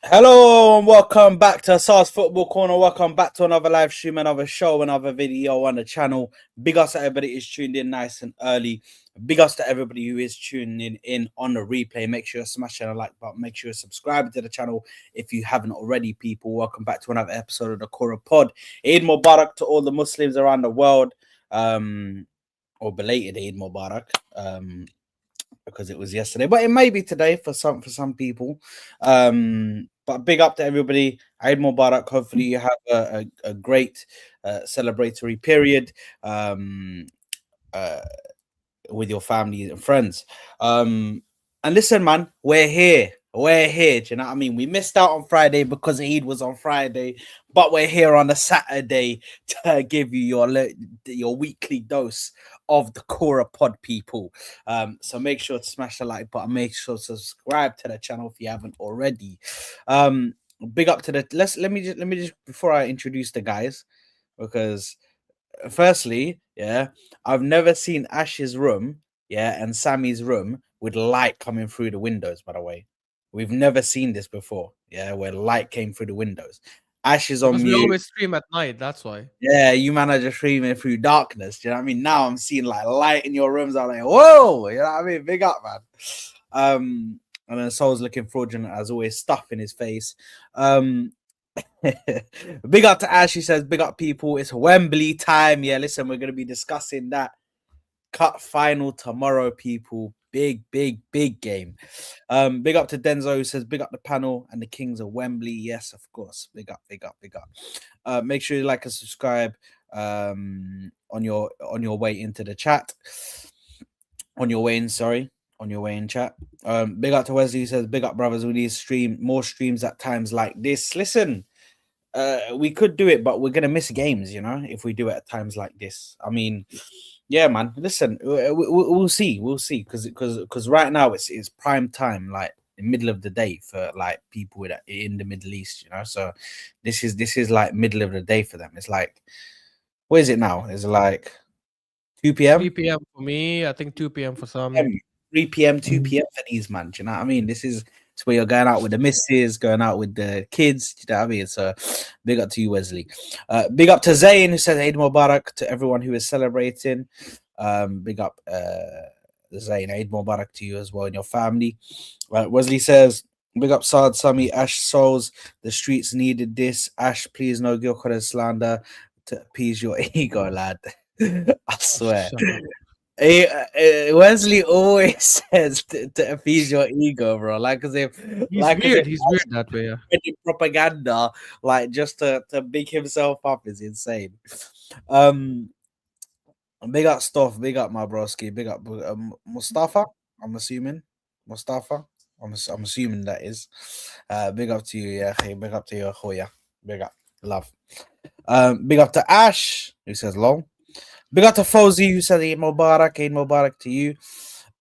Hello and welcome back to SARS Football Corner. Welcome back to another live stream, another show, another video on the channel. Big ups to everybody who's tuned in nice and early. Big ups to everybody who is tuning in on the replay. Make sure you're smashing a like button. Make sure you're subscribing to the channel if you haven't already, people. Welcome back to another episode of the Koora Pod. Eid Mubarak to all the Muslims around the world. Or belated Eid Mubarak. Because it was yesterday, but it may be today for some people. But big up to everybody. Eid Mubarak. Hopefully you have a great celebratory period with your family and friends. And listen, man, we're here. We're here. Do you know what I mean? We missed out on Friday because Eid was on Friday, but we're here on a Saturday to give you your weekly dose of the Koora Pod, people. So make sure to smash the like button. Make sure to subscribe to the channel if you haven't already. Big up to the let me just before I introduce the guys, because firstly, yeah, I've never seen Ash's room, yeah, and Sami's room with light coming through the windows, by the way. We've never seen this before, yeah, where light came through the windows. Ash is on Because we mute. always stream at night, that's why. Yeah, you man are just streaming through darkness. Do you know what I mean? Now I'm seeing like light in your rooms. I'm like, whoa, you know what I mean? Big up, man. And then Soul's looking fraudulent as always, stuff in his face. Big up to Ash. She says, big up, people. It's Wembley time. Yeah, listen, we're going to be discussing that cup final tomorrow, people. Big game. Big up to Denzo, who says, big up the panel and the Kings of Wembley. Yes, of course. Big up. Make sure you like and subscribe on your way into the chat. On your way in, chat. Big up to Wesley, who says, big up, brothers. We need more streams at times like this. Listen, we could do it, but we're gonna miss games, you know, if we do it at times like this. I mean, yeah, man. Listen, we'll see, because right now it's prime time, like the middle of the day for like people in the Middle East, you know. So this is like middle of the day for them. It's like, what is it now? It's like 2 p.m. 3 p.m. for me, I think 2 p.m. for some. 3 p.m., 2 p.m. for these, man. Do you know what I mean? This is where you're going out with the missus, going out with the kids. Do you know what I mean? So big up to you, Wesley. Big up to Zayn, who says Eid Mubarak to everyone who is celebrating. Big up Zayn, Eid Mubarak to you as well and your family. Wesley says, big up Saad, Sami, Ash Souls. The streets needed this. Ash, please no Gilchrist slander to appease your ego, lad. I swear. Wesley always says to appease your ego, bro. Like as if He's weird that way. Yeah. Propaganda, like just to big himself up is insane. Big up stuff, big up my broski, big up Mustafa. I'm assuming Mustafa. I'm assuming that is. Big up to you, yeah. Hey, big up to you, Khoya. Big up, love. Big up to Ash, who says long. Big up to Fauzi, who said Eid Mubarak to you.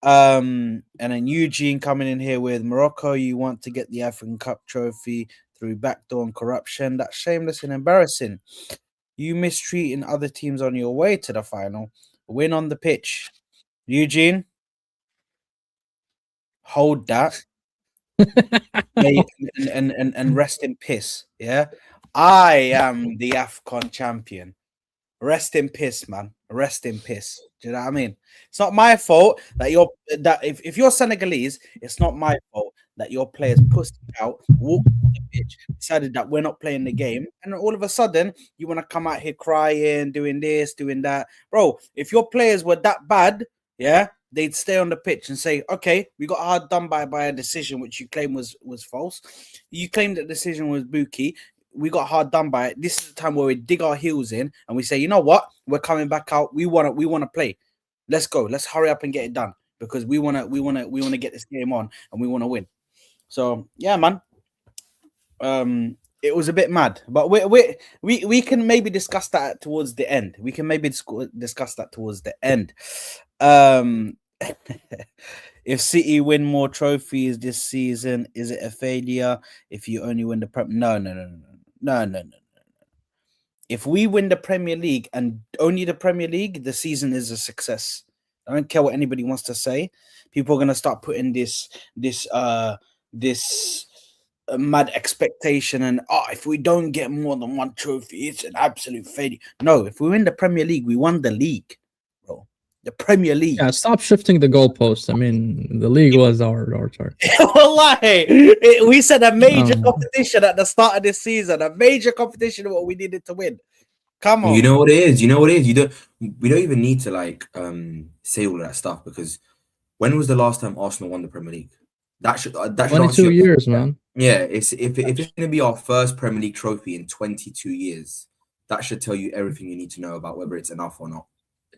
And then Eugene coming in here with Morocco. You want to get the African Cup trophy through backdoor and corruption. That's shameless and embarrassing. You mistreating other teams on your way to the final. Win on the pitch. Eugene, hold that. and rest in piss. Yeah. I am the AFCON champion. Rest in piss, man. Rest in piss. Do you know what I mean? It's not my fault that if you're Senegalese, it's not my fault that your players pushed out, walked on the pitch, decided that we're not playing the game, and all of a sudden you want to come out here crying, doing this, doing that. Bro, if your players were that bad, yeah, they'd stay on the pitch and say, okay, we got hard done by a decision which you claim was false. You claimed that decision was Buki. We got hard done by it. This is the time where we dig our heels in and we say, you know what? We're coming back out. We want to play. Let's go. Let's hurry up and get it done because we want to get this game on and we want to win. So yeah, man. It was a bit mad, but we can maybe discuss that towards the end. We can maybe discuss that towards the end. If City win more trophies this season, is it a failure if you only win the Prem? No. If we win the Premier League and only the Premier League, the season is a success. I don't care what anybody wants to say. People are gonna start putting this a mad expectation and if we don't get more than one trophy, it's an absolute failure. No, if we win the Premier League, we won the league, bro. The Premier League. Yeah, stop shifting the goalposts. I mean, the league was our target. Wallahi, we said a major competition at the start of this season, a major competition what we needed to win. Come on. You know what it is. You know what it is. We don't even need to like say all of that stuff, because when was the last time Arsenal won the Premier League? That should 22 years, man. Yeah, if it's going to be our first Premier League trophy in 22 years, that should tell you everything you need to know about whether it's enough or not.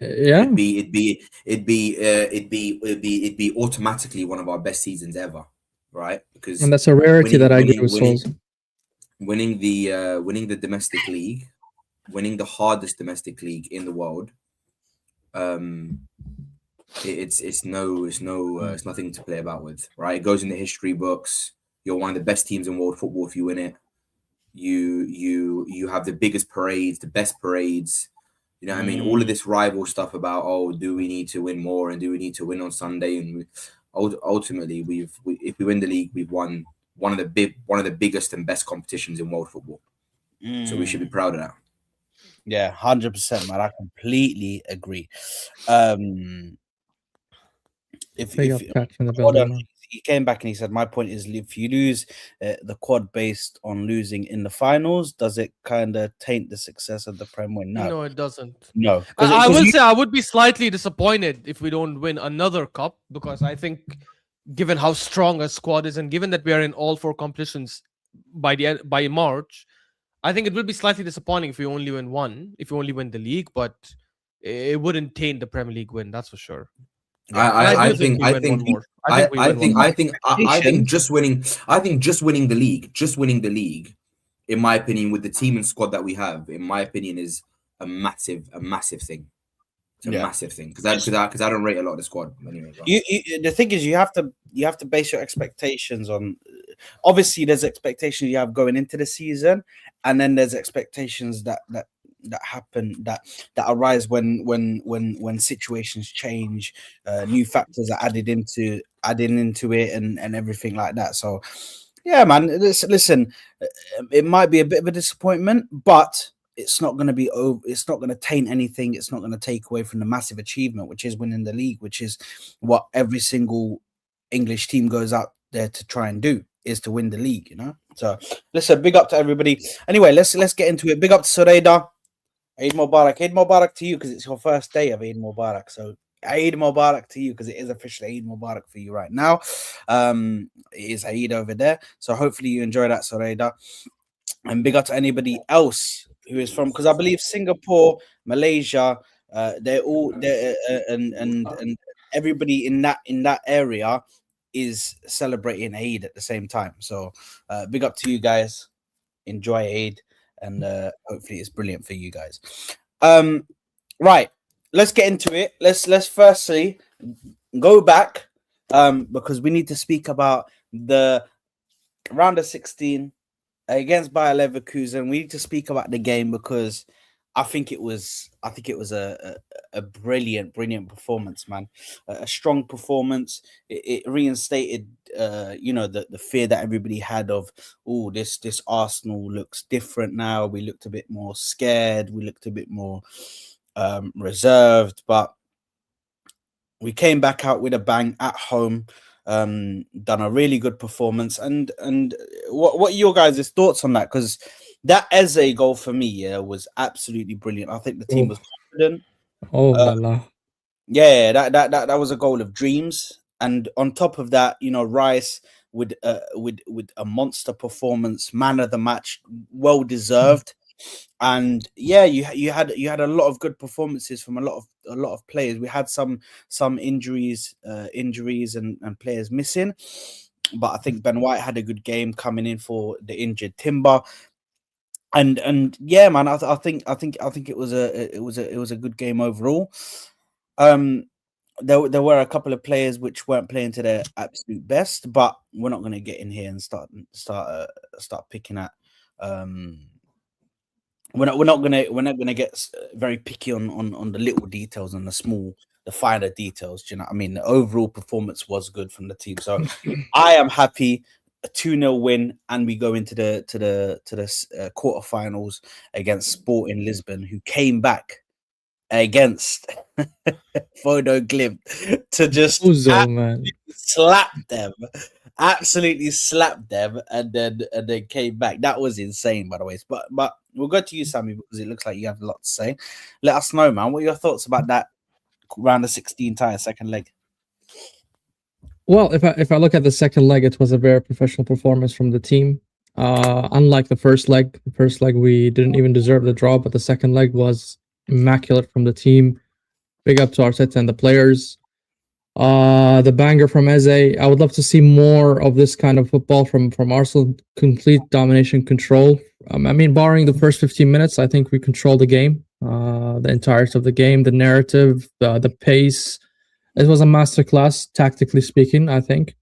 Yeah, it'd be automatically one of our best seasons ever, right? Because and that's a rarity that I agree with Souls. Winning the domestic league, winning the hardest domestic league in the world, it's nothing to play about with, right? It goes in the history books. You're one of the best teams in world football if you win it. You have the biggest parades, the best parades. You know what I mean? All of this rival stuff about, do we need to win more and do we need to win on Sunday? And ultimately, if we win the league, we've won one of the biggest and best competitions in world football. So we should be proud of that. Yeah, 100%, man. I completely agree. He came back and he said, my point is, if you lose the quad based on losing in the finals, does it kind of taint the success of the Prem win? No, it doesn't. No. I will say I would be slightly disappointed if we don't win another cup, because I think given how strong a squad is and given that we are in all 4 competitions by March, I think it will be slightly disappointing if we only win one, if we only win the league, but it wouldn't taint the Premier League win, that's for sure. I think just winning the league, in my opinion, with the team and squad that we have, in my opinion, is a massive thing. It's a massive thing, because I don't rate a lot of the squad anyway. The thing is, you have to base your expectations on. Obviously, there's expectations you have going into the season, and then there's expectations that happen that arise when situations change, new factors are added into it, and everything like that. So, yeah, man. Listen, it might be a bit of a disappointment, but it's not going to be over. It's not going to taint anything. It's not going to take away from the massive achievement, which is winning the league, which is what every single English team goes out there to try and do, is to win the league, you know. So listen, big up to everybody. Anyway, let's get into it. Big up to Soreida. Eid Mubarak. Eid Mubarak to you, because it's your first day of Eid Mubarak. So Eid Mubarak to you, because it is officially Eid Mubarak for you right now. It is Eid over there. So hopefully you enjoy that, Soreida. And big up to anybody else who is from, because I believe Singapore, Malaysia, they're all there, and everybody in that area is celebrating Eid at the same time. So big up to you guys. Enjoy Eid, and hopefully it's brilliant for you guys. Right, let's get into it. Let's firstly go back, because we need to speak about the round of 16 against Bayer Leverkusen. We need to speak about the game, because I think it was a brilliant performance, man. A strong performance. It reinstated the fear that everybody had of, this Arsenal looks different now. We looked a bit more scared, we looked a bit more reserved, but we came back out with a bang at home. Done a really good performance, and what are your guys' thoughts on that? Because that Eze goal for me, was absolutely brilliant. I think the team was confident. Yeah, that was a goal of dreams, and on top of that, Rice with a monster performance, man of the match, well deserved. And yeah, you had a lot of good performances from a lot of players. We had some injuries and players missing, but I think Ben White had a good game coming in for the injured Timber. And yeah, man, I think it was a good game overall. There were a couple of players which weren't playing to their absolute best, but we're not going to get in here and start picking at. We're not gonna get very picky on the little details and the finer details. Do you know what I mean? The overall performance was good from the team, so I am happy. a 2-0 win, and we go into the quarterfinals against Sporting Lisbon, who came back against Photo Glimp to just Uzo, man. slap them, absolutely slapped them, and then came back. That was insane, by the way. But we'll go to you, Sammy, because it looks like you have a lot to say. Let us know, man. What are your thoughts about that round of 16 tie, second leg? Well, if I look at the second leg, it was a very professional performance from the team. Unlike the first leg we didn't even deserve the draw, but the second leg was immaculate from the team. Big up to Arteta and the players. The banger from Eze. I would love to see more of this kind of football from Arsenal. Complete domination, control. I mean, barring the first 15 minutes, I think we controlled the game. The entirety of the game, the narrative, the pace. It was a masterclass, tactically speaking, I think.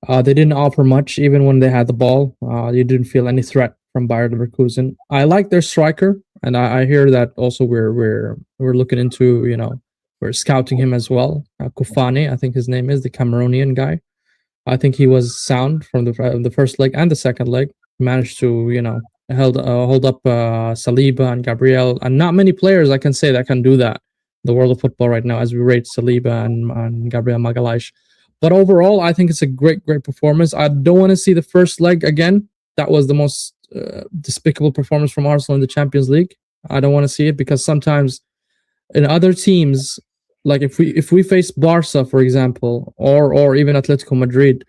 They didn't offer much, even when they had the ball. You didn't feel any threat from Bayer Leverkusen. I like their striker, and I hear that also we're looking into, we're scouting him as well. Kufani, I think his name is, the Cameroonian guy. I think he was sound from the first leg and the second leg. Managed to, hold up Saliba and Gabriel, and not many players I can say that can do that. The world of football right now, as we rate Saliba and Gabriel Magalhaes. But overall, I think it's a great performance. I don't want to see the first leg again. That was the most despicable performance from Arsenal in the Champions League. I don't want to see it, because sometimes in other teams, like if we face Barca, for example, or even Atletico Madrid,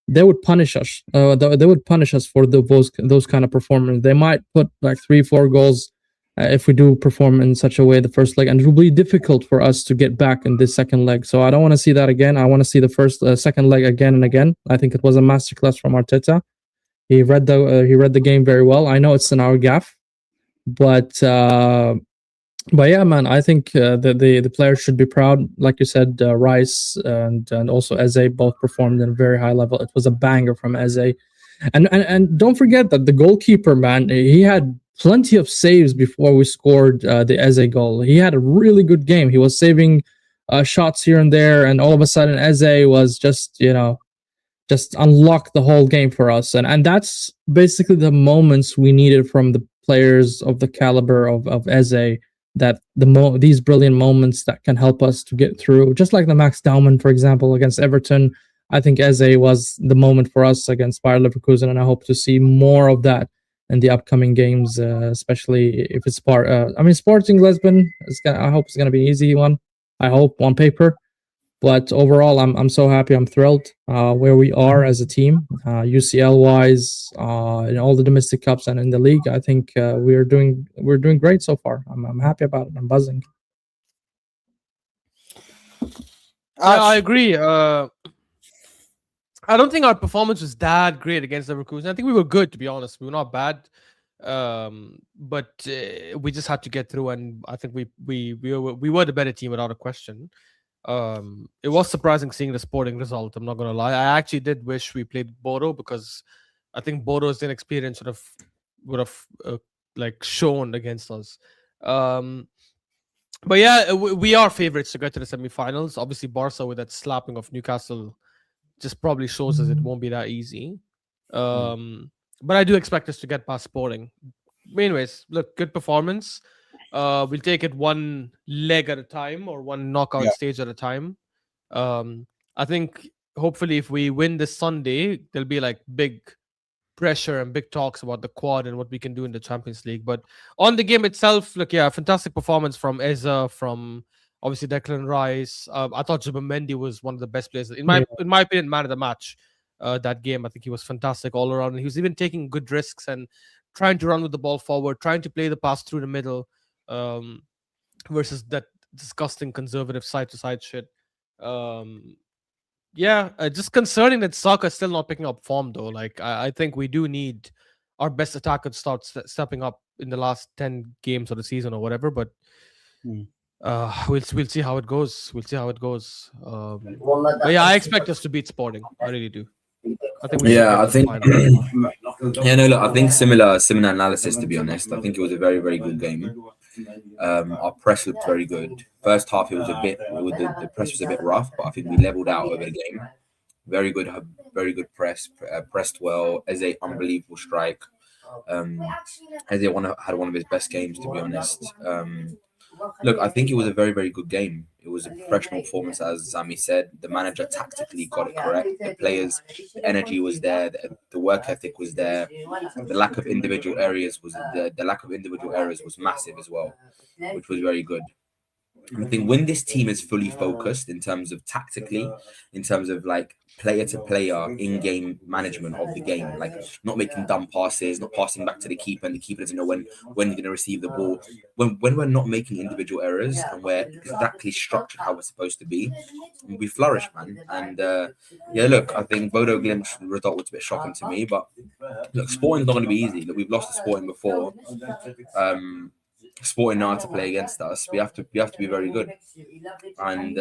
they would punish us. They would punish us for those kind of performance. They might put like 3-4 goals if we do perform in such a way the first leg, and it will be difficult for us to get back in this second leg. So I don't want to see that again. I want to see the second leg again and again. I think it was a masterclass from Arteta. He read the game very well. I know it's an hour gaff, but yeah, man, I think the players should be proud. Like you said, Rice and also Eze both performed at a very high level. It was a banger from Eze, and don't forget that the goalkeeper, man, he had plenty of saves before we scored the Eze goal. He had a really good game. He was saving shots here and there, and all of a sudden Eze was just unlocked the whole game for us. And that's basically the moments we needed from the players of the caliber of Eze, that these brilliant moments that can help us to get through. Just like the Max Dowman, for example, against Everton. I think Eze was the moment for us against Bayer Leverkusen, and I hope to see more of that in the upcoming games, especially if it's Sporting Lisbon. I hope it's gonna be an easy one. I hope on paper, but overall, I'm so happy. I'm thrilled where we are as a team, UCL wise, in all the domestic cups and in the league. I think we're doing great so far. I'm happy about it. I'm buzzing. I agree. I don't think our performance was that great against Leverkusen. I think we were good, to be honest. We were not bad, but we just had to get through. And I think we were the better team without a question. It was surprising seeing the Sporting result. I'm not gonna lie. I actually did wish we played Bodo, because I think Bodo's inexperience would have like shown against us. But yeah, we are favorites to get to the semi-finals. Obviously, Barca with that slapping of Newcastle just probably shows us it won't be that easy. But I do expect us to get past Sporting. Anyways, look, good performance. We'll take it one leg at a time, or one knockout stage at a time. I think hopefully if we win this Sunday, there'll be like big pressure and big talks about the quad and what we can do in the Champions League. But on the game itself, look, fantastic performance from Eza, from obviously Declan Rice. I thought Zubimendi was one of the best players in my opinion, man of the match. That game, I think he was fantastic all around, and he was even taking good risks and trying to run with the ball forward, trying to play the pass through the middle, versus that disgusting conservative side to side shit. Just concerning that Saka is still not picking up form though. Like I think we do need our best attacker to start stepping up in the last 10 games of the season or whatever. But we'll see how it goes. But yeah, I expect us to beat Sporting. I really do. I think I think similar analysis, to be honest. I think it was a very, very good game. Our press looked very good. First half, it was the press was a bit rough, but I think we leveled out over the game. very good press, pressed well. Eze, unbelievable strike. Eze had one of his best games, to be honest. Look, I think it was a very, very good game. It was a professional performance, as Sami said. The manager tactically got it correct. The players, the energy was there. The work ethic was there. The lack of individual areas was massive as well, which was very good. I think when this team is fully focused in terms of tactically, in terms of like player to player in-game management of the game, like not making dumb passes, not passing back to the keeper, and the keeper doesn't know when you're going to receive the ball. When we're not making individual errors and we're exactly structured how we're supposed to be, we flourish, man. And yeah, look, I think Bodo Glimt's result was a bit shocking to me, but look, Sporting's not going to be easy. Look, we've lost to Sporting before. Sporting now to play against us, we have to be very good. And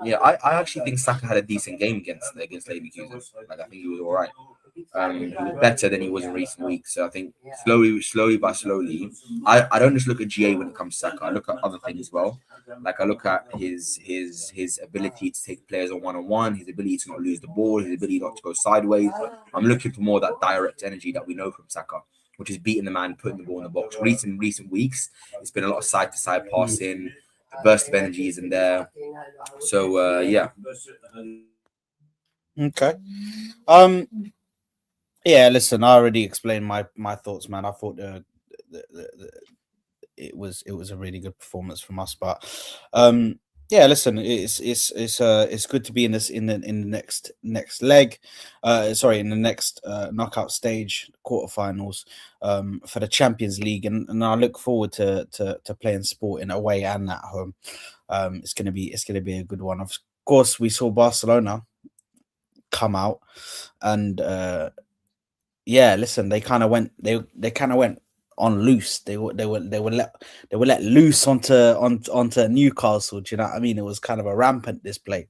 yeah, I actually think Saka had a decent game against Leverkusen. Like I think he was all right. He was better than he was in recent weeks. So I think slowly by slowly, I don't just look at GA when it comes to Saka. I look at other things as well. Like I look at his ability to take players on one-on-one, his ability to not lose the ball, his ability not to go sideways. I'm looking for more of that direct energy that we know from Saka, which is beating the man, putting the ball in the box. Recent weeks, it's been a lot of side-to-side passing. The burst of energy is in there. So, yeah. Okay. Yeah, listen, I already explained my thoughts, man. I thought it was a really good performance from us, but yeah, listen, it's good to be in the next leg, in the next knockout stage, quarterfinals, for the Champions League, and I look forward to playing Sporting away and at home. It's gonna be a good one. Of course, we saw Barcelona come out, and yeah, listen, they kind of went on loose. They were let loose onto Newcastle. Do you know what I mean? It was kind of a rampant display.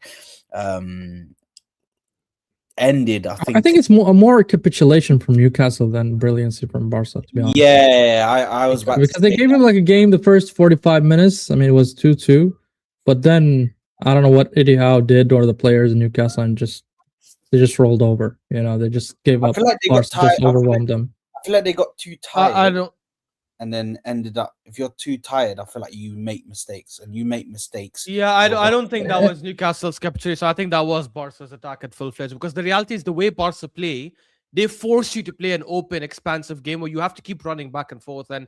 Ended, I think it's more capitulation from Newcastle than brilliancy from Barca, to be honest. Yeah, I was about because they gave him like a game the first 45 minutes. I mean, it was 2-2, but then I don't know what Eddie Howe did or the players in Newcastle, and they just rolled over. You know, they just gave up. I feel like they Barca got tired. just overwhelmed them. I feel like they got too tired. I don't. And then ended up. If you're too tired, I feel like you make mistakes, and you make mistakes. Yeah, I don't think that was Newcastle's capitulation. I think that was Barca's attack at full fledged. Because the reality is, the way Barca play, they force you to play an open, expansive game where you have to keep running back and forth. And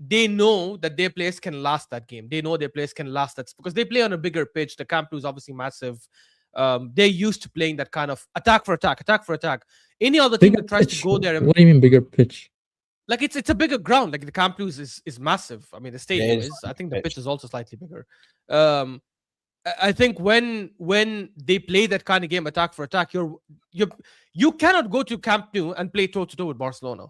they know that their players can last that game. They know their players can last that, because they play on a bigger pitch. The Camp Nou is obviously massive. They're used to playing that kind of attack for attack. Any other team that tries to go there. What do you mean bigger pitch? Like it's a bigger ground. Like the Camp Nou is massive. I mean, the stadium is. I think the pitch is also slightly bigger. I think when they play that kind of game, attack for attack, you cannot go to Camp Nou and play toe to toe with Barcelona.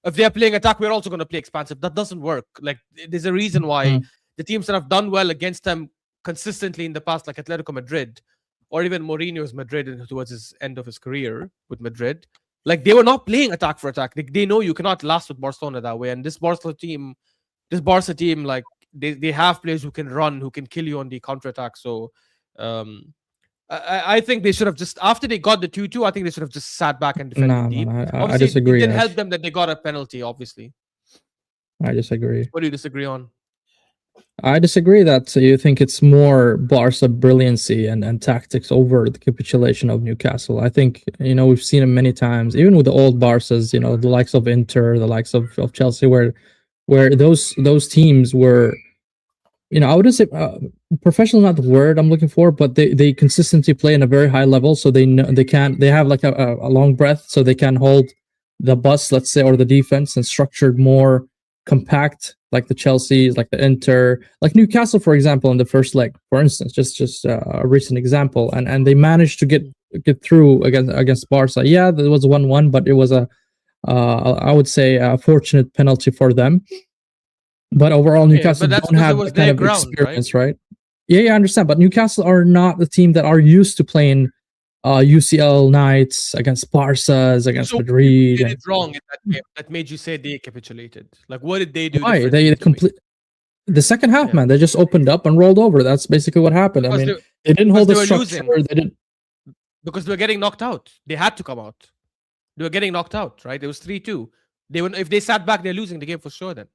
If they are playing attack, we're also going to play expansive. That doesn't work. Like there's a reason why the teams that have done well against them consistently in the past, like Atletico Madrid, or even Mourinho's Madrid towards his end of his career with Madrid. Like they were not playing attack for attack. They know you cannot last with Barcelona that way. And this Barca team, like they have players who can run, who can kill you on the counter attack. So I think they should have just, after they got the 2-2, I think they should have just sat back and defended deep. I disagree. It didn't help them that they got a penalty, obviously. I disagree. What do you disagree on? I disagree that you think it's more Barca brilliancy and tactics over the capitulation of Newcastle. I think, we've seen it many times, even with the old Barcas, the likes of Inter, the likes of Chelsea, where those teams were, I wouldn't say professional, not the word I'm looking for, but they consistently play in a very high level, so they have like a long breath, so they can hold the bus, let's say, or the defense, and structured more compact, like the Chelseas, like the Inter, like Newcastle, for example, in the first leg, for instance, just a recent example, and they managed to get through against Barca. Yeah, there was 1-1, but it was I would say a fortunate penalty for them. But overall, Newcastle don't have that kind of experience, right? Yeah, I understand. But Newcastle are not the team that are used to playing UCL nights against Barcas, against Madrid. What did it wrong in that game that made you say they capitulated? Like, what did they do? Why? They complete the second half, man. They just opened up and rolled over. That's basically what happened. I mean, they didn't hold the structure. because they were getting knocked out. They had to come out. They were getting knocked out, right? It was 3-2. They would, if they sat back, they're losing the game for sure. Then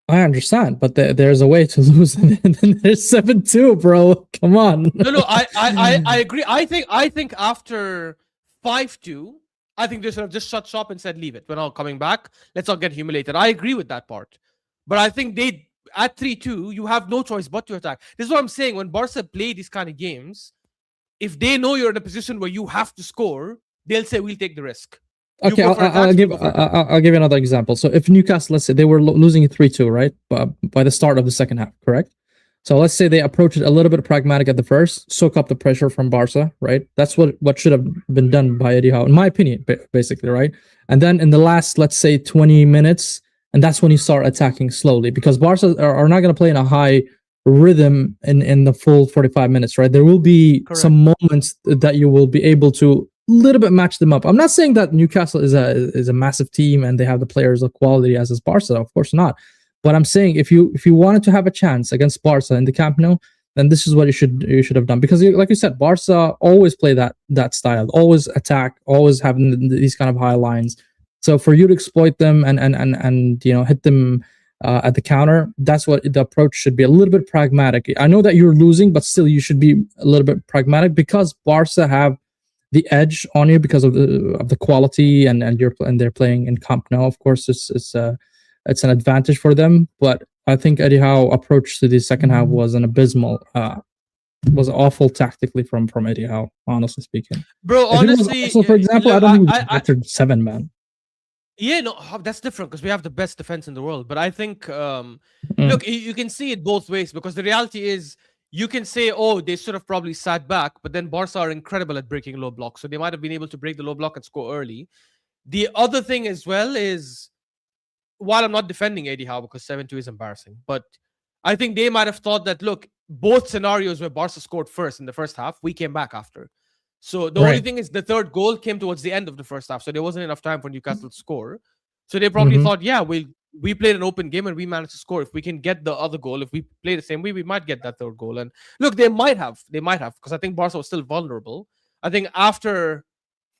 I understand, but there's a way to lose, and then there's 7-2, bro. Come on. no, I agree. I think after 5-2, I think they should have just shut shop and said, leave it. We're not coming back. Let's not get humiliated. I agree with that part. But I think they at 3-2, you have no choice but to attack. This is what I'm saying. When Barca play these kind of games, if they know you're in a position where you have to score, they'll say, we'll take the risk. Okay, I'll give you another example. So if Newcastle, let's say they were losing 3-2, right? By the start of the second half, correct? So let's say they approach it a little bit pragmatic at the first, soak up the pressure from Barca, right? That's what should have been done by Eddie Howe, in my opinion, basically, right? And then in the last, let's say, 20 minutes, and that's when you start attacking slowly, because Barca are not going to play in a high rhythm in the full 45 minutes, right? There will be some moments that you will be able to little bit match them up. I'm not saying that Newcastle is a massive team and they have the players of quality as is Barca, of course not. But I'm saying if you wanted to have a chance against Barca in the Camp Nou, then this is what you should have done, because like you said, Barca always play that style, always attack, always having these kind of high lines. So for you to exploit them and hit them at the counter, that's what the approach should be. A little bit pragmatic. I know that you're losing, but still you should be a little bit pragmatic, because Barca have the edge on you because of the quality and they're playing in Camp Nou. Of course, it's an advantage for them. But I think Eddie Howe approach to the second half was an abysmal, was awful tactically from Eddie Howe, honestly speaking. Bro, honestly, for example, I don't think after 7, man. Yeah, no, that's different because we have the best defense in the world. But I think, look, you can see it both ways, because the reality is, you can say, oh, they should have probably sat back, but then Barca are incredible at breaking low blocks, so they might have been able to break the low block and score early. The other thing as well is, while I'm not defending Eddie Howe because 7-2 is embarrassing, but I think they might have thought that, look, both scenarios where Barca scored first in the first half, we came back after. So the only thing is the third goal came towards the end of the first half, so there wasn't enough time for Newcastle to score. So they probably thought, yeah, we played an open game and we managed to score. If we can get the other goal, if we play the same way, we might get that third goal. And look, they might have, because I think Barca was still vulnerable. I think after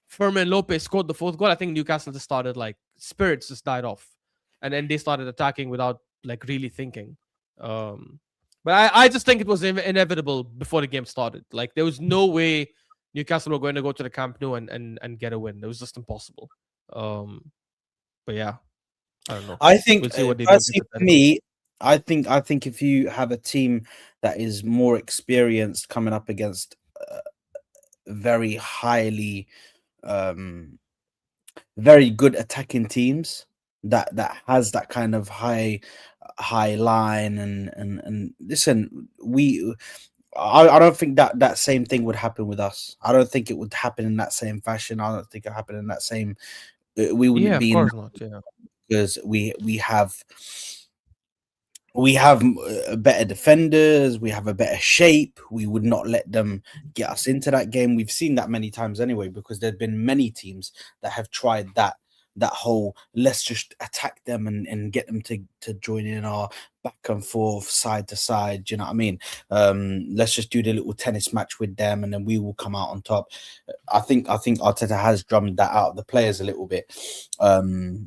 Fermin Lopez scored the fourth goal, I think Newcastle just started, like, spirits just died off, and then they started attacking without, like, really thinking. But I just think it was inevitable before the game started. Like, there was no way Newcastle were going to go to the Camp Nou and get a win. It was just impossible. But yeah, I don't know. I think we'll see what they personally for me, I think if you have a team that is more experienced coming up against very highly, very good attacking teams that has that kind of high line and listen, I don't think that same thing would happen with us. I don't think it would happen in that same fashion. I don't think it happened in that same. We wouldn't be in not, because we have better defenders. We have a better shape. We would not let them get us into that game. We've seen that many times anyway, because there've been many teams that have tried that whole let's just attack them and get them to join in our back and forth, side to side. Do you know what I mean? Let's just do the little tennis match with them and then we will come out on top. I think Arteta has drummed that out of the players a little bit,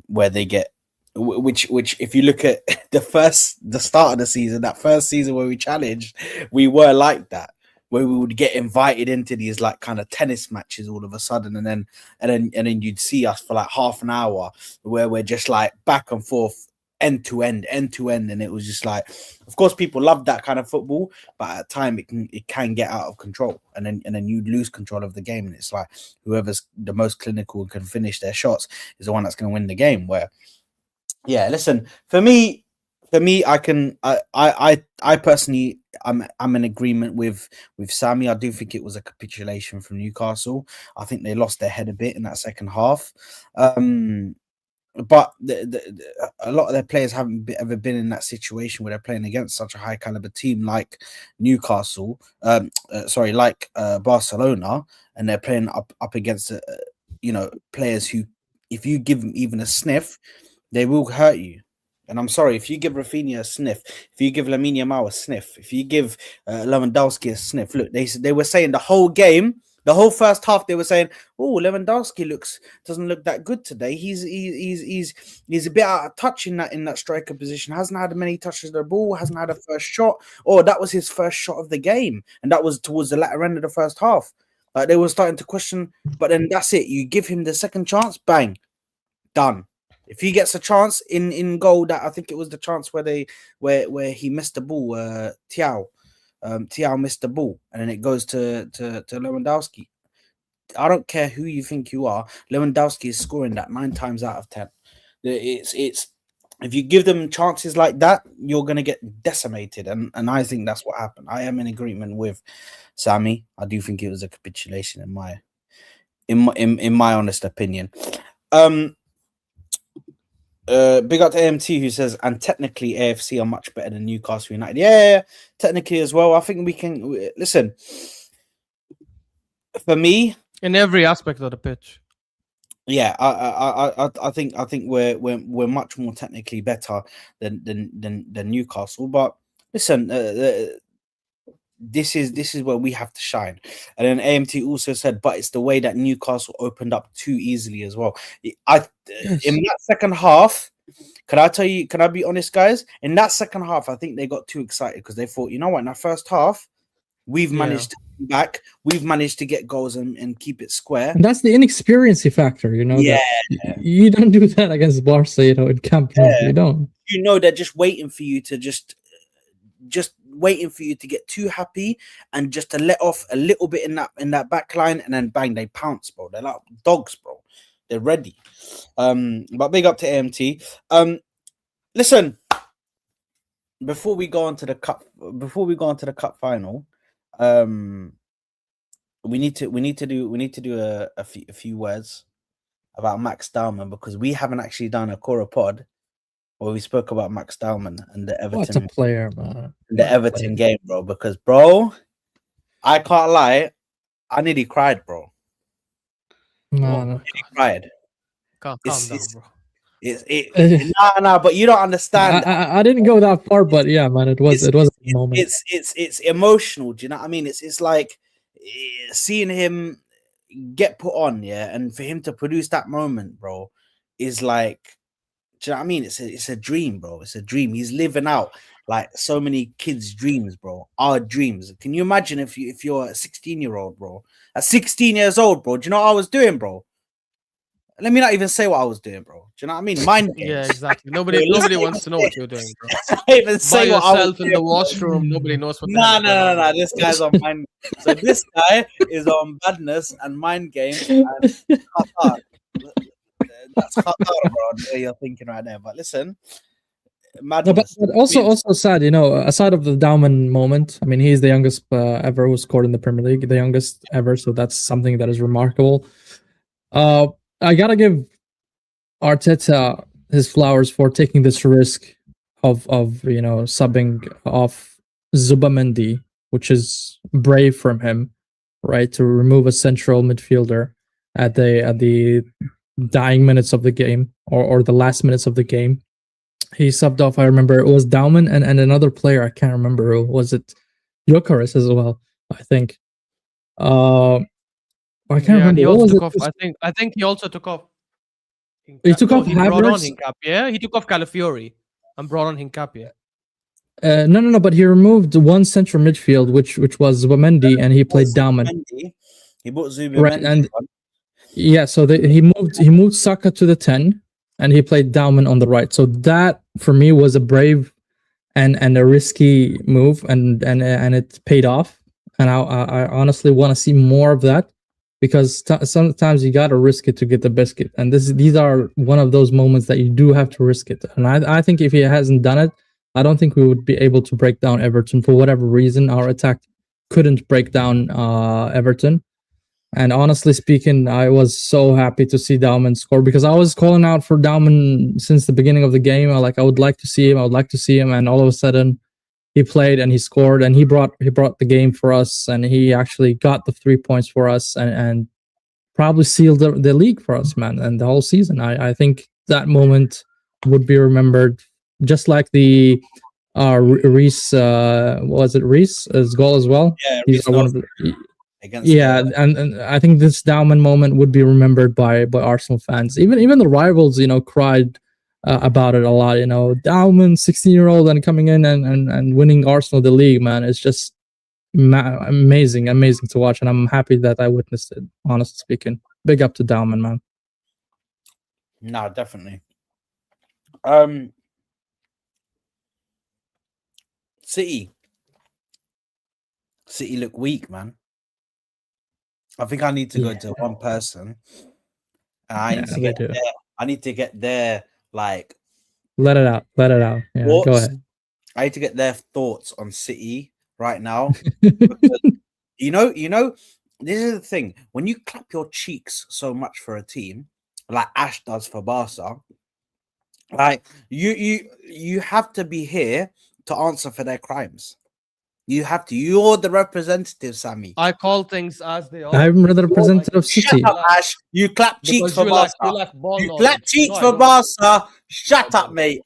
where they get which if you look at the start of the season, that first season where we challenged, we were like that, where we would get invited into these like kind of tennis matches all of a sudden, and then you'd see us for like half an hour where we're just like back and forth, end to end, and it was just like, of course, people love that kind of football, but at time it can get out of control, and then you lose control of the game, and it's like whoever's the most clinical and can finish their shots is the one that's going to win the game. Where, yeah, listen, for me, I personally, I'm in agreement with Sami. I do think it was a capitulation from Newcastle. I think they lost their head a bit in that second half. But a lot of their players haven't ever been in that situation where they're playing against such a high caliber team like Newcastle, like Barcelona, and they're playing up against players who, if you give them even a sniff, they will hurt you. And I'm sorry, if you give Rafinha a sniff, if you give Lamine Yamal a sniff, if you give Lewandowski a sniff, look, they were saying the whole game The whole first half, they were saying, "Oh, Lewandowski doesn't look that good today. He's a bit out of touch in that striker position. Hasn't had many touches of the ball. Hasn't had a first shot. Oh, that was his first shot of the game, and that was towards the latter end of the first half. Like they were starting to question. But then that's it. You give him the second chance, bang, done. If he gets a chance in goal, that I think it was the chance where he missed the ball, Thiaw missed the ball, and then it goes to Lewandowski. I don't care who you think you are, Lewandowski is scoring that 9 times out of 10. It's if you give them chances like that, you're gonna get decimated, and I think that's what happened. I am in agreement with Sami. I do think it was a capitulation in my honest opinion. Big up to AMT who says, and technically AFC are much better than Newcastle United. Yeah, technically as well. I think we can listen. For me, in every aspect of the pitch. Yeah, I think we're much more technically better than Newcastle. But listen, this is where we have to shine. And then AMT also said, but it's the way that Newcastle opened up too easily as well. In that second half, can I be honest, guys? In that second half, I think they got too excited because they thought, you know what, in that first half, we've managed to come back, we've managed to get goals and keep it square. And that's the inexperiency factor, you know. Yeah. You don't do that against Barca, you know, in Camp Nou. You don't. You know, they're just waiting for you to just waiting for you to get too happy and just to let off a little bit in that back line, and then bang, they pounce, bro. They're like dogs, bro. They're ready. But big up to AMT. Listen, before we go on to the cup final, we need to do a few words about Max Dowman, because we haven't actually done a Koora pod where we spoke about Max Dowman and the Everton. What a player, man. The Everton game, bro. Because, bro, I can't lie, I nearly cried, bro. No. Cried. Calm down, bro. Nah, but you don't understand. I didn't go that far, but yeah, man, it was a moment. It's emotional. Do you know what I mean? It's like seeing him get put on, yeah, and for him to produce that moment, bro, is like, do you know what I mean? It's a dream, bro. It's a dream. He's living out like so many kids' dreams, bro. Our dreams. Can you imagine if you're a 16-year-old, bro? At 16 years old, bro. Do you know what I was doing, bro? Let me not even say what I was doing, bro. Do you know what I mean? Mind games. Yeah, exactly. Nobody wants to know what you're doing, bro. I even say by what I was yourself doing, in the washroom. Nobody knows what. No. This guy's on mind. So this guy is on badness and mind games and Qatar. That's Qatar, bro. The way you're thinking right there. But listen, madness. No, but also sad, you know, aside of the Dowman moment, I mean, he's the youngest ever who scored in the Premier League, the youngest ever. So that's something that is remarkable. I gotta give Arteta his flowers for taking this risk of you know, subbing off Zubamendi, which is brave from him, right? To remove a central midfielder at the dying minutes of the game, or the last minutes of the game. He subbed off, I remember it was Dowman and another player, I can't remember who was it, Qrts as well, I think. I can't remember. He also took off. I think he also took off. He took off He brought on Havertz. Hincapié. He took off Calafiori and brought on Hincapié. No, but he removed one central midfield, which was Zubamendi, and he played Dowman. He brought Zubamendi. Right, and yeah, so he moved Saka to the 10, and he played Dowman on the right. So that for me was a brave and a risky move, and it paid off. And I honestly want to see more of that, because sometimes you got to risk it to get the biscuit. And these are one of those moments that you do have to risk it. And I think if he hasn't done it, I don't think we would be able to break down Everton. For whatever reason, our attack couldn't break down Everton. And honestly speaking, I was so happy to see Dowman score, because I was calling out for Dowman since the beginning of the game. I would like to see him. And all of a sudden, he played and he scored, and he brought the game for us, and he actually got the 3 points for us, and probably sealed the league for us, man, and the whole season. I think that moment would be remembered, just like the Reece, was it Reece's goal as well? Yeah, He's one of the, against. Yeah, and I think this Dowman moment would be remembered by Arsenal fans. Even the rivals, cried about it a lot. Dowman, 16-year-old, and coming in and winning Arsenal the league, man. It's just amazing to watch, and I'm happy that I witnessed it. Honestly speaking, big up to Dowman, man. No, definitely. City look weak, man. I think I need to go to one person. And I need to get their like. Let it out. Yeah, thoughts. Go ahead. I need to get their thoughts on City right now. Because, this is the thing. When you clap your cheeks so much for a team, like Ash does for Barca, like you have to be here to answer for their crimes. You have to. You're the representative, Sami. I call things as they are. I'm the representative of City. Shut up, Ash. You clap cheeks for Barca. You clap cheeks for Barca. Shut up, mate.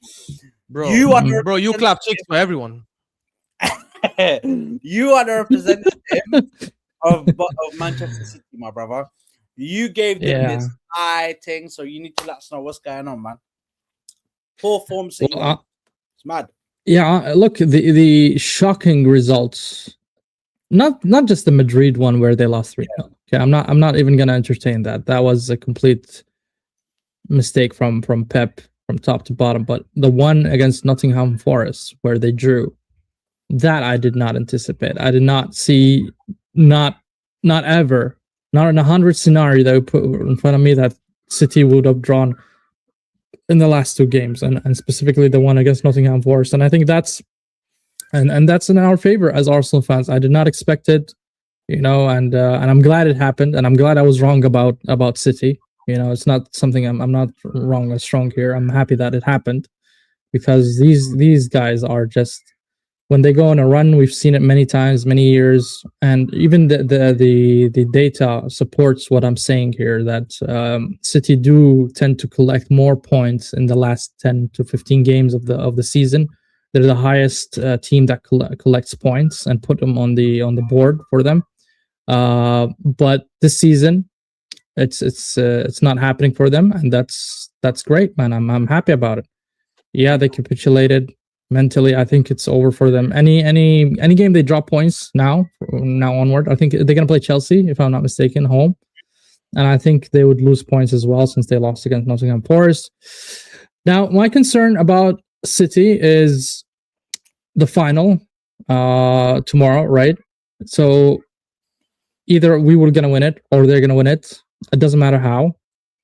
Bro, you clap cheeks for everyone. You are the representative of Manchester City, my brother. You gave them this high thing, so you need to let us know what's going on, man. Poor form City. It's mad. Yeah, look, the shocking results. Not just the Madrid one where they lost 3-0. Okay, I'm not even gonna entertain that. That was a complete mistake from Pep from top to bottom. But the one against Nottingham Forest where they drew, that I did not anticipate. I did not see, not ever, not in 100 scenario that would put in front of me that City would have drawn in the last 2 games, and specifically the one against Nottingham Forest. And I think that's and that's in our favor as Arsenal fans. I did not expect it, and I'm glad it happened, and I'm glad I was wrong about City. It's not something I'm not wrong or strong here. I'm happy that it happened, because these guys are just, when they go on a run, we've seen it many times, many years, and even the data supports what I'm saying here, that City do tend to collect more points in the last 10 to 15 games of the season. They're the highest team that collects points and put them on the board for them. But this season, it's not happening for them, and that's great, man. I'm happy about it. Yeah, they capitulated mentally. I think it's over for them. Any game they drop points now onward, I think they're gonna play Chelsea, if I'm not mistaken, home, and I think they would lose points as well since they lost against Nottingham Forest. Now, my concern about City is the final tomorrow, right? So either we were gonna win it or they're gonna win it. It doesn't matter how.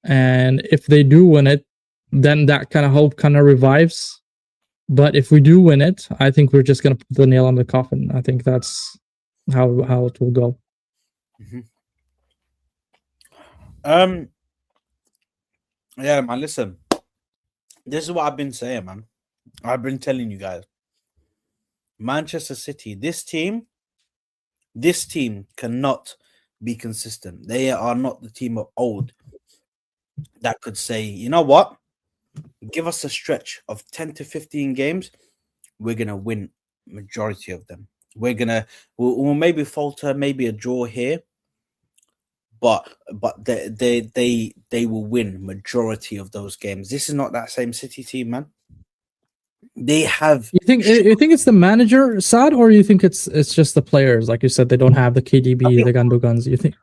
And if they do win it, then that kind of hope kind of revives. But if we do win it, I think we're just gonna put the nail on the coffin. I think that's how it will go. Yeah, man. Listen, this is what I've been saying, man. I've been telling you guys. Manchester City, this team cannot be consistent. They are not the team of old that could say, you know what, give us a stretch of 10 to 15 games, we're gonna win majority of them. We'll maybe falter, maybe a draw here, but they will win majority of those games. This is not that same City team, man. They have. You think it's the manager, Saad, or you think it's just the players? Like you said, they don't have the KDB, the Gundogan's. You think?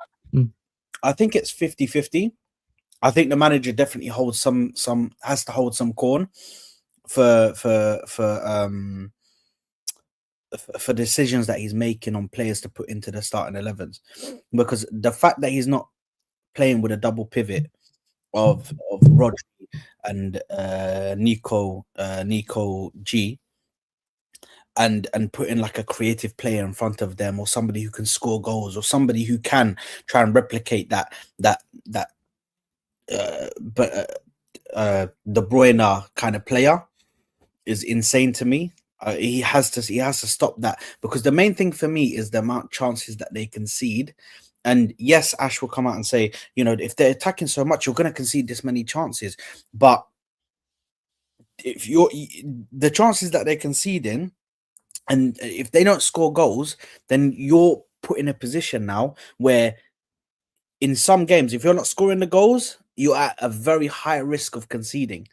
I think it's 50-50. I think the manager definitely holds has to hold some corn for decisions that he's making on players to put into the starting 11s, because the fact that he's not playing with a double pivot of Rodri and Nico G, and putting like a creative player in front of them, or somebody who can score goals, or somebody who can try and replicate that De Bruyne kind of player, is insane to me. He has to stop that, because the main thing for me is the amount of chances that they concede. And yes, Ash will come out and say, if they're attacking so much, you're going to concede this many chances. But if the chances that they're conceding, and if they don't score goals, then you're put in a position now where in some games, if you're not scoring the goals, you're at a very high risk of conceding.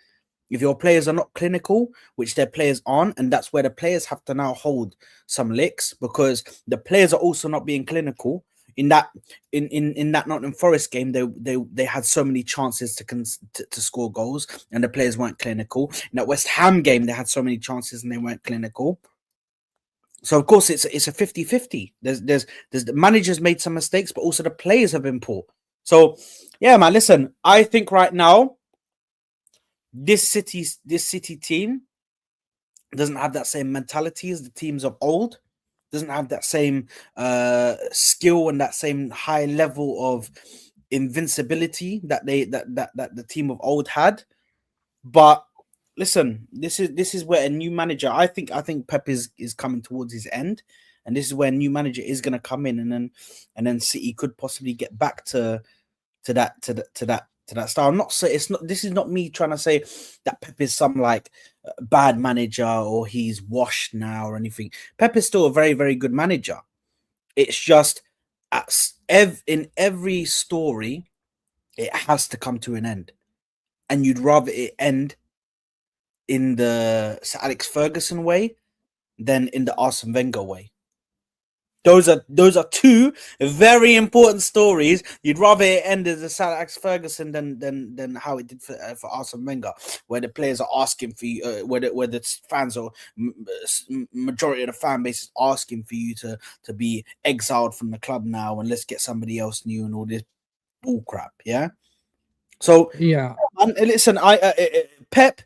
If your players are not clinical, which their players aren't, and that's where the players have to now hold some licks because the players are also not being clinical. In that Nottingham Forest game, they had so many chances to score goals, and the players weren't clinical. In that West Ham game, they had so many chances and they weren't clinical. So of course it's a 50-50. There's the managers made some mistakes, but also the players have been poor. So yeah, man, listen, I think right now this City team doesn't have that same mentality as the teams of old, doesn't have that same skill and that same high level of invincibility that the team of old had. But listen, this is where a new manager, I think Pep is coming towards his end, and this is where a new manager is going to come in, and then City could possibly get back to that style. I'm not say it's not. This is not me trying to say that Pep is some like bad manager or he's washed now or anything. Pep is still a very, very good manager. It's just in every story, it has to come to an end, and you'd rather it end in the Sir Alex Ferguson way than in the Arsene Wenger way. Those are two very important stories. You'd rather it end as a Sir Alex Ferguson than how it did for Arsene Wenger, where the players are asking for you, where the fans or majority of the fan base is asking for you to be exiled from the club now and let's get somebody else new and all this bull crap. Yeah. So Yeah. and listen, Pep,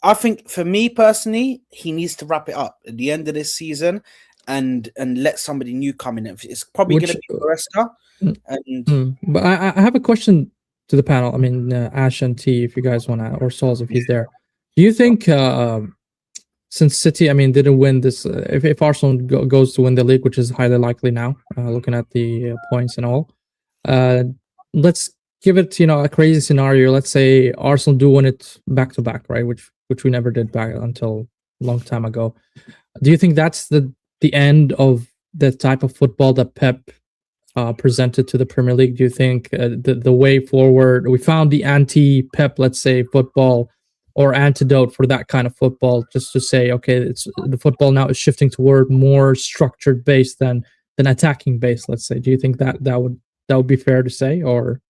I think for me personally, he needs to wrap it up at the end of this season and let somebody new come in. It's probably going to be Foresta. But I have a question to the panel. I mean, Ash and T, if you guys want to, or Sauls, if he's there. Do you think since City, I mean, didn't win this, if Arsenal goes to win the league, which is highly likely now, looking at the points and all, let's give it, a crazy scenario. Let's say Arsenal do win it back to back, right? Which we never did back until a long time ago. Do you think that's the end of the type of football that Pep presented to the Premier League? Do you think the way forward, we found the anti-Pep, let's say, football or antidote for that kind of football, just to say, okay, it's the football now is shifting toward more structured based than attacking based, let's say. Do you think that would be fair to say, or?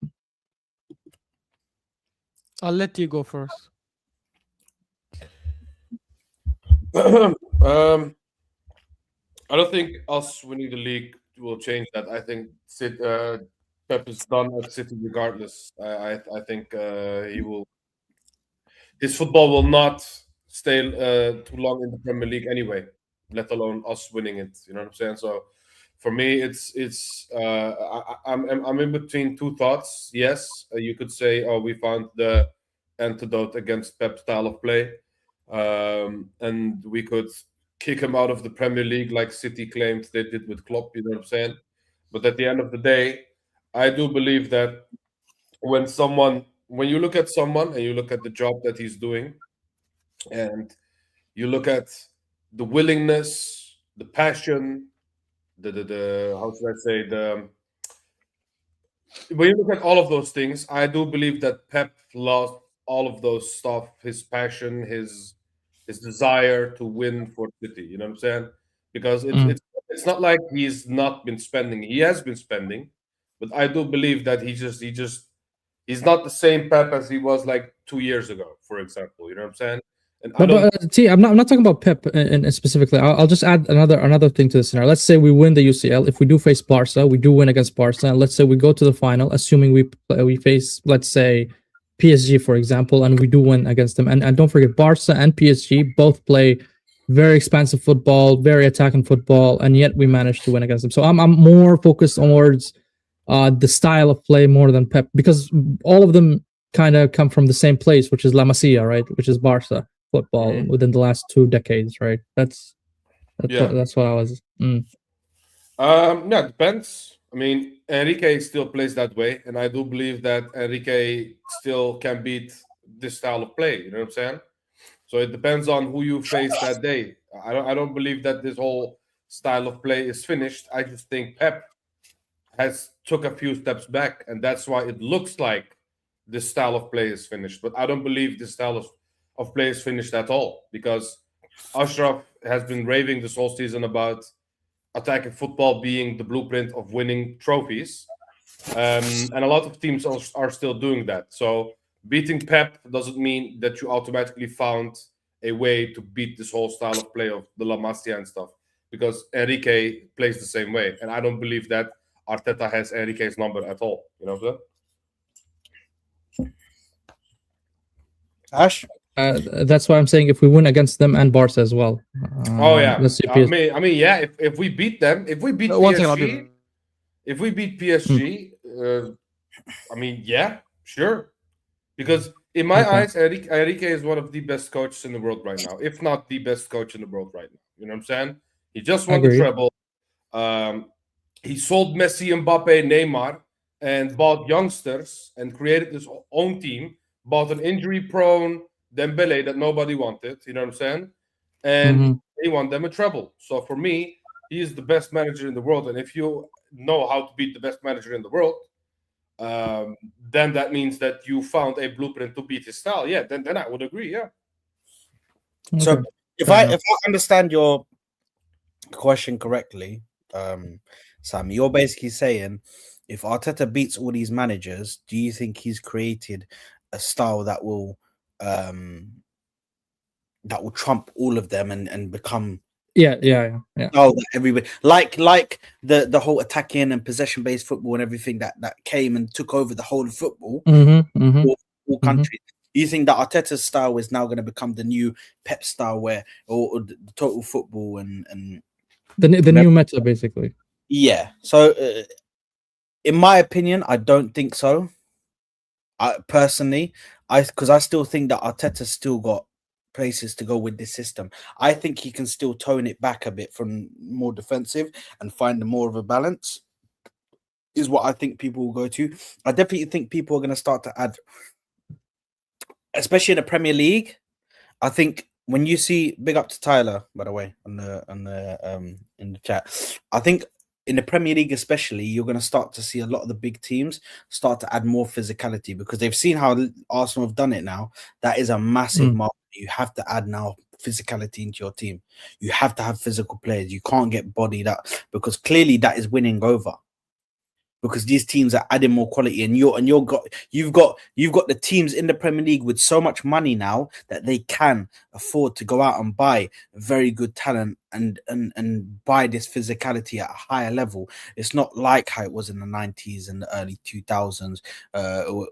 I'll let you go first. I don't think us winning the league will change that. I think Pep is done at City regardless. I think he will. His football will not stay too long in the Premier League anyway, let alone us winning it. You know what I'm saying? So, for me, I'm in between two thoughts. Yes, you could say, oh, we found the antidote against Pep's style of play, and we could kick him out of the Premier League like City claimed they did with Klopp. You know what I'm saying? But at the end of the day, I do believe that when you look at someone and you look at the job that he's doing, and you look at the willingness, the passion, the how should I say, when you look at all of those things, I do believe that Pep lost all of those stuff, his passion, his desire to win for City. You know what I'm saying? Because it's not like he's not been spending. He has been spending, but I do believe that he's not the same Pep as he was like 2 years ago, for example. You know what I'm saying? And But T, I'm not talking about Pep and specifically. I'll just add another thing to the scenario. Let's say we win the UCL. If we do face Barca, we do win against Barca. And let's say we go to the final, assuming we face, let's say, PSG, for example, and we do win against them. And don't forget, Barca and PSG both play very expansive football, very attacking football, and yet we managed to win against them. So I'm more focused towards the style of play more than Pep, because all of them kind of come from the same place, which is La Masia, right? Which is Barca football within the last 2 decades, right? That's what I was. Yeah, it depends. I mean, Enrique still plays that way, and I do believe that Enrique still can beat this style of play. You know what I'm saying? So it depends on who you face that day. I don't believe that this whole style of play is finished. I just think Pep has took a few steps back, and that's why it looks like this style of play is finished. But I don't believe this style of play is finished at all, because Ashraf has been raving this whole season about attacking football being the blueprint of winning trophies. And a lot of teams are still doing that. So beating Pep doesn't mean that you automatically found a way to beat this whole style of play of the La Masia and stuff, because Enrique plays the same way. And I don't believe that Arteta has Enrique's number at all. You know what I'm saying? Ash? That's why I'm saying if we win against them and Barca as well. Oh yeah, let's see I mean, yeah. If we beat them, if we beat One thing I'll PSG, be- if we beat PSG, I mean, yeah, sure. Because in my Okay. eyes, Enrique is one of the best coaches in the world right now, if not the best coach in the world right now. You know what I'm saying? He just won the Agreed. treble. He sold Messi, Mbappe, Neymar, and bought youngsters and created his own team. Bought an injury-prone Dembele that nobody wanted. You know what I'm saying? And Mhm. he won them a treble. So for me, he is the best manager in the world. And if you know how to beat the best manager in the world, then that means that you found a blueprint to beat his style. Yeah, then I would agree. Yeah. So Okay. if Fair I enough. understand your question correctly, Sam, you're basically saying if Arteta beats all these managers, do you think he's created a style that will trump all of them and become Yeah. oh that everybody like the whole attacking and possession based football and everything that came and took over the whole of football all countries. Do you think that Arteta's style is now going to become the new Pep style, where or the total football and The new meta, basically. yeah? So, in my opinion, I don't think so. I personally, because I still think that Arteta's still got places to go with this system. I think he can still tone it back a bit from more defensive and find more of a balance. Is what I think people will go to. I definitely think people are going to start to add, especially in the Premier League. I think when you see, big up to Tyler, by the way, on the in the chat. I think in the Premier League, especially, you're going to start to see a lot of the big teams start to add more physicality because they've seen how Arsenal have done it now. That is a massive market. You have to add now physicality into your team. You have to have physical players. You can't get bodied up because clearly that is winning over. Because these teams are adding more quality, and you've got the teams in the Premier League with so much money now that they can afford to go out and buy very good talent and buy this physicality at a higher level. It's not like how it was in the 90s and the early 2000s,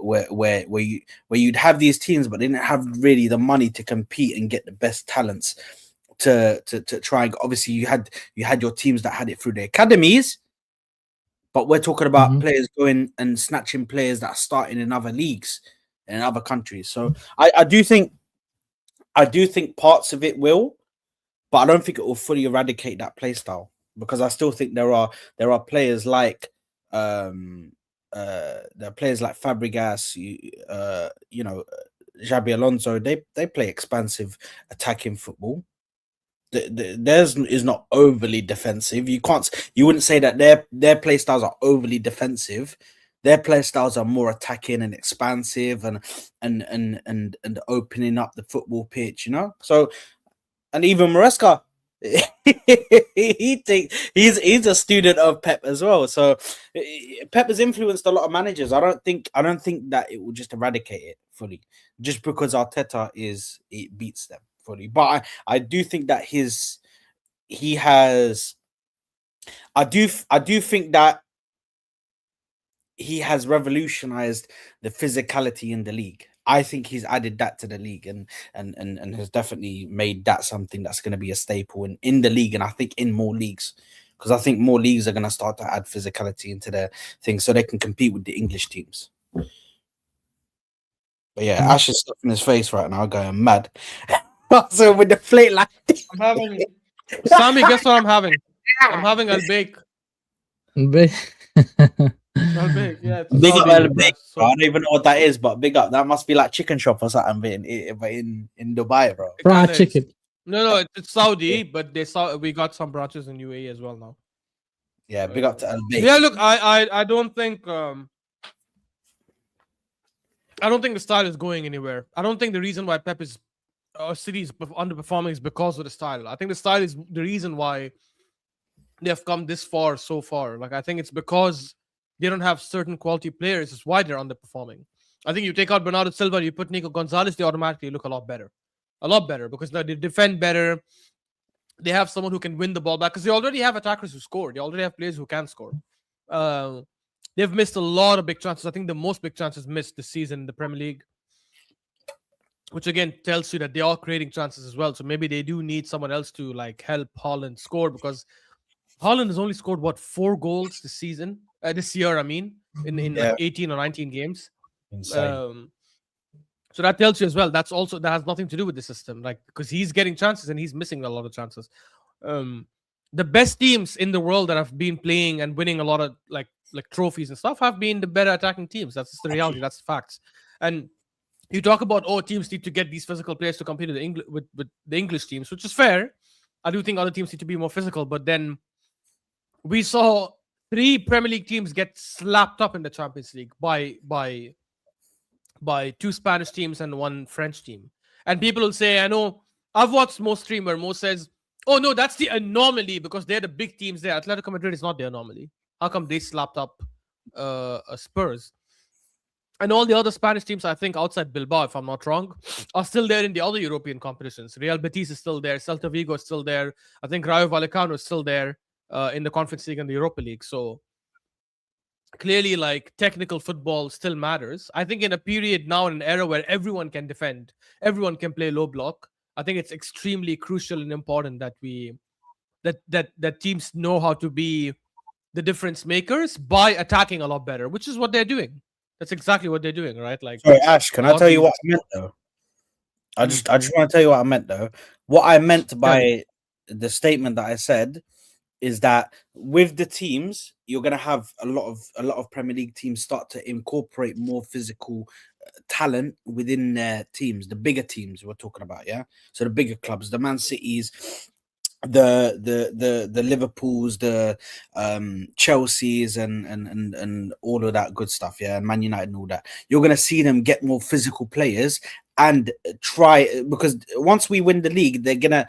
where you'd have these teams, but they didn't have really the money to compete and get the best talents to try. Obviously, you had your teams that had it through the academies. But we're talking about players going and snatching players that are starting in other leagues in other countries. So I do think parts of it will, but I don't think it will fully eradicate that play style because I still think there are players like there are players like Fabregas, Xabi Alonso. They play expansive attacking football. Theirs is not overly defensive. You wouldn't say that their play styles are overly defensive. Their play styles are more attacking and expansive and opening up the football pitch, So, and even Maresca, he's a student of Pep as well. So Pep has influenced a lot of managers. I don't think that it will just eradicate it fully, just because Arteta it beats them fully. But I do think that I do think that he has revolutionized the physicality in the league. I think he's added that to the league and has definitely made that something that's going to be a staple in the league, and I think in more leagues, because I think more leagues are going to start to add physicality into their thing so they can compete with the English teams. But yeah, Ash is stuffing his face right now, going mad. So with the plate like I'm having Sami, guess what I'm having? I'm having al-bake. Al-bake, yeah. Big up Saudi, big, so I don't even know what that is, but big up. That must be like chicken shop or something, but in Dubai, bro. it Fried kinda is. chicken. No, it's Saudi, but we got some branches in UAE as well now. Yeah, big up to Al Bayt. Yeah, look, I don't think the style is going anywhere. I don't think the reason why Pep is City is underperforming is because of the style. I think the style is the reason why they have come this far so far. Like, I think it's because they don't have certain quality players. Is why they're underperforming. I think you take out Bernardo Silva, you put Nico Gonzalez, they automatically look a lot better because now they defend better. They have someone who can win the ball back because they already have attackers who score. They already have players who can score. They've missed a lot of big chances. I think the most big chances missed this season in the Premier League, which again tells you that they are creating chances as well. So maybe they do need someone else to like help Haaland score, because Haaland has only scored 4 goals this season, this year. I mean, in like 18 or 19 games. Insane. So that tells you as well. That has nothing to do with the system, like, because he's getting chances and he's missing a lot of chances. The best teams in the world that have been playing and winning a lot of like trophies and stuff have been the better attacking teams. That's just the reality. That's the facts. And you talk about teams need to get these physical players to compete with the English teams, which is fair. I do think other teams need to be more physical, but then we saw 3 Premier League teams get slapped up in the Champions League by 2 Spanish teams and 1 French team. And people will say, I know, I've watched Mo stream where Mo says, oh no, that's the anomaly because they're the big teams there. Atletico Madrid is not the anomaly. How come they slapped up Spurs? And all the other Spanish teams, I think, outside Bilbao, if I'm not wrong, are still there in the other European competitions. Real Betis is still there. Celta Vigo is still there. I think Rayo Vallecano is still there in the Conference League and the Europa League. So clearly, like, technical football still matters. I think in a period now, in an era where everyone can defend, everyone can play low block, I think it's extremely crucial and important that that teams know how to be the difference makers by attacking a lot better, which is what they're doing. That's exactly what they're doing, right? Like, sorry, Ash, can I tell you what I meant though? I just want to tell you what I meant though. What I meant by the statement that I said is that with the teams, you're going to have a lot of Premier League teams start to incorporate more physical talent within their teams, the bigger teams we're talking about, yeah. So the bigger clubs, the Man Cities, the Liverpools, the Chelseas, and all of that good stuff, yeah, and Man United and all that. You're going to see them get more physical players and try, because once we win the league, they're gonna.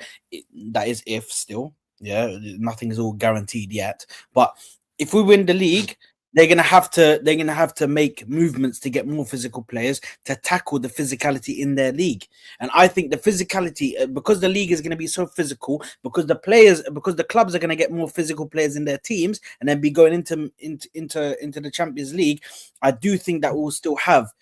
That is if still. Yeah, nothing is all guaranteed yet. But if we win the league, they're gonna have to make movements to get more physical players to tackle the physicality in their league. And I think the physicality, because the league is going to be so physical, because the clubs are going to get more physical players in their teams, and then be going into the Champions League. I do think that will still have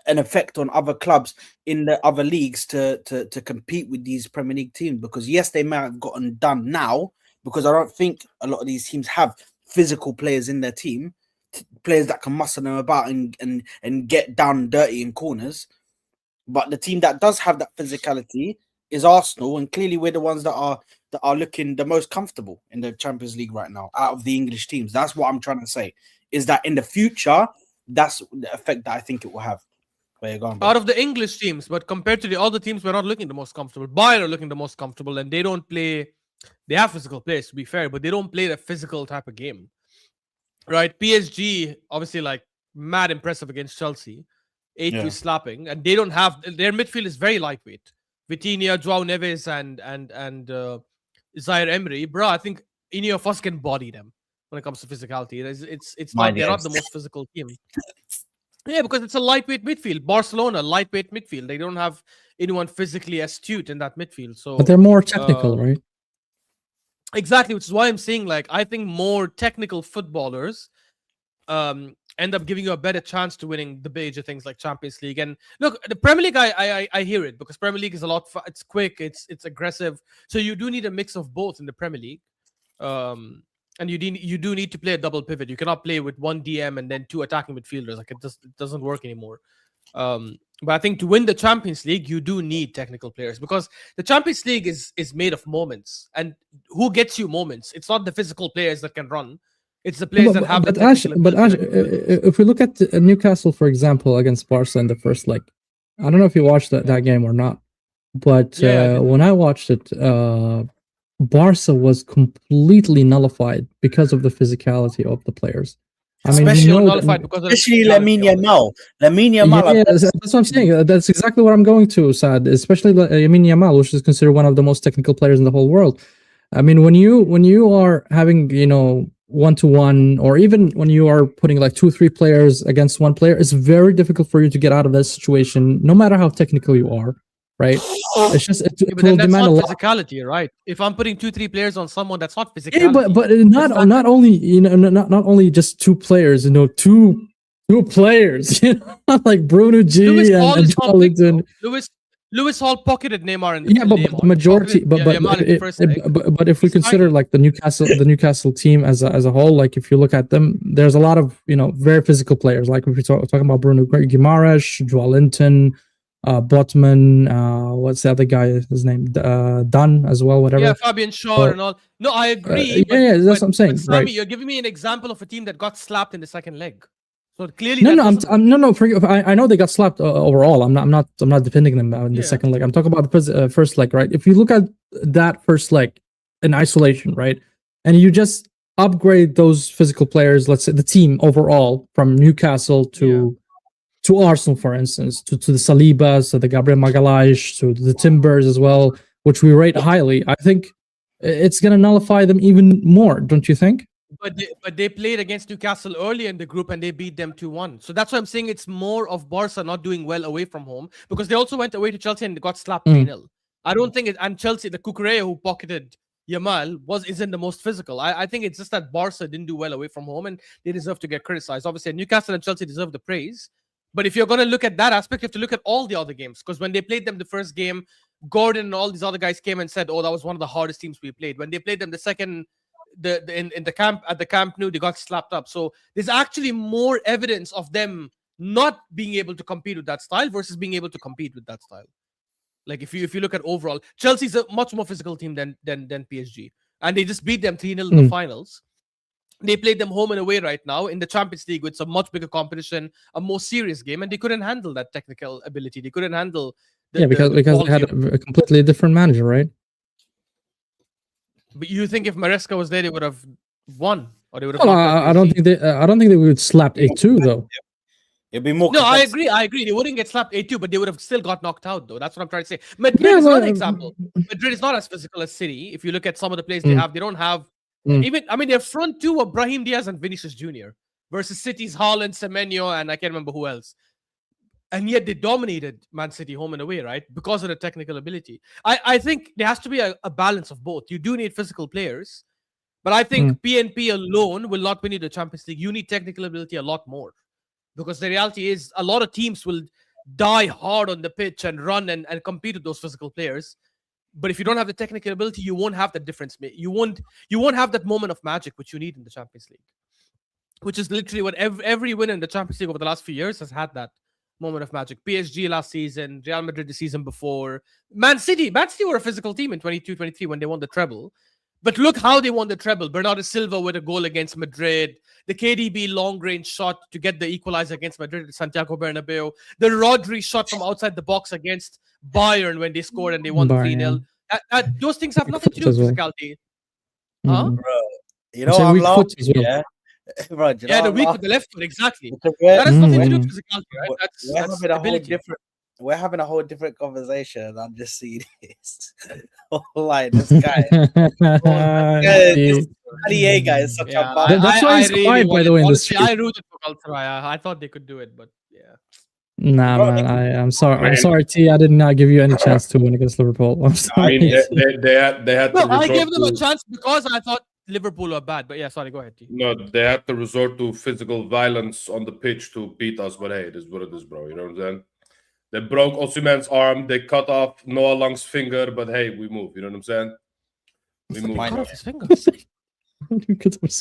an effect on other clubs in the other leagues to compete with these Premier League teams, because yes, they might have gotten done now, because I don't think a lot of these teams have physical players in their team, players that can muscle them about and get down dirty in corners. But the team that does have that physicality is Arsenal, and clearly we're the ones that are looking the most comfortable in the Champions League right now out of the English teams. That's what I'm trying to say, is that in the future, that's the effect that I think it will have. Where you going, bro? Out of the English teams, but compared to the other teams, we're not looking the most comfortable. Bayern are looking the most comfortable, and they don't play. They have physical players, to be fair, but they don't play the physical type of game, right? PSG, obviously, like, mad impressive against Chelsea, 8-2 slapping, and they don't have, their midfield is very lightweight. Vitinha, Joao Neves, and Zaire Emery, bro. I think any of us can body them when it comes to physicality. It's not, they're not the most physical team. Yeah, because it's a lightweight midfield. Barcelona, lightweight midfield. They don't have anyone physically astute in that midfield. So, but they're more technical, right? Exactly, which is why I'm saying, like, I think more technical footballers end up giving you a better chance to winning the major things like Champions League. And look, the Premier League, I hear it, because Premier League is a lot. It's quick, it's aggressive. So you do need a mix of both in the Premier League. And you do need to play a double pivot. You cannot play with 1 DM and then 2 attacking midfielders. Like, it doesn't work anymore. But I think to win the Champions League, you do need technical players, because the Champions League is made of moments. And who gets you moments? It's not the physical players that can run. It's the players that have. But Ash, if we look at Newcastle, for example, against Barca in the first leg, I don't know if you watched that game or not, But when I watched it, Barca was completely nullified because of the physicality of the players. I mean, Especially nullified because of the especially physicality Lamine of it. Yamal. Lamine Yamal. Yeah, that's what I'm saying. That's exactly what I'm going to, Saad. Especially Lamine Yamal, which is considered one of the most technical players in the whole world. I mean, when you are having 1-to-1, or even when you are putting like 2-3 players against one player, it's very difficult for you to get out of that situation, no matter how technical you are. Right? It's just it Yeah, but will then that's demand not a lot. physicality, right? If I'm putting 2-3 players on someone, that's not physicality. Yeah, but not only not only just 2 players, two players, like Bruno G Lewis and Hall is not big, Joelinton. though. Lewis Hall pocketed Neymar in the Yeah, but the majority, but if we consider like the Newcastle team as a whole, like if you look at them, there's a lot of very physical players. Like if we're talking about Bruno Guimaraes, Joelinton, Botman, what's the other guy? His name, Dunn as well. Whatever. Yeah, Fabian Shaw and all. No, I agree. Yeah, that's what I'm saying. Sami, Right. you're giving me an example of a team that got slapped in the second leg. So clearly, No, I know they got slapped overall. I'm not defending them in the second leg. I'm talking about the first leg, right? If you look at that first leg in isolation, right, and you just upgrade those physical players, let's say the team overall from Newcastle to Arsenal, for instance, to the Salibas, to the Gabriel Magalhaes, to the Timbers as well, which we rate highly, I think it's going to nullify them even more, don't you think? But they played against Newcastle early in the group and they beat them 2-1. So that's why I'm saying it's more of Barca not doing well away from home, because they also went away to Chelsea and got slapped 3-0. I don't think it, and Chelsea, the Qrts who pocketed Yamal isn't the most physical. I think it's just that Barca didn't do well away from home and they deserve to get criticized. Obviously, Newcastle and Chelsea deserve the praise. But if you're going to look at that aspect, you have to look at all the other games, because when they played them the first game, Gordon and all these other guys came and said, "Oh, that was one of the hardest teams we played." When they played them the second, in the camp at the Camp Nou, they got slapped up. So there's actually more evidence of them not being able to compete with that style versus being able to compete with that style. Like if you look at overall, Chelsea's a much more physical team than PSG, and they just beat them 3-0 in the finals. They played them home and away right now in the Champions League, with some much bigger competition, a more serious game, and they couldn't handle that technical ability. They couldn't handle because they had a completely different manager, right? But you think if Maresca was there, they would have won, or they would have? No, I don't think they would slap 8-2 though. It'd be more. No, I agree. They wouldn't get slapped 8-2, but they would have still got knocked out, though. That's what I'm trying to say. Madrid is one example. Madrid is not as physical as City. If you look at some of the players they have, they don't have even. I mean, their front two were Brahim Diaz and Vinicius Jr. versus City's Haaland, Semenyo, and I can't remember who else. And yet they dominated Man City home and away, right? Because of the technical ability. I think there has to be a balance of both. You do need physical players, but I think PNP alone will not win you the Champions League. You need technical ability a lot more. Because the reality is a lot of teams will die hard on the pitch and run and compete with those physical players. But if you don't have the technical ability, you won't have that difference. You won't have that moment of magic which you need in the Champions League. Which is literally what every win in the Champions League over the last few years has had, that moment of magic. PSG last season, Real Madrid the season before. Man City were a physical team in 22-23 when they won the treble. But look how they won the treble. Bernardo Silva with a goal against Madrid. The KDB long-range shot to get the equalizer against Madrid at Santiago Bernabeu. The Rodri shot from outside the box against Bayern when they scored and they won 3-0. Those things have nothing to do with physicality. Huh? Bro, you know I'm laughing, yeah? Bro, the weak with the left foot, exactly. That has nothing to do with physicality, right? That's ability. We're having a whole different conversation, and I'm just seeing this. Like this guy, this guy is such a bad. That's why he's quiet, by the way. Honestly, I rooted for Galatasaray. I thought they could do it, but yeah. Nah, man. I'm sorry. I'm sorry, T. I did not give you any chance to win against Liverpool. I'm sorry. I mean, they had. No, I gave them a chance because I thought Liverpool were bad. But yeah, sorry. Go ahead, T. No, they had to resort to physical violence on the pitch to beat us. But hey, it is what it is, bro. You know what I'm saying? They broke Osimhen's arm. They cut off Noah Lang's finger. But hey, we move. You know what I'm saying? We move. Cut off his finger.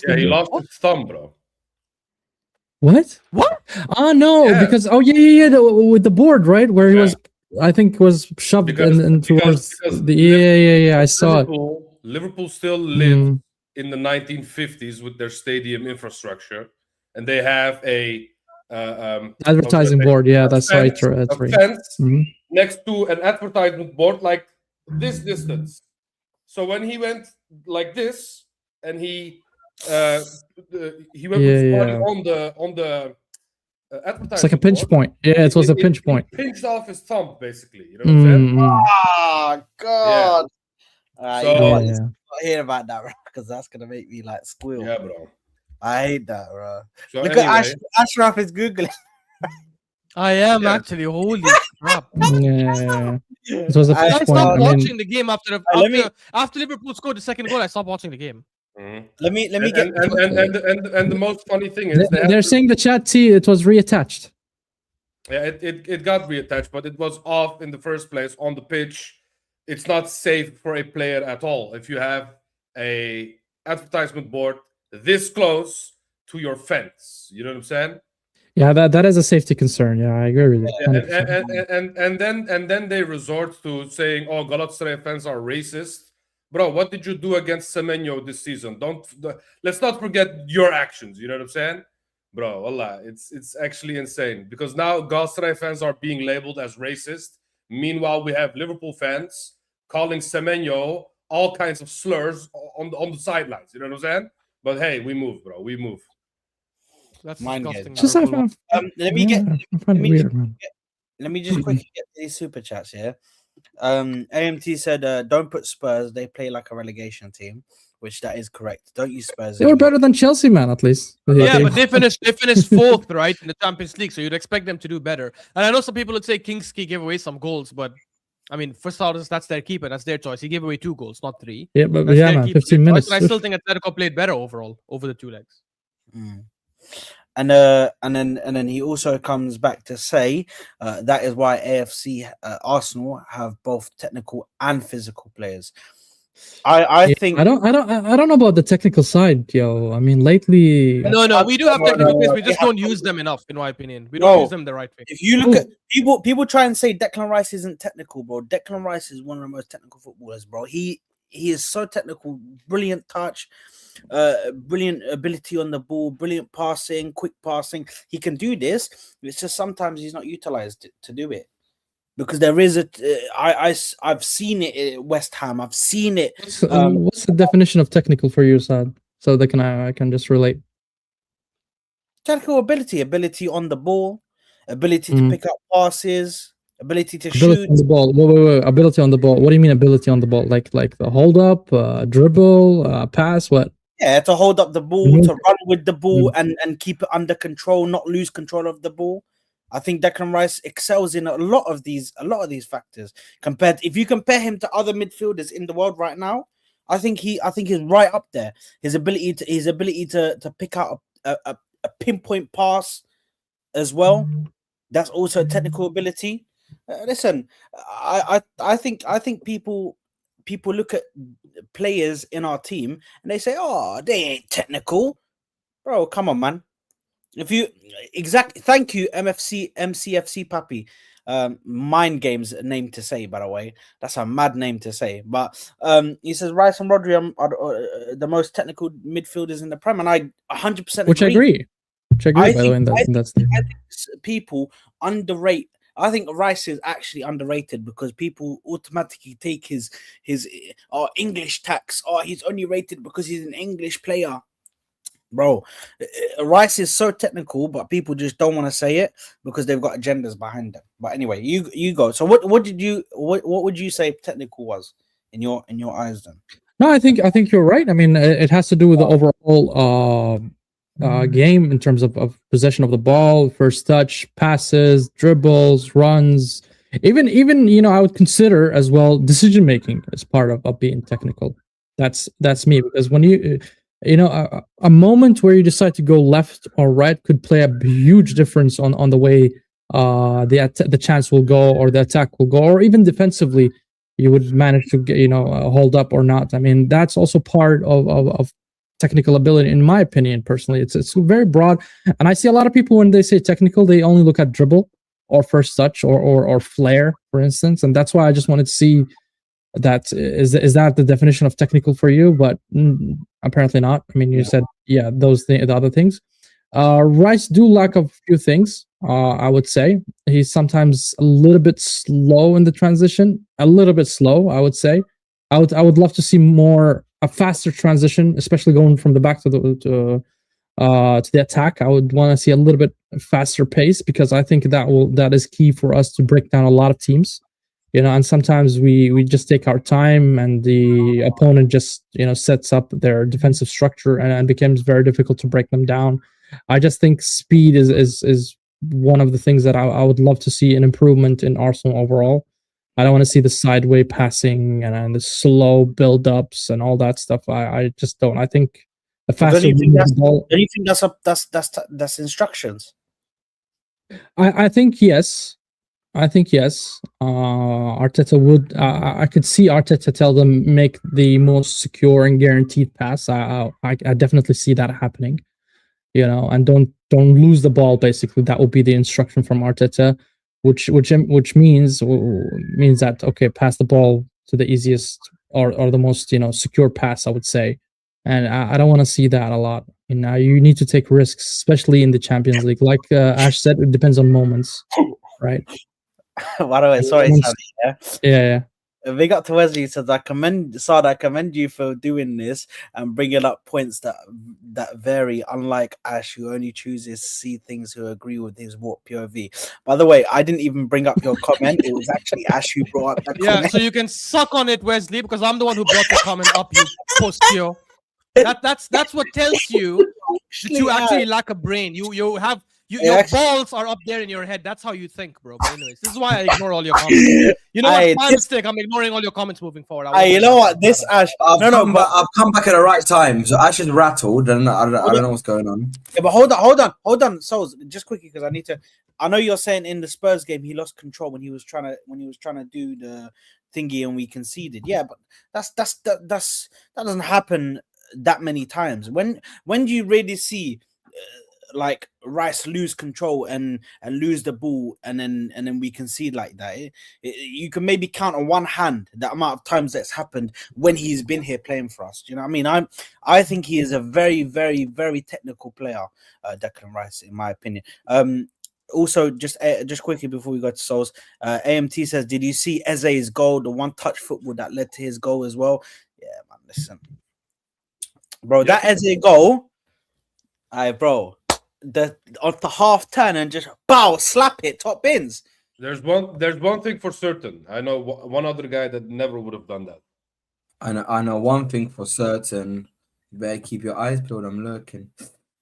Yeah, he lost his thumb, bro. What? Oh no, because with the board, right, where he was, I think, was shoved towards the yeah. I saw it. Liverpool still live in the 1950s with their stadium infrastructure, and they have a advertising board. Yeah, that's right. A fence next to an advertisement board like this distance. So when he went like this, and he went with Spotty on the advertisement. It's like a pinch board, point. Yeah, it was a pinch point. It pinched off his thumb, basically. You know what I'm saying? Oh God! So- you know what? Yeah. Let's not hear about that, because that's gonna make me like squeal. Yeah, bro. I hate that, bro. So Look anyway, at Ashraf is googling. I am Yeah. actually. Holy crap! Yeah. It was a I pinch I point. stopped I mean, watching the game after let me- after Liverpool scored the second goal. I stopped watching the game. mhm. Let me and, get. and the most funny thing is they're saying the chat T, it was reattached. yeah, it got reattached, but it was off in the first place on the pitch. It's not safe for a player at all if you have a advertisement board this close to your fence. You know what I'm saying? Yeah, that is a safety concern. Yeah, I agree with you. And 100%. and then they resort to saying, "Oh, Galatasaray fans are racist." Bro, what did you do against Semenyo this season? Let's not forget your actions. You know what I'm saying, bro? Wallah, it's actually insane because now Galatasaray fans are being labeled as racist. Meanwhile, we have Liverpool fans calling Semenyo all kinds of slurs on the sidelines. You know what I'm saying? But hey, we move, bro. We move. That's Mind disgusting. games. Just I Liverpool. find, Let me get. I find let it me weird, man. Let me just quickly get these super chats here. AMT said, "Don't put Spurs. They play like a relegation team," which that is correct. Don't use Spurs. They were anymore. better than Chelsea, man. At least. Yeah, but they finished fourth, right, in the Champions League. So you'd expect them to do better. And I know some people would say Kingsley gave away some goals, but I mean, for starters, that's their keeper. That's their choice. He gave away 2 goals, not 3. Yeah, but That's yeah, their man. keeper's 15 choice, minutes. and I still think Atletico played better overall over the 2 legs. Mm. And then he also comes back to say that is why AFC Arsenal have both technical and physical players. I Yeah, think I don't know about the technical side, yo. I mean, lately, No, we do have no, technical no, players. no, We just they don't have- use them enough, in my opinion. We don't No. use them the right way. if you look at people try and say Declan Rice isn't technical, bro. Declan Rice is one of the most technical footballers, bro. He is so technical, brilliant touch, brilliant ability on the ball, brilliant passing, quick passing. He can do this. It's just sometimes he's not utilized to do it because there is I've seen it at West Ham. I've seen it. what's the definition of technical for you, Saad? So that I can just relate. Technical ability on the ball, ability to Mhm. pick up passes, ability to Ability shoot. on the ball. Wait. Ability on the ball. What do you mean ability on the ball? Like the hold up, dribble, pass. What? Yeah, to hold up the ball, Mhm. to run with the ball, and keep it under control, not lose control of the ball. I think Declan Rice excels in a lot of these factors. If you compare him to other midfielders in the world right now, I think he's right up there. His ability to pick out a pinpoint pass as well. That's also a technical ability. Listen, I think people look at players in our team and they say, "Oh, they ain't technical, bro." Come on, man. Thank you, MCFC Papi. Mind games name to say, by the way. That's a mad name to say. But he says Rice and Rodri are the most technical midfielders in the Prem, and I 100% Which I agree. By the way, I that's think people underrate. I think Rice is actually underrated because people automatically take his English tax. Oh, he's only rated because he's an English player. Bro, Rice is so technical, but people just don't want to say it because they've got agendas behind them. But anyway, you go. So what would you say technical was in your eyes then? No, I think you're right. I mean, it has to do with the overall game in terms of possession of the ball, first touch, passes, dribbles, runs. Even I would consider as well decision making as part of being technical. That's me, because when a moment where you decide to go left or right could play a huge difference on the way the chance will go or the attack will go, or even defensively you would manage to get, hold up or not. I mean, that's also part of technical ability, in my opinion. Personally, it's very broad, and I see a lot of people when they say technical, they only look at dribble or first touch or flair, for instance, and that's why I just wanted to see that is that the definition of technical for you? But apparently not. I mean, you said the other things. Rice do lack a few things. I would say he's sometimes a little bit slow in the transition. A little bit slow, I would say. I would love to see a faster transition, especially going from the back to the attack. I would want to see a little bit faster pace because I think that is key for us to break down a lot of teams. And sometimes we just take our time and the opponent just sets up their defensive structure and becomes very difficult to break them down. I just think speed is one of the things that I would love to see an improvement in Arsenal overall. I don't want to see the sideway passing and the slow build-ups and all that stuff. I just don't. I think the faster Don't you think moving the ball. that's instructions? I think yes. I think yes. Arteta would. I could see Arteta tell them make the most secure and guaranteed pass. I definitely see that happening. And don't lose the ball. Basically, that will be the instruction from Arteta, which means that okay, pass the ball to the easiest or the most secure pass. I would say, and I don't want to see that a lot. Now you need to take risks, especially in the Champions League. Like Ash said, it depends on moments, right? By the way, sorry, Sami, yeah. Big up to Wesley. He says, I commend you for doing this and bringing up points that vary, unlike Ash, who only chooses to see things who agree with his warp POV. By the way, I didn't even bring up your comment. It was actually Ash who brought up that comment. So you can suck on it, Wesley, because I'm the one who brought the comment up, you postio. That's what tells you that you actually lack a brain. You have your balls are up there in your head. That's how you think, bro. But anyways, this is why I ignore all your comments. You know what? My mistake. I'm ignoring all your comments moving forward. You know what? This Ash. I've come back at the right time. So Ash is rattled, and I don't know what's going on. Yeah, but hold on. So just quickly, because I need to. I know you're saying in the Spurs game he lost control when he was trying to do the thingy and we conceded. Yeah, but that doesn't happen that many times. When do you really see like Rice lose control and lose the ball and then we concede like that? You can maybe count on one hand the amount of times that's happened when he's been here playing for us. Do you know what I mean? I think he is a very, very, very technical player, Declan Rice, in my opinion. Also, just quickly before we go to Souls, AMT says, did you see Eze's goal, the one-touch football that led to his goal as well? Yeah, man, listen. Bro, that Eze goal, bro, on the half turn and just slap it, top bins. There's one thing for certain. I know one other guy that never would have done that. I know one thing for certain. You better keep your eyes peeled. I'm lurking.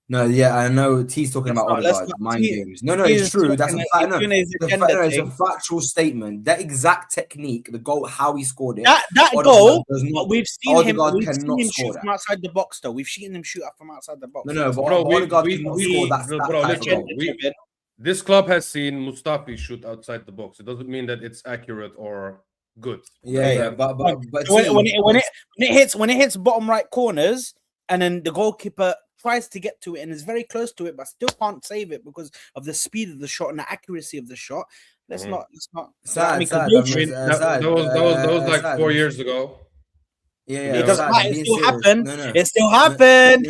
No, yeah, I know. T's talking about Odegaard, mind games. No, it's true. That's a fact. No, it's a factual statement. That exact technique, the goal, how he scored it. That goal, we've seen him shoot from outside the box, though. We've seen him shoot up from outside the box. No, but Odegaard cannot score that. This club has seen Mustafi shoot outside the box. It doesn't mean that it's accurate or good. Yeah, but when it hits bottom right corners, and then the goalkeeper tries to get to it and is very close to it, but still can't save it because of the speed of the shot and the accuracy of the shot. Let's not. That was like 4 years ago. Yeah, it doesn't matter. It still happened. It still happened.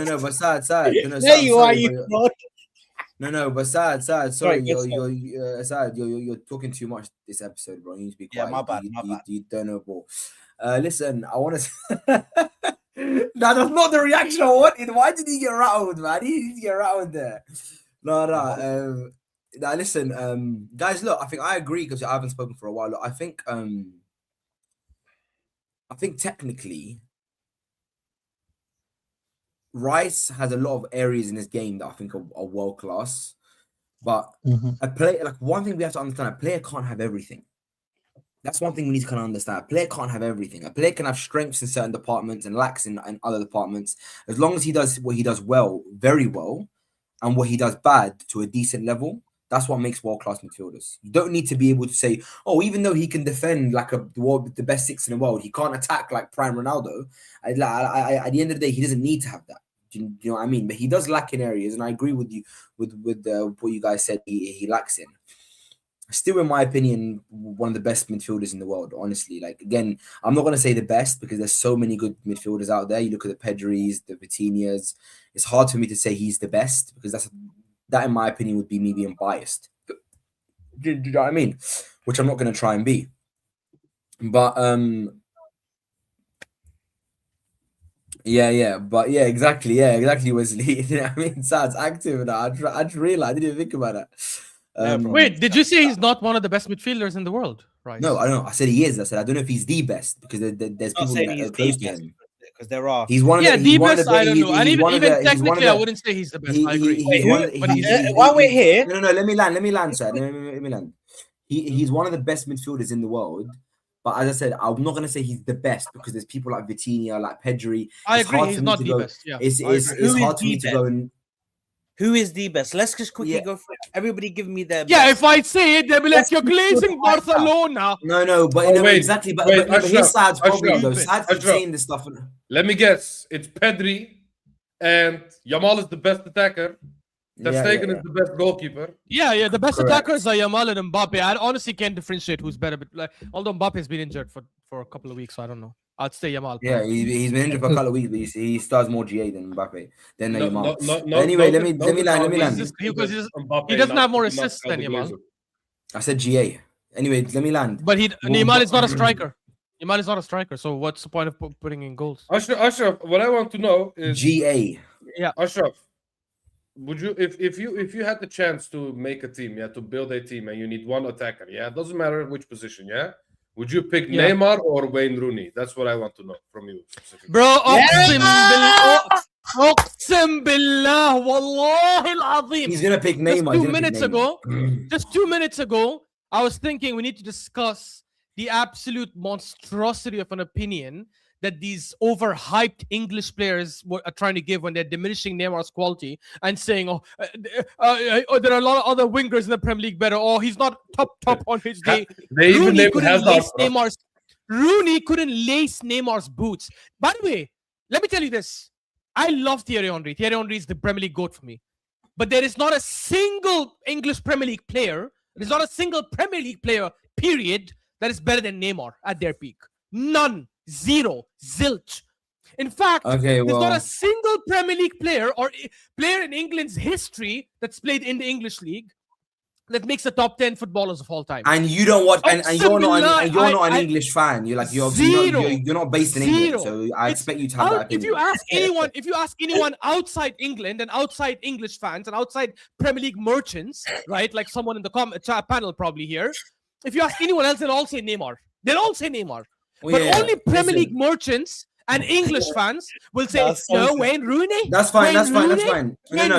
No, but sad. There you are, you fraud. No, but sad. Sorry, you're talking too much this episode, bro. You need to be quiet. Yeah, my bad. You don't know ball. Listen, I want to. No, that's not the reaction I wanted. Why did he get rattled, man? He needs to get rattled there. No. Now listen, guys. Look, I think I agree because I haven't spoken for a while. Look, I think technically, Rice has a lot of areas in his game that I think are world class. But a player, like one thing we have to understand, a player can't have everything. That's one thing we need to kind of understand. A player can't have everything. A player can have strengths in certain departments and lacks in other departments. As long as he does what he does well, very well, and what he does bad to a decent level, that's what makes world-class midfielders. You don't need to be able to say, oh, even though he can defend like the best six in the world, he can't attack like prime Ronaldo. At the end of the day, he doesn't need to have that. Do you know what I mean? But he does lack in areas, and I agree with you with what you guys said he lacks in. still, in my opinion, one of the best midfielders in the world. Honestly, like again, I'm not gonna say the best because there's so many good midfielders out there. You look at the Pedris, the Vitinhas. It's hard for me to say he's the best because that, in my opinion, would be me being biased. Do you know what I mean? Which I'm not gonna try and be. But exactly, Wesley. You know what I mean, sounds active. I just realized I didn't even think about that. Wait, did you say he's not one of the best midfielders in the world? Right. No, I don't know. I said he is. I said I don't know if he's the best because there's I'm not people saying that he's are close the to best, him. because there are. He's one of Yeah, the, the he's one of best, the, I don't know. And he's even one of the- he's one of technically, I the- wouldn't say he's the best. he- I agree. he's Wait, one who- of- but he's- he's- while we're here, No, let me land, sir. Let me land. He's one of the best midfielders in the world. But as I said, I'm not gonna say he's the best because there's people like Vitinha, like Pedri. I It's agree. hard He's for me not to the go- best. Yeah. It's I agree. Who is hard for me the to go and who is the best? Let's just quickly Yeah. go through it. Everybody give me their Yeah, best. if I say it, they'll be like, Let's you're keep it glazing right now. Barcelona. no, but Oh, no, wait, exactly. But, wait, but his Ashraf, side's problem Ashraf, though. Sad keeps Ashraf. saying this stuff. Let me guess. It's Pedri, and Yamal is the best attacker. Ter Stegen is the best goalkeeper. Yeah, the best Correct. attackers are Yamal and Mbappe. I honestly can't differentiate who's better, but like, although Mbappe has been injured for a couple of weeks, so I don't know. I'd say Yamal. Yeah, he's been injured for a couple of weeks, but he stars more GA than Mbappe. Then No, Yamal. no, Anyway, let me notice land. how Let me land. he's Because Mbappe, he doesn't have more not assists than the Yamal. Glazer. I said GA. Anyway, let me land. But Well, Yamal is not a striker. Yamal is not a striker, so what's the point of putting in goals? Ashraf, what I want to know is GA. Ashraf, would you if you had the chance to make a team, to build a team, and you need one attacker, it doesn't matter which position, would you pick Neymar or Wayne Rooney? That's what I want to know from you specifically. Bro, أقسم بالله والله العظيم. He's gonna pick Neymar. Just 2 minutes ago, I was thinking we need to discuss the absolute monstrosity of an opinion that these overhyped English players are trying to give when they're diminishing Neymar's quality and saying, there are a lot of other wingers in the Premier League better. Oh, he's not top on his day. Rooney couldn't lace Neymar's boots. By the way, let me tell you this. I love Thierry Henry. Thierry Henry is the Premier League GOAT for me. But there is not a single English Premier League player, there's not a single Premier League player, period, that is better than Neymar at their peak. None. Zero. Zilch. In fact, there's not a single Premier League player or player in England's history that's played in the English league that makes the top 10 footballers of all time. And you don't watch, and you're not an English fan. You're like you're not based in England, so I expect you to have that opinion. If you ask anyone outside England and outside English fans and outside Premier League merchants, right, like someone in the chat panel probably here, if you ask anyone else, they'll all say Neymar. But only Premier League merchants and English fans will say, Wayne Rooney. That's fine. That's fine. That's fine. That's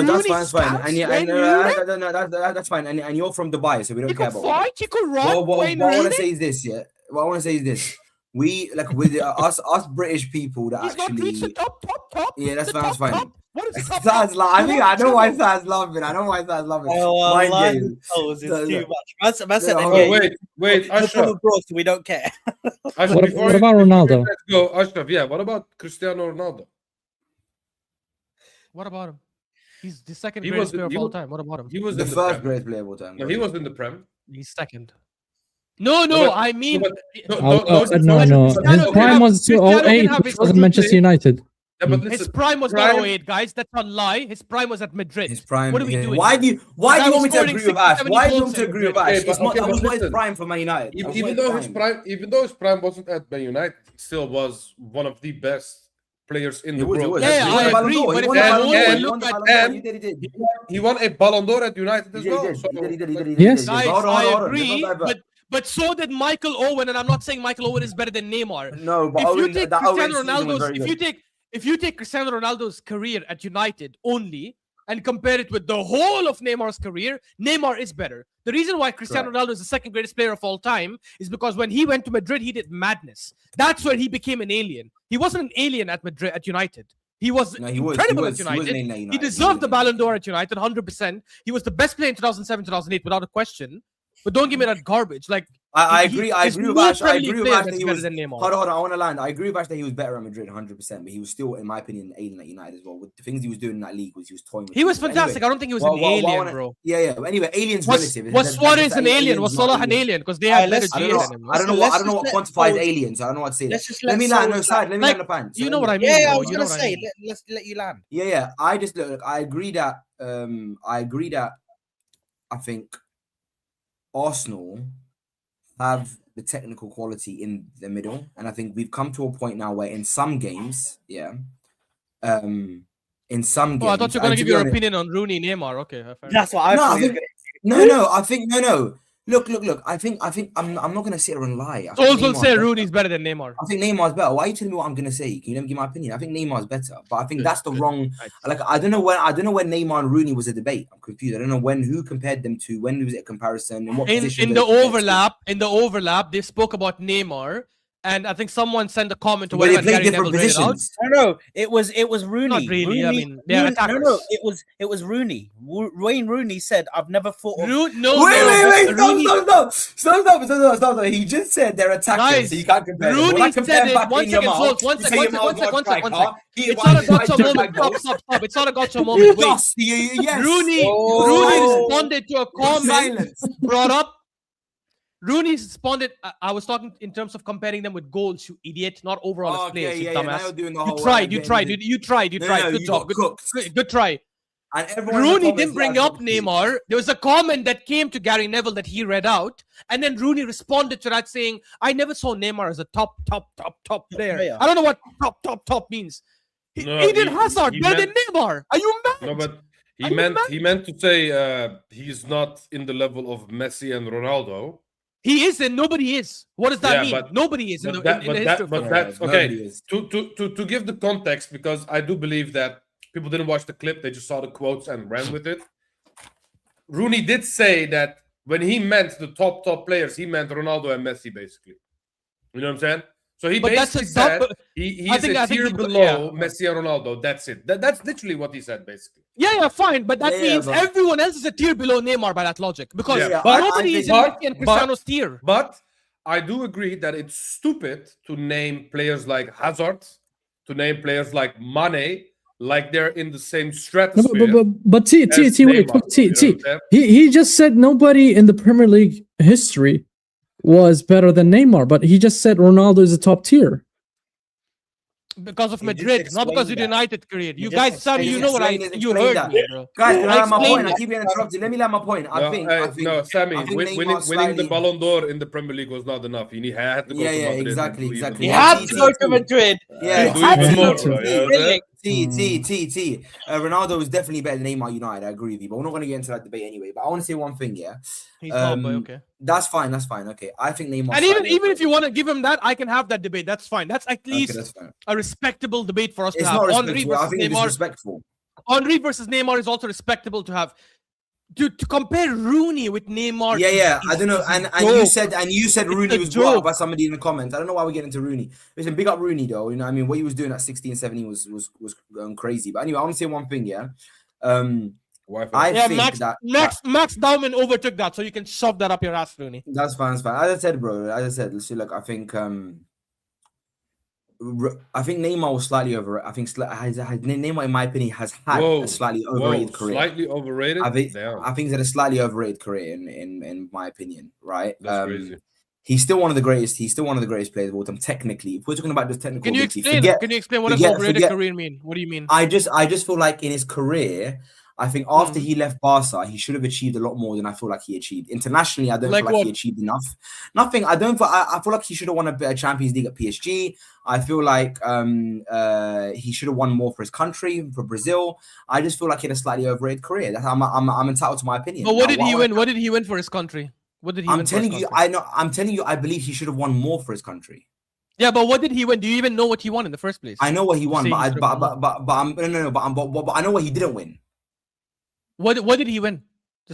fine. And you're from Dubai, so we don't care about that. You could run. What I want to say is this, What I want to say is this. We like with us British people that He's actually. Not top. Yeah, that's fine. Top. What is top? Sounds like I know why Saz laughing. It's too much. Man said Wait, Ashraf. We don't care. What about Ronaldo? Let's go, Ashraf. Yeah, what about Cristiano Ronaldo? What about him? He's the second greatest player of all time. What about him? He was the first greatest player of all time. No, he was in the Prem. He's second. No, I mean... No. His prime was 2008, which was at Manchester United. Yeah, but listen, his prime was not 08, guys. That's a lie. His prime was at Madrid. His prime. What are we doing? Why do you want me to agree with Ash? Why do you want me to goals agree with Ash? Okay, That was not his listen. prime for Man United. even though his prime wasn't at Man United, he still was one of the best players in the world. Yeah, I agree. But if you look at he won a Ballon d'Or at United as well. Yes. guys, I agree. But so did Michael Owen, and I'm not saying Michael Owen is better than Neymar. No, but If you take Cristiano Ronaldo's career at United only and compare it with the whole of Neymar's career, Neymar is better. The reason why Cristiano Ronaldo is the second greatest player of all time is because when he went to Madrid, he did madness. That's where he became an alien. He wasn't an alien at United. He was incredible at United. He deserved the Ballon d'Or at United, 100%. He was the best player in 2007, 2008, without a question. But don't give me that garbage. Like, I agree. I There's agree with no Ash. I Premier League agree with player Ash that that's he better was. than Neymar. Hold on, I want to land. I agree with Ash that he was better at Madrid, 100%. But he was still, in my opinion, an alien at United as well. With the things he was doing in that league, was he was toying with. He was teams. But fantastic. Anyway, I don't think he was an alien, bro. yeah. But anyway, aliens Was relative. Suarez an alien? Aliens Was not Salah an aliens. alien? Because they had better let's- I don't GA know. than him. I don't know Listen, what. I let's don't know what just let quantifies Foles- aliens. I don't know what to say. Let's just Let me Foles land. No land. side. Let me Like, land the pan. So you know anyway. what I mean, Yeah, I bro. was You know gonna what I say. mean. Let's let you land. Yeah. I just look. I agree that. I think Arsenal have the technical quality in the middle, and I think we've come to a point now where in some games, in some games, Oh, I thought you were gonna to give be your honest- opinion on Rooney, Neymar. Okay, fair enough. That's what I No, thought I he was think gonna no. I think no. Look. I think I'm not gonna sit here and lie. I think Souls will Neymar's say better. Rooney's better than Neymar. I think Neymar's better. Why are you telling me what I'm gonna say? Can you let me give my opinion? I think Neymar's better, but I think Good, that's the good. wrong. Right. Like I don't know when Neymar and Rooney was a debate. I'm confused. I don't know who compared them to. When was it a comparison? In what position? In the overlap, they spoke about Neymar, and I think someone sent a comment to But they whatever play Gary different Neville read it out. positions. No, it was Rooney. Not really. I Rooney, mean, they are Rooney- attackers. no, it was Rooney. Wayne Rooney said, "I've never thought of." Wait! Stop! He just said they're attackers, Guys, so you can't compare them. Rooney When I compare said it. Mbappe One and second, Yamal, Souls. One you sec. say One Yamal's sec. not striker. It's not a gotcha moment. Stop. It's not a gotcha moment. Wait. Yes. Rooney responded to a comment Silence. brought up. Rooney responded. I was talking in terms of comparing them with goals, you idiot, not overall as players, you Now dumbass. you're doing the You whole. tried. You tried. No, Good you job. got cooked. Good try. And everyone in the Rooney comments didn't bring has up got cooked. Neymar. There was a comment that came to Gary Neville that he read out, and then Rooney responded to that saying, "I never saw Neymar as a top player. player. I don't know what top means. No, Eden he- Hazard he better meant- than Neymar. Are you mad? No, but Are you he meant to say he's not in the level of Messi and Ronaldo. He is, and nobody is. What does that Yeah, mean? but- Nobody is in the history of football. That's okay. Nobody is. To give the context, because I do believe that people didn't watch the clip; they just saw the quotes and ran with it. Rooney did say that when he meant the top players, he meant Ronaldo and Messi, basically. You know what I'm saying? So he But that's basically a said double- he's I think a tier he- below yeah. Messi and Ronaldo. That's it. That's literally what he said, basically. Yeah, fine, but that Yeah, means but- everyone else is a tier below Neymar by that logic, because Yeah, but nobody I is in think- Messi and Cristiano's tier. But I do agree that it's stupid to name players like Hazard, to name players like Mane, like they're in the same No, stratosphere. but T, wait, as Neymar, you know what I'm saying? he just said nobody in the Premier League history was better than Neymar, but he just said Ronaldo is a top tier. Because of He just Madrid, not because of explained that. United career. He You just guys, Sami, explained you it. know what you heard Explain me, that. bro. Guys, can I land my explained point? I that. keep getting interrupted. Let me land my point. I think no, Sammy, I think winning Neymar the slightly- Ballon d'Or in the Premier League was not enough. He had to go to Madrid. exactly. He Yeah, had to go to Madrid. Yeah, Do had even to more, go bro. to You know what I'm saying? T. Ronaldo is definitely better than Neymar United. I agree with you, but we're not going to get into that debate anyway. But I want to say one thing. Yeah, He's not, but Um, okay. that's fine. Okay, I think Neymar. And even if you want to give him that, I can have that debate. That's fine. That's at least that's fine. a respectable debate for us It's to have. not Henry respectful. I versus think it's Neymar. disrespectful. Henry versus Neymar is also respectable to have. To compare Rooney with Neymar. Yeah. I don't know. is a And joke. you said It's Rooney a was brought up joke. by somebody in the comments. I don't know why we get into Rooney. Listen, big up Rooney though. You know, what I mean, what he was doing at 16, 17 was going crazy. But anyway, I want to say one thing. Yeah. I Yeah, think Max Dowman overtook that, so you can shove that up your ass, Rooney. That's fine. As I said, bro. As I said, see, look, I think Neymar was slightly over. I think Neymar, in my opinion, has had a slightly overrated career. Slightly overrated. I think Damn. he's had a slightly overrated career in my opinion. Right? That's crazy. He's still one of the greatest. He's still one of the greatest players of all time. Technically, if we're talking about this technical, Can you ability, explain? Can you explain what does overrated career mean? What do you mean? I just feel like in his career, I think after he left Barca, he should have achieved a lot more than I feel like he achieved. Internationally, I don't feel like he achieved enough. Nothing. I feel like he should have won a Champions League at PSG. I feel like he should have won more for his country, for Brazil. I just feel like he had a slightly overrated career. I'm entitled to my opinion. But what did he win? What did he win for his country? What did he win? I'm telling you, I believe he should have won more for his country. Yeah, but what did he win? Do you even know what he won in the first place? I know what he won, but I know what he didn't win. What did he win?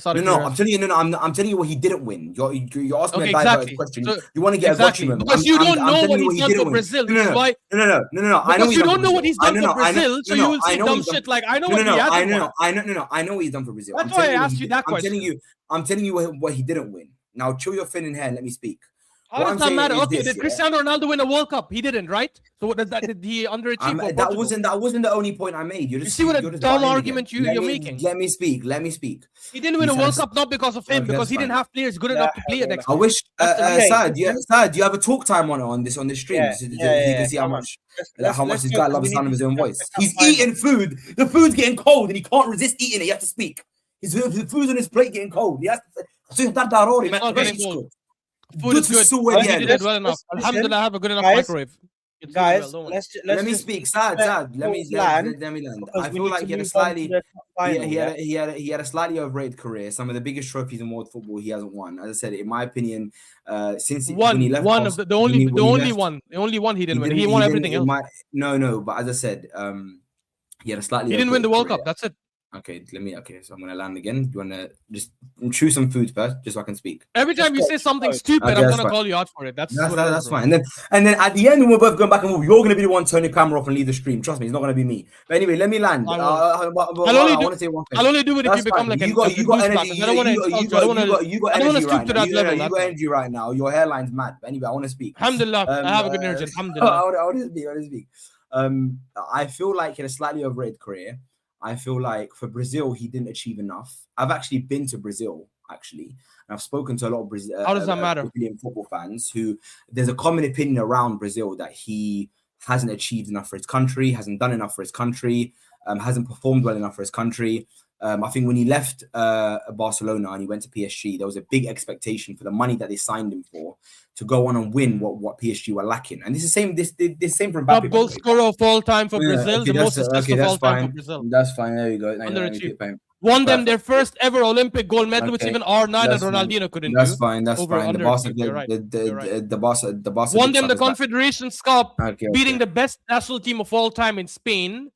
I'm telling you, I'm telling you what he didn't win. You're asking me a diverse question. So, you want to get a gotcha moment. Because you don't know what he's done for Brazil. No. Because you don't know what he's done for Brazil, so you will say dumb shit like, I know what he hasn't won. I know what he's done for Brazil. That's why I asked you that question. I'm telling you what he didn't win. Now chill your thinning hair and let me speak. How What does I'm that saying matter? is Okay, this, did yeah? Cristiano Ronaldo win a World Cup? He didn't, right? So what does that? Did he underachieve? For That Portugal? wasn't the only point I made. You see what a you're just dumb butting in argument again. you're making. Let me speak. Let me speak. He didn't win a He's had World Cup not because of him, Okay, because that's he didn't fine. have players good enough to play it next I year. wish, That's the reason. Sad, do you have a talk time on this stream? Yeah, so you yeah, can see how come on. much Let's this go, guy 'cause loves we the sound need of his to own discuss voice. the cup He's final. eating food. The food's getting cold, and he can't resist eating it. He has to speak. The food's on his plate getting cold. He has to. It's not getting cold. Food is good. Let's- You did it well enough. listen, Alhamdulillah, I have a good enough guys, microwave. It's really Guys, well, don't worry. let me just speak. Sad. Let me land. because I we feel need like to he had a move on to slightly. the cup final, He had a slightly overrated career. Some of the biggest trophies in world football he hasn't won. As I said, in my opinion, since when he left, one of the only one he didn't win. He won everything else. No. But as I said, he had a slightly. He didn't win the World career. Cup. That's it. Okay, so I'm gonna land again. You wanna just chew some food first, just so I can speak. Every time you say something stupid, Okay, I'm that's gonna fine. call you out for it. That's fine. And then at the end, when we're both going back and forth, you're gonna be the one turning the camera off and leave the stream. Trust me, it's not gonna be me. But anyway, let me land. I want to say one thing. I'll only do it if That's you become fine. like you got energy. I don't want to insult you. I don't want to stoop to that level. You got energy right now. Your hairline's mad. But anyway, I want to speak. Alhamdulillah, I have a good energy. Alhamdulillah. I want to speak. I feel like he had a slightly overrated career. I feel like for Brazil, he didn't achieve enough. I've actually been to Brazil, and I've spoken to a lot of Brazil. How does that matter? Brazilian football fans who there's a common opinion around Brazil that he hasn't achieved enough for his country, hasn't done enough for his country, hasn't performed well enough for his country. I think when he left Barcelona and he went to PSG, there was a big expectation for the money that they signed him for to go on and win what PSG were lacking. And this is the same for Mbappe. Top goal scorer of all time for Brazil, the most assists of all time for Brazil. That's fine. There you go. Won them their first ever Olympic gold medal, which even R9 and Ronaldinho couldn't do. That's fine. The Barca won them the Confederations Cup, beating the best national team of all time in Spain.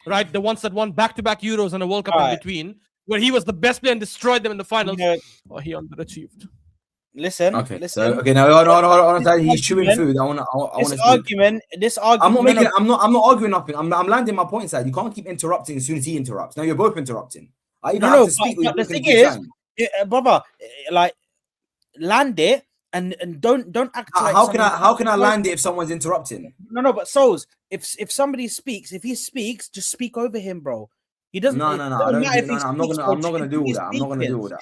Right, the ones that won back-to-back Euros and a World Cup in between, where he was the best player and destroyed them in the finals. He underachieved. Listen. Now hold on. He's chewing food. I want to. This argument. I'm not arguing nothing. I'm landing my point. Side. You can't keep interrupting as soon as he interrupts. Now you're both interrupting. I even have to speak. But the thing is, brother, like land it. And don't act like how can I land it if someone's interrupting? No, but Souls, if somebody speaks, if he speaks, just speak over him, bro. He doesn't. No. I'm not gonna do all that.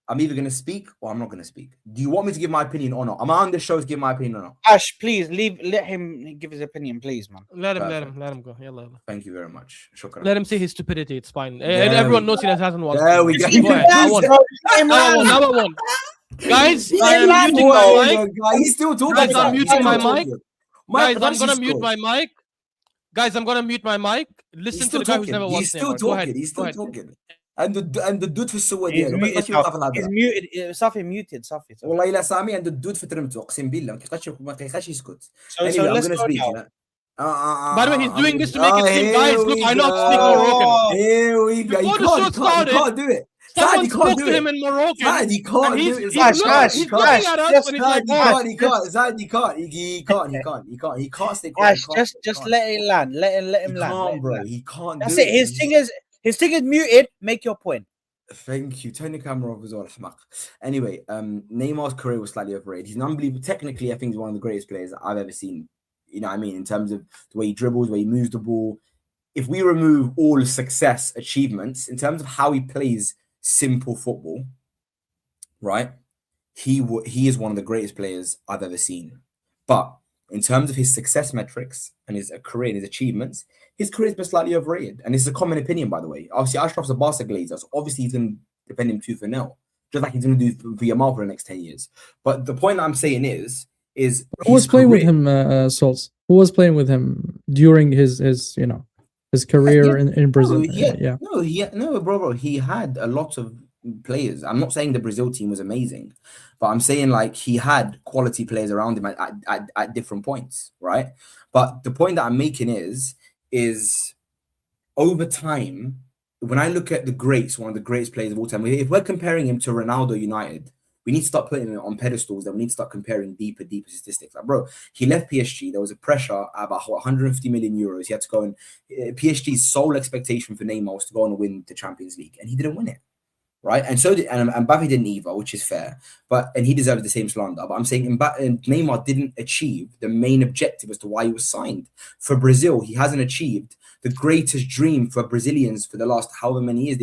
I'm either gonna speak or I'm not gonna speak. Do you want me to give my opinion or not? Am I on the show to give my opinion or not? Ash, please let him give his opinion, please, man. Let him go. Yalla. Thank you very much. Shukran. Let him see his stupidity. It's fine. Everyone knows he hasn't won. There we go. I won. Guys, I am muting my mic. He's still talking. Guys, I'm muting my mic. Guys, I'm gonna mute my mic. Guys, I'm gonna mute my mic. Listen to the guy who's never won. He's still talking. And the dude في السعودية he's muted. Safi muted. والله إلى سامي and the dude في ترمته أقسم بالله ما تخش يسكت. So let's go now. By the way, he's doing this to make it seem, guys, look, I know how to speak Moroccan. Here we go. He can't do it. Someone spoke to him in Moroccan. Sad, he can't do it. He's looking at us and he's like, he can't stay quiet. Just let it land. Let him land. Bro. He can't. That's it. His thing is muted. Make your point. Thank you. Turn the camera off as well. Anyway, Neymar's career was slightly overrated. He's an unbelievable. Technically, I think he's one of the greatest players I've ever seen. You know what I mean? In terms of the way he dribbles, the way he moves the ball. If we remove all success achievements, in terms of how he plays simple football, right? He is one of the greatest players I've ever seen. But in terms of his success metrics and his career and his achievements, his career has been slightly overrated. And this is a common opinion, by the way. Obviously, Ashraf's a Barca glazer, so obviously he's going to defend him tooth and nail, just like he's going to do for Yamal for the next 10 years. But the point that I'm saying is who was playing with him, Souls? Who was playing with him during his career in Brazil? No, bro. He had a lot of players. I'm not saying the Brazil team was amazing, but I'm saying like he had quality players around him at different points, right? But the point that I'm making is over time, when I look at the greats, one of the greatest players of all time, if we're comparing him to Ronaldo United, we need to start putting him on pedestals. Then we need to start comparing deeper statistics. Like, bro, he left PSG. There was a pressure at about 150 million euros. He had to go and PSG's sole expectation for Neymar was to go and win the Champions League, and he didn't win it. right? And so did, and Mbappe didn't either, which is fair. And he deserves the same slander. But I'm saying Neymar didn't achieve the main objective as to why he was signed. For Brazil, he hasn't achieved the greatest dream for Brazilians for the last however many years.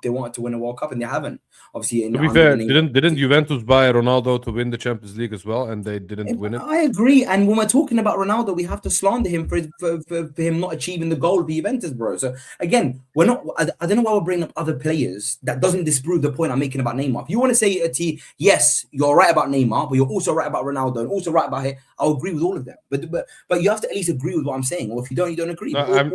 They wanted to win a World Cup and they haven't. Obviously, to be fair, didn't Juventus buy Ronaldo to win the Champions League as well, and they didn't win it? I agree. And when we're talking about Ronaldo, we have to slander him for him not achieving the goal of Juventus, bro. So again, we're not. I don't know why we're bringing up other players. That doesn't disprove the point I'm making about Neymar. If you want to say, T, yes, you're right about Neymar, but you're also right about Ronaldo, and also right about it. I'll agree with all of them. But you have to at least agree with what I'm saying. Or if you don't, you don't agree. No,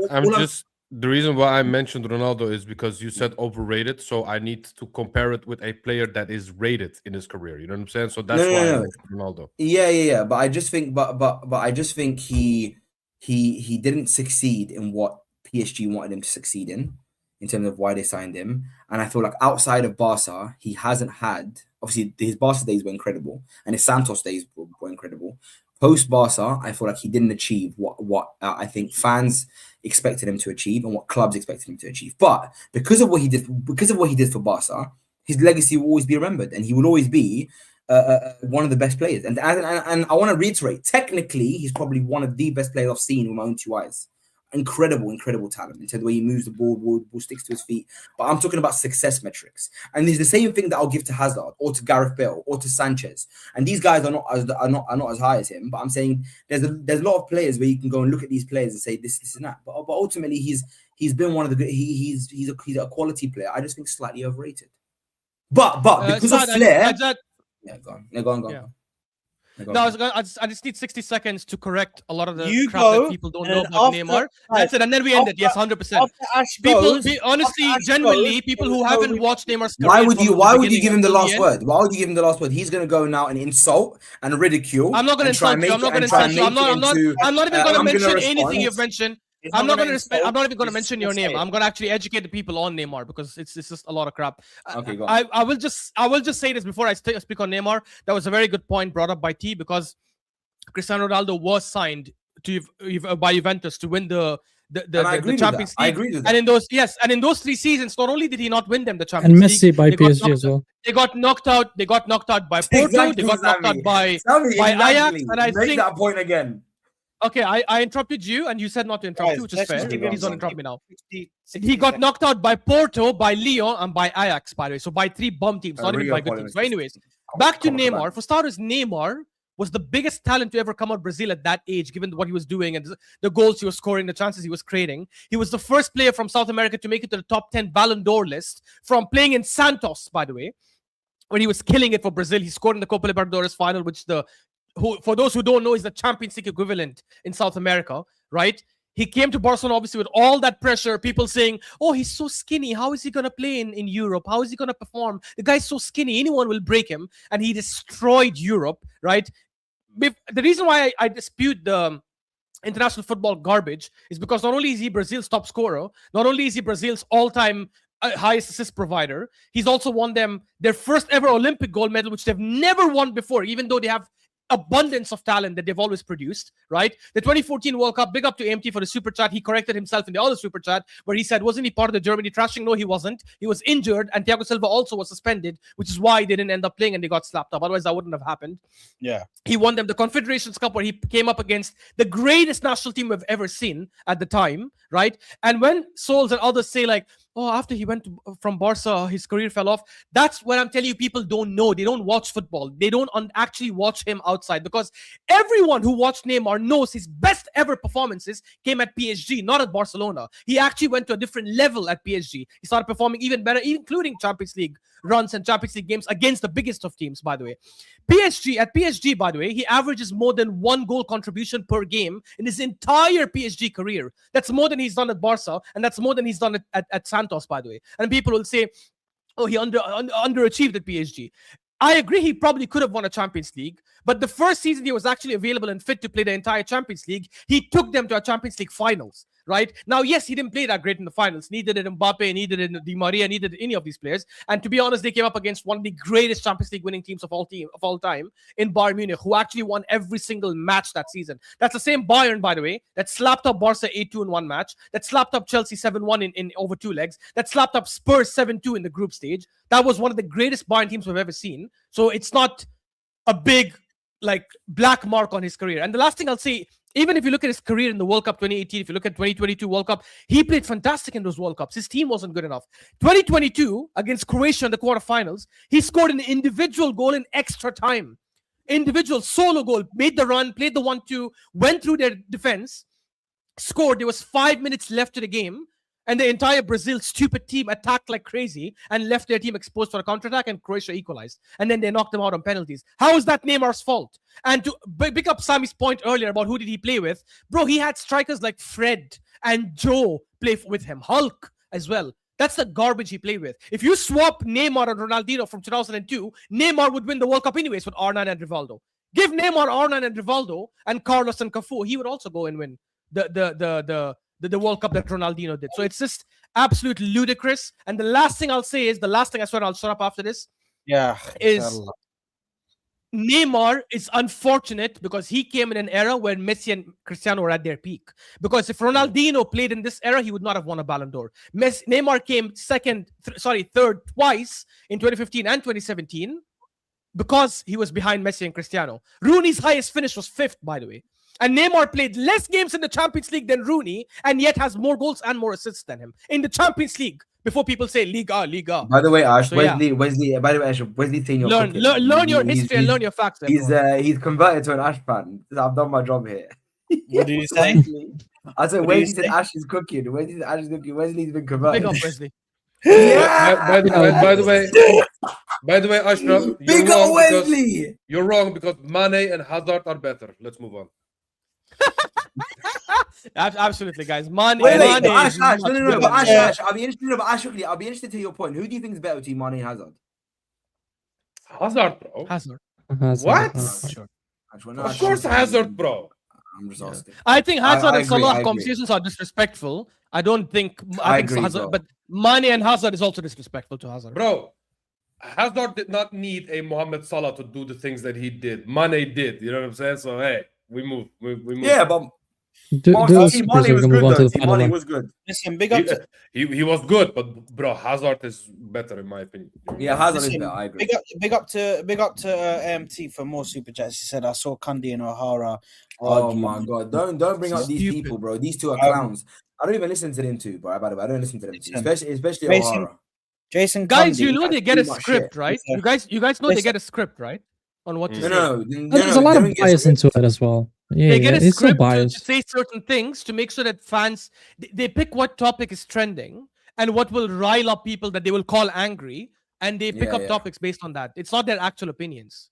the reason why I mentioned Ronaldo is because you said overrated, so I need to compare it with a player that is rated in his career. You know what I'm saying? So that's why I mentioned Ronaldo. Yeah. But I just think, but I just think he didn't succeed in what PSG wanted him to succeed in terms of why they signed him. And I feel like outside of Barca, he hasn't had. Obviously, his Barca days were incredible, and his Santos days were incredible. Post Barca, I feel like he didn't achieve what I think fans expected him to achieve and what clubs expected him to achieve. But because of what he did for Barca, his legacy will always be remembered, and he will always be one of the best players. And I want to reiterate, technically, he's probably one of the best players I've seen with my own two eyes. Incredible talent in terms of the way he moves the ball sticks to his feet. But I'm talking about success metrics, and there's the same thing that I'll give to Hazard or to Gareth Bale or to Sanchez. And these guys are not as high as him. But I'm saying there's a lot of players where you can go and look at these players and say this and that. But ultimately, he's been one of the good. He's a quality player. I just think slightly overrated. But because of flair, go on. Yeah. No, I just need 60 seconds to correct a lot of the crap that people don't know about Neymar. That's it, and then we end it. Yes, 100%. People, honestly, genuinely, people who haven't watched Neymar's career. Why would you give him the last word? Why would you give him the last word? He's going to go now and insult and ridicule. I'm not going to insult you. I'm not going to insult you. I'm not even going to mention anything you've mentioned. I'm not even going to mention your name. I'm going to actually educate the people on Neymar because it's just a lot of crap. Okay, go on. I will just say this before I speak on Neymar. That was a very good point brought up by T, because Cristiano Ronaldo was signed by Juventus to win the Champions League. I agree with that. And in those 3 seasons, not only did he not win them the Champions League, and Messi by PSG as well. They got knocked out. They got knocked out by Porto. Exactly, they got knocked out by Ajax. And I make think that point again. Okay, I interrupted you, and you said not to interrupt you, which is fair. Please don't interrupt me now. He got knocked out by Porto, by Lyon, and by Ajax, by the way. So by 3 bum teams, not even by good teams. But anyways, back to Neymar. For starters, Neymar was the biggest talent to ever come out of Brazil at that age, given what he was doing and the goals he was scoring, the chances he was creating. He was the first player from South America to make it to the top 10 Ballon d'Or list from playing in Santos, by the way, when he was killing it for Brazil. He scored in the Copa Libertadores final, which for those who don't know, is the Champions League equivalent in South America, right? He came to Barcelona, obviously, with all that pressure. People saying, oh, he's so skinny. How is he going to play in Europe? How is he going to perform? The guy's so skinny. Anyone will break him. And he destroyed Europe, right? The reason why I dispute the international football garbage is because not only is he Brazil's top scorer, not only is he Brazil's all-time highest assist provider, he's also won them their first ever Olympic gold medal, which they've never won before, even though they have abundance of talent that they've always produced, right? The 2014 World Cup, big up to AMT for the super chat. He corrected himself in the other super chat where he said, wasn't he part of the Germany trashing? No, he wasn't. He was injured, and Thiago Silva also was suspended, which is why they didn't end up playing and they got slapped up. Otherwise, that wouldn't have happened. Yeah. He won them the Confederations Cup where he came up against the greatest national team we've ever seen at the time, right? And when Souls and others say like, oh, after he went from Barca, his career fell off. That's what I'm telling you. People don't know. They don't watch football. They don't actually watch him outside, because everyone who watched Neymar knows his best ever performances came at PSG, not at Barcelona. He actually went to a different level at PSG. He started performing even better, including Champions League runs and Champions League games against the biggest of teams, by the way. PSG, by the way, he averages more than 1 goal contribution per game in his entire PSG career. That's more than he's done at Barca, and that's more than he's done at Santos, by the way. And people will say, oh, he underachieved at PSG. I agree, he probably could have won a Champions League, but the first season he was actually available and fit to play the entire Champions League, he took them to a Champions League finals. right? Now, yes, he didn't play that great in the finals. Neither did Mbappe, neither did Di Maria, neither did any of these players. And to be honest, they came up against one of the greatest Champions League winning teams of all time in Bayern Munich, who actually won every single match that season. That's the same Bayern, by the way, that slapped up Barca 8-2 in one match, that slapped up Chelsea 7-1 in over 2 legs, that slapped up Spurs 7-2 in the group stage. That was one of the greatest Bayern teams we've ever seen. So it's not a big like black mark on his career. And the last thing I'll say, even if you look at his career in the World Cup 2018, if you look at 2022 World Cup, he played fantastic in those World Cups. His team wasn't good enough. 2022 against Croatia in the quarterfinals, he scored an individual goal in extra time. Individual solo goal, made the run, played the 1-2, went through their defense, scored. There was 5 minutes left to the game, and the entire Brazil stupid team attacked like crazy and left their team exposed for a counterattack, and Croatia equalized. And then they knocked them out on penalties. How is that Neymar's fault? And to pick up Sami's point earlier about who did he play with, bro, he had strikers like Fred and Joe play with him, Hulk as well. That's the garbage he played with. If you swap Neymar and Ronaldinho from 2002, Neymar would win the World Cup anyways with R9 and Rivaldo. Give Neymar R9 and Rivaldo and Carlos and Cafu, he would also go and win the World Cup that Ronaldinho did. So it's just absolutely ludicrous. And the last thing I'll say is, the last thing I swear I'll shut up after this, is Neymar is unfortunate because he came in an era where Messi and Cristiano were at their peak. Because if Ronaldinho played in this era, he would not have won a Ballon d'Or. Neymar came third twice in 2015 and 2017 because he was behind Messi and Cristiano. Rooney's highest finish was 5th, by the way. And Neymar played less games in the Champions League than Rooney, and yet has more goals and more assists than him in the Champions League. Before people say Liga. By the way, Ash, So, Wesley. By the way, Ash, Wesley saying learn your history and learn your facts. He's converted to an Ash fan. I've done my job here. What did you say? I said Wesley said Ash is cooking. Wesley said Ash is cooking. Wesley's been converted. Big up, Wesley. By the way, Ashraf, Big up Wesley. You're wrong because Mane and Hazard are better. Let's move on. Absolutely, guys. Mane. Ash, no, but Ash, I'll be interested to hear your point. Who do you think is better between Mane and Hazard? Hazard, bro. Hazard. What? Sure. Of course, Hazard, bro. I'm just asking. I think Hazard I and Salah agree. conversations are disrespectful. I don't think. I think agree, Hazard, bro. but Mane and Hazard is also disrespectful to Hazard. Bro, Hazard did not need a Mohamed Salah to do the things that he did. Mane did. You know what I'm saying? So hey, we move. We move. Yeah, but Mane was good. Listen, big up to He was good, but bro, Hazard is better in my opinion. Yeah, Hazard is listen, better. I agree. big up to AMT for more super chats. He said I saw Kundi and O'Hara. Oh argue. my god! Don't bring up these Stupid. people, bro. These two are clowns. I don't even listen to them too, bro. By the way, I don't listen to them too, especially Jason- O'Hara. Jason Guys, Kundi, you know they get a too much script, shit. right? Listen. You guys know they Listen. get a script, right? On what to say. No, There's a lot of bias into it as well. Yeah, They get a it's so script to biased. say certain things to make sure that fans they pick what topic is trending and what will rile up people that they will call angry, and they pick Yeah, up yeah. topics based on that. It's not their actual opinions.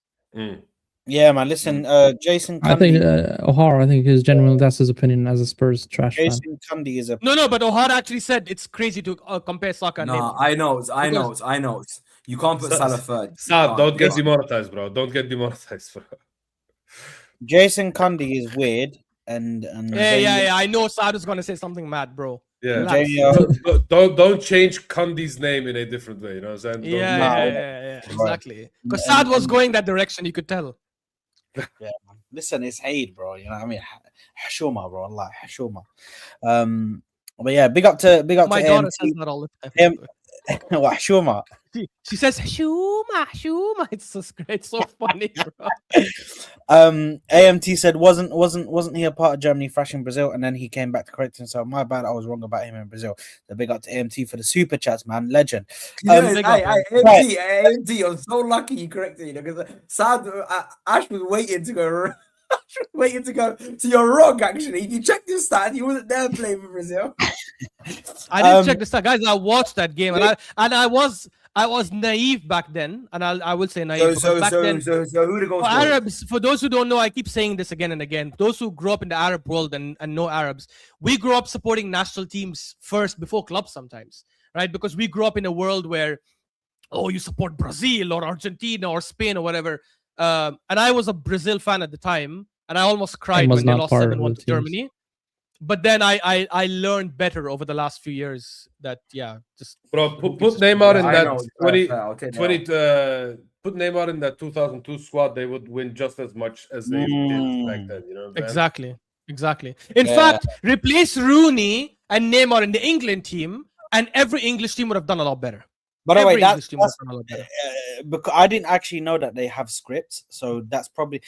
Yeah, man. Listen, Jason I think Kundi. O'Hara, I think is genuinely that's his opinion as a Spurs trash fan. Jason Kundi is a No, but O'Hara actually said it's crazy to compare Saka and No, Neymar. I know. You can't put Salah third. Sad, don't get Yeah. demonetized, bro. Don't get demonetized, bro. Jason Kundi is weird and Yeah. I know Saad is gonna say something mad, bro. Yeah. Relax. Don't change Kandi's name in a different way. You know what I'm saying? Don't- Yeah, exactly. Because Saad was going that direction, you could tell. Listen, it's Haid, bro. You know what I mean? Hashuma, bro. Allah, Hashuma. But yeah, big up to My daughter AMT. says that all the time. What, Hashuma? She says Shuma. It's so great. It's so funny, bro. AMT said wasn't he a part of Germany thrashing Brazil, and then he came back to correct himself. My bad, I was wrong about him in Brazil. So big up to AMT for the super chats, man. Legend. AMT, I'm so lucky you corrected me because Ash was waiting to go. Waiting to go. So you're wrong, actually. If you check this stat, he wasn't there playing for Brazil. I didn't check the stat, guys. I watched that game, and I was naive back then, and I will say naive. So back then, who the goal for scorer? Arabs, for those who don't know, I keep saying this again and again. Those who grew up in the Arab world and know Arabs, we grew up supporting national teams first before clubs sometimes, right? Because we grew up in a world where, you support Brazil or Argentina or Spain or whatever. And I was a Brazil fan at the time, and I almost cried was when they not lost part of 7-1 the to Germany. But then I learned better over the last few years that just Bro, put Neymar in I that know, 20, fair, I'll take that 20 put Neymar in that 2002 squad, they would win just as much as they did back then. You know what I'm saying? exactly. In fact, replace Rooney and Neymar in the England team, and every English team would have done a lot better. By the way, Every English team would have done a lot better. because I didn't actually know that they have scripts, so that's probably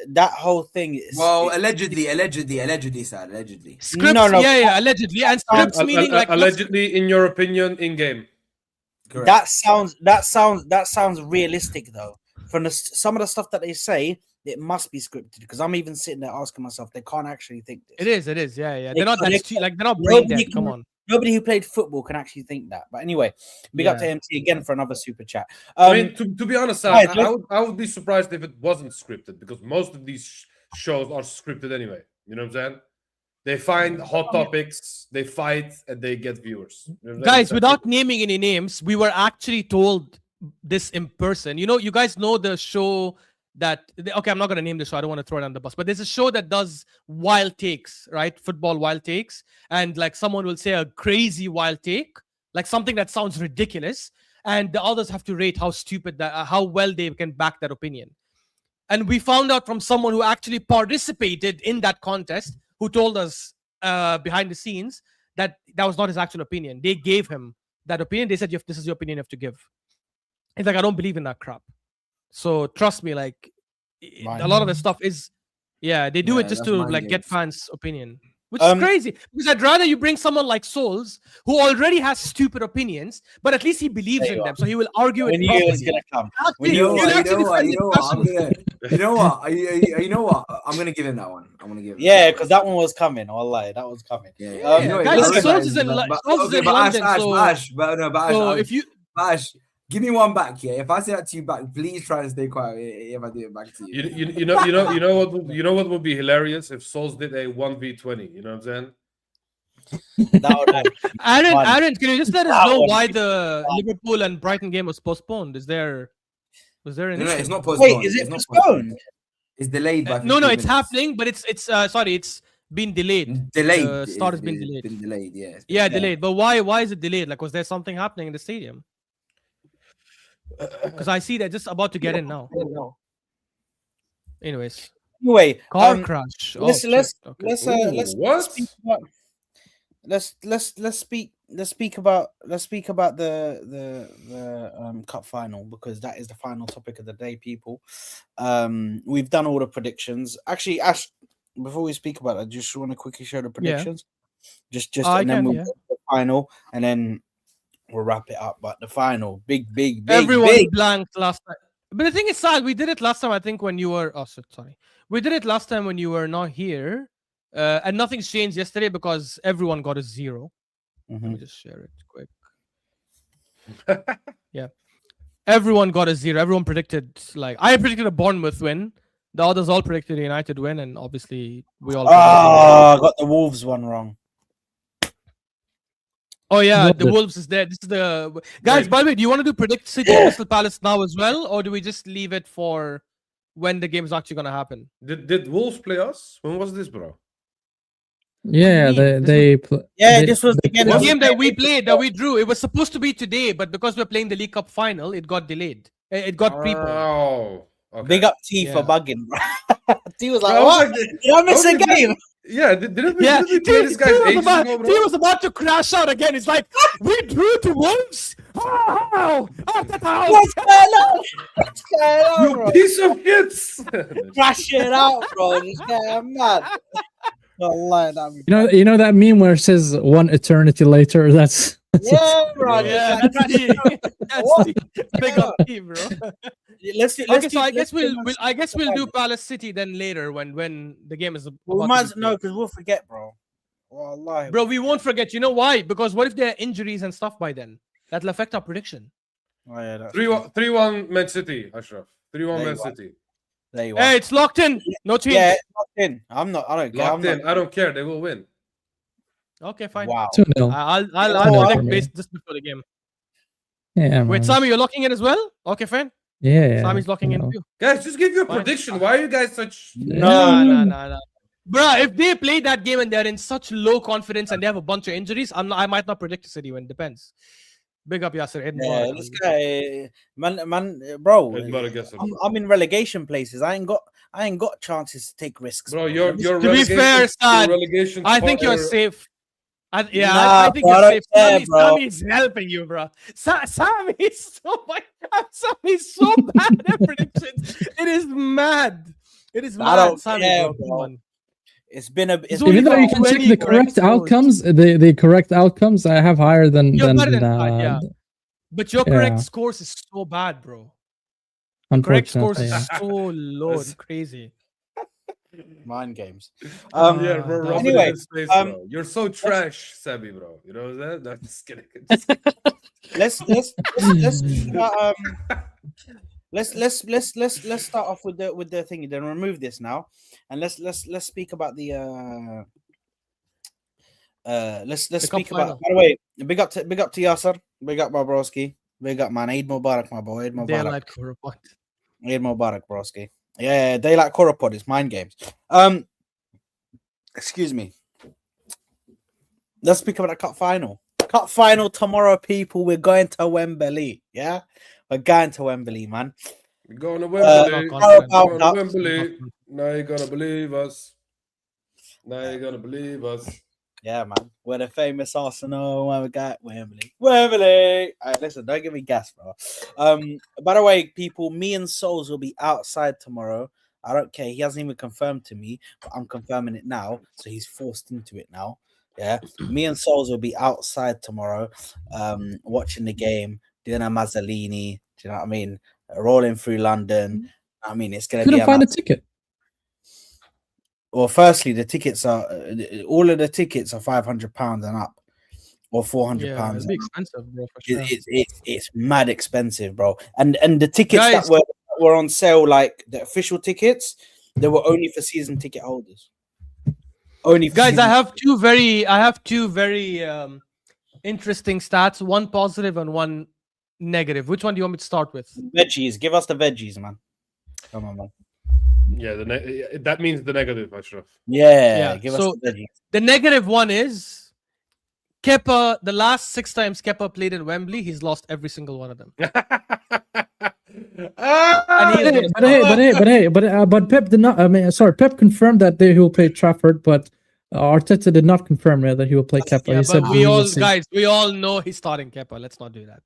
that whole thing. Well, allegedly, Sad, allegedly. Scripts, No. allegedly, and scripts meaning like allegedly, in your opinion, in game. Correct. That sounds realistic though. From some of the stuff that they say, it must be scripted because I'm even sitting there asking myself, they can't actually think this. It is, yeah. They're not they're not brain Nobody dead. Come on. Nobody who played football can actually think that. But anyway, big up to MT again for another super chat. I mean, to be honest, guys, I would be surprised if it wasn't scripted because most of these shows are scripted anyway. You know what I'm saying? They find hot topics, they fight, and they get viewers. You know, Guys, without naming any names, we were actually told this in person. You know, you guys know the show that, okay, I'm not going to name the show. I don't want to throw it on the bus, but there's a show that does wild takes, right? Football wild takes. And like someone will say a crazy wild take, like something that sounds ridiculous. And the others have to rate how stupid that, how well they can back that opinion. And we found out from someone who actually participated in that contest, who told us behind the scenes that that was not his actual opinion. They gave him that opinion. They said, this is your opinion you have to give. It's like, I don't believe in that crap. So trust me, like a lot of the stuff is, they do it just to like get fans' opinion, which is crazy. Because I'd rather you bring someone like Souls who already has stupid opinions, but at least he believes in them, so he will argue it properly. It's gonna come. You know what? I'm gonna give him that one. Yeah, because that one was coming. Wallahi, that was coming. Guys, Souls is in London, so if you give me one back, If I say that to you back, please try and stay quiet. If I do it back to you, you know what would be hilarious if Souls did a 1v20. You know what I'm saying? Aaron, can you just let us know why the Liverpool and Brighton game was postponed? Was there an issue? It's not postponed. Wait, is it postponed? It's delayed by no, it's minutes. happening, but it's been delayed. Delayed. Start has been delayed. Been delayed, delayed. But why is it delayed? Like, was there something happening in the stadium? Because I see they're just about to get in now. Anyways. Anyway, car crash. Let's speak about the cup final, because that is the final topic of the day, people. We've done all the predictions. Actually, Ash, before we speak about it, just want to quickly show the predictions. And then we'll go to the final, and then we'll wrap it up. But the final, big. Everyone blanked last time. But the thing is, sad, we did it last time, I think, when you were... We did it last time when you were not here. And nothing's changed yesterday because everyone got a 0. Let me just share it quick. Everyone got a 0. Everyone predicted... I predicted a Bournemouth win. The others all predicted a United win. And obviously, we all... I got the Wolves one wrong. Oh yeah, the Wolves is there. This is the guys. By the way, do you want to do predict City Crystal Palace now as well, or do we just leave it for when the game is actually gonna happen? Did Wolves play us? When was this, bro? Yeah, this was the game that we played, that we drew. It was supposed to be today, but because we're playing the League Cup final, it got delayed. It got preponed. Oh, okay. Big up T for bugging. T was like, "What? Did I miss a game?" Yeah, didn't we play this guy's ages ago, bro? He was about to crash out again. It's like, we drew to Wolves? What's going on? You piece of hits! Crash it out, bro. Just get mad. You know that meme where it says 1 eternity later? That's bro. That's big up team, bro. Let's so I guess we'll do Palace City then later when the game is. Because we'll forget, bro. Wallahi. Bro, we won't forget. You know why? Because what if there are injuries and stuff by then? That'll affect our prediction. 3-1 Man City, Ashraf. 3-1 Man City. There you are. Hey, it's locked in. No change. Yeah, it's locked in. I don't care. I don't care. They will win. Okay, fine. Wow. 2-0. I'll predict based just before the game. Yeah. Wait, Sami, you're locking in as well? Okay, fine. Yeah. Sami's locking in too. Guys, just give your prediction. Why are you guys such... No. Bruh, if they play that game and they're in such low confidence and they have a bunch of injuries, I might not predict a City win. Depends. Big up Yasser. Yeah, this guy, man, bro. Edinburgh gets it. I'm in relegation places. I ain't got chances to take risks. Bro, bro. your Let me- To be fair, Sad, relegation. I think you're spot- safe. I think Nah, you're bro, I don't safe. care, bro. Sammy's helping you, bro. Sammy's Sammy's so bad at predictions. It is mad. It is I mad, don't Sammy, care, bro. Come bro. on. It's been a. It's He's been Even though you can check 20 the correct correct scores. outcomes, the correct outcomes I have higher than You're than better than that, yeah. But your correct Yeah. scores is so bad, bro. Correct scores unfortunately. is Yeah. so low and crazy. mind games. Yeah, Ah, bro. that- Rub it Anyway, in his face, um, bro. You're so trash, Sammy, bro. You know that? I'm just kidding. Just kidding. Let's let's start off with the thing. Then remove this now, and let's speak about the let's cup speak about. final. By the way, big up to Yasser, big up Bobrovsky, big up man. Eid Mubarak, my boy. Eid Mubarak. Daylight Koora. Eid Mubarak, Broski. Yeah, daylight Koora pod. It's mind games. Excuse me. Let's speak about the cup final. Cup final tomorrow, people. We're going to Wembley. Yeah, we're going to Wembley, man. We're going to Wembley. how about Going to that? Wembley. Now you're gonna believe us. Now you're gonna believe us. Yeah, man. We're the famous Arsenal when we got Wembley. Wembley. All right, listen, don't give me gas, bro. By the way, people, me and Souls will be outside tomorrow. I don't care. He hasn't even confirmed to me, but I'm confirming it now. So he's forced into it now. Yeah. Me and Souls will be outside tomorrow, watching the game, doing a Mazzolini. Do you know what I mean? Rolling through London. I mean, it's gonna be Couldn't a find a ticket. Well, firstly, the tickets are all of the tickets are £500 and up, or £400. Yeah, it'd be expensive, bro, for sure. It's mad expensive, bro. And the tickets Guys. that were on sale, like the official tickets, they were only for season ticket holders. Only for Guys, season- I have two very interesting stats. One positive and one negative. Which one do you want me to start with? veggies. Give us the veggies, man. Come on, man. Yeah, that means the negative, Ashraf. Yeah, give so- us the veggies. The negative one is Kepa. The last 6 times Kepa played in Wembley, he's lost every single one of them. Ah! And he is- But Pep did not. I mean, sorry, Pep confirmed that he will play Trafford, but Arteta did not confirm that he will play Kepa. Yeah, He said but he will see. we all know he's starting Kepa. Let's not do that.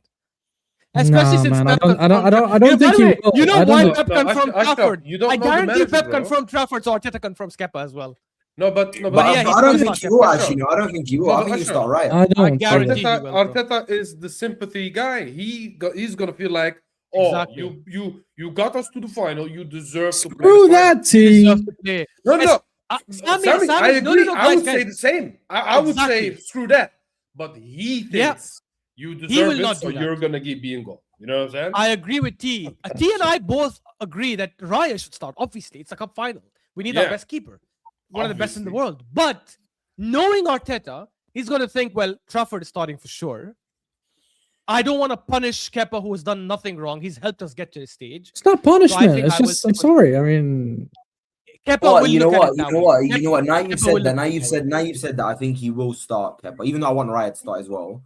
Especially Nah, since man, Pep I don't confirmed- think by he the way, will. You know I don't why know. Pep No, confirmed Ashraf, Trafford? you don't I know the guarantee manager, Pep bro. confirmed Trafford, so Arteta confirms Kepa as well. No, but But But yeah, he's I don't still think not you will Ashraf. actually. No, I don't think you will. No, I but think you Ashraf, start right. I don't. guarantee- yeah. he will, bro. Arteta is the sympathy guy. He's gonna feel like, oh, Exactly. you got us to the final. You deserve to play. Screw the final. that team. Deserve to play. No. Sammy, Sammy, I agree. no, I would guys, say the same. I would say Exactly. screw that. But he Yeah. thinks you will deserve it, not so do that. you're gonna keep being goal. You know what I'm saying? I agree with T. T and I both agree that Raya should start. Obviously, it's a cup final. We need our Yeah. best keeper, one of the best in the Obviously. world. But knowing Arteta, he's going to think, well, Trafford is starting for sure. I don't want to punish Kepa, who has done nothing wrong. He's helped us get to this stage. It's not punishment. think It's I will just. stick I'm with- sorry. I mean, Kepa Well, will you know look at what? it You that know way. what? You Kepa- know what? Now Kepa you've will said look that. at Now it you've that said. way. Now you've said that. I think he will start Kepa, even though I want Raya to start as well.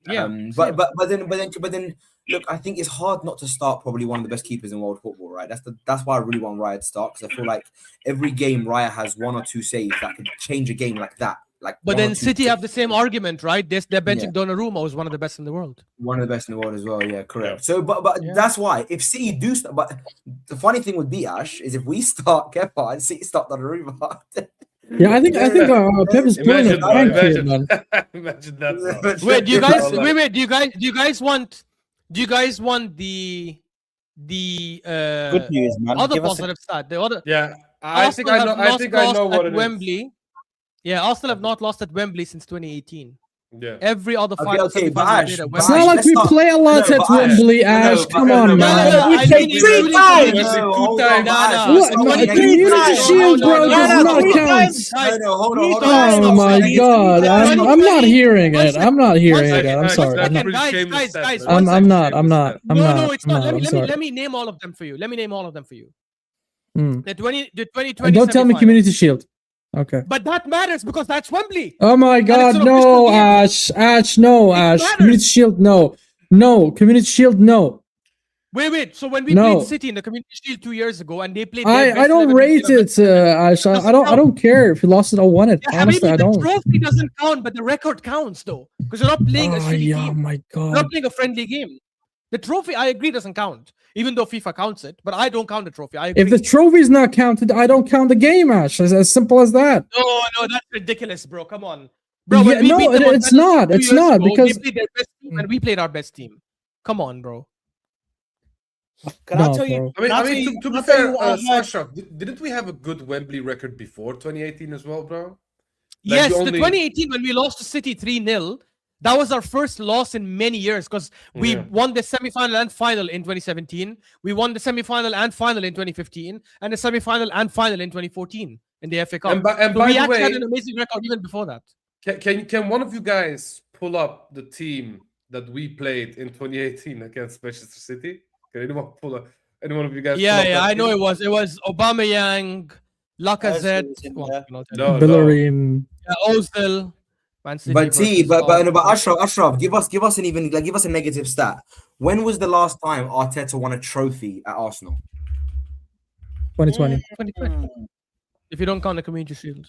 Yeah, But same. then look, I think it's hard not to start probably one of the best keepers in world football, right? That's why I really want Raya to start, because I feel like every game Raya has 1 or 2 saves that could change a game like that. Like, But 1 or then 2 City have the saves. same argument, right? They're benching Yeah. Donnarumma, who's one of the best in the world. One of the best in the world as well. Yeah, correct. Yeah. So, but Yeah. that's why if City do start, but the funny thing would be Ash is if we start Kepa and City start Donnarumma. yeah, I think Pep is pulling a Imagine, bro, prank here, imagine. man. Imagine that. Bro. Wait, do you guys? Wallahi. wait. Do you guys want? Do you guys want the Good news, man. other Give us positive stat? The other. Yeah, I think I know. Arsenal have I not think I know lost what at it is. Wembley. Yeah, Arsenal have not lost at Wembley since 2018. Yeah. Every other Okay, final okay, but semi-final Ash, played at but It's Wembley. not like let's we start- play a lot No, at but Ash, Wembley, no, Ash. but- Come no, on, no, man. no, We I played mean 3 including times. the- Wembley 2 hold times. on, Nah, Ash, nah. let's What? not No, be the negative. Community No, Shield, no, bro, no, does no, not three count. times. No, hold on, hold on. Guys, Oh my god, I'm not 2020, hearing it. I'm not hearing second, it. I'm Ash, sorry. that's I'm not. pretty Guys, shameless guys, stat, guys, man. one I'm second. not. I'm not. I'm No, not. no, it's not. I'm sorry. Let me name all of them for you. Let me name all of them for you. Hmm. The 2020 And don't tell me semi-final. Community Shield. Okay. But that matters because that's Wembley. Oh my God, an no, official game. Ash, no, It Ash. matters. Community Shield, no, Community Shield, no. Wait. So when we No. played City in the Community Shield 2 years ago, and they played, I don't rate it, Ash. I don't care if you lost it or won it. Yeah, Honestly, I the don't. trophy doesn't count, but the record counts though, because you're not playing a shitty Oh team. my You're God. not playing a friendly game. The trophy, I agree, doesn't count, even though FIFA counts it. But I don't count the trophy. I agree. If the trophy's not counted, I don't count the game, Ash. It's as simple as that. No, that's ridiculous, bro. Come on, bro. Yeah, When we no, beat them on it's penalties not. 2 It's years not, ago, because- they played their best team and we played our best team. Come on, bro. Can I No, tell you? bro. I mean, Can tell you- to can be I tell you fair, what I heard? Sasha, didn't we have a good Wembley record before 2018 as well, bro? Like Yes, the the only- 2018 when we lost to City 3-0, that was our first loss in many years because we Yeah. won the semi-final and final in 2017. We won the semi-final and final in 2015, and the semi-final and final in 2014 in the FA Cup. And by So the we actually way, had an amazing record even before that. can one of you guys pull up the team that we played in 2018 against Manchester City? Can anyone pull up? Anyone of you guys? Yeah, pull up yeah, that I know team? it was Aubameyang, Lacazette, Ozil was in well, there. you know, No, Bellerin. Ozil, Man City But versus but Arsenal. Ashraf, give us an even give us a negative stat. When was the last time Arteta won a trophy at Arsenal? 2020. 2020. If you don't count the Community Shield.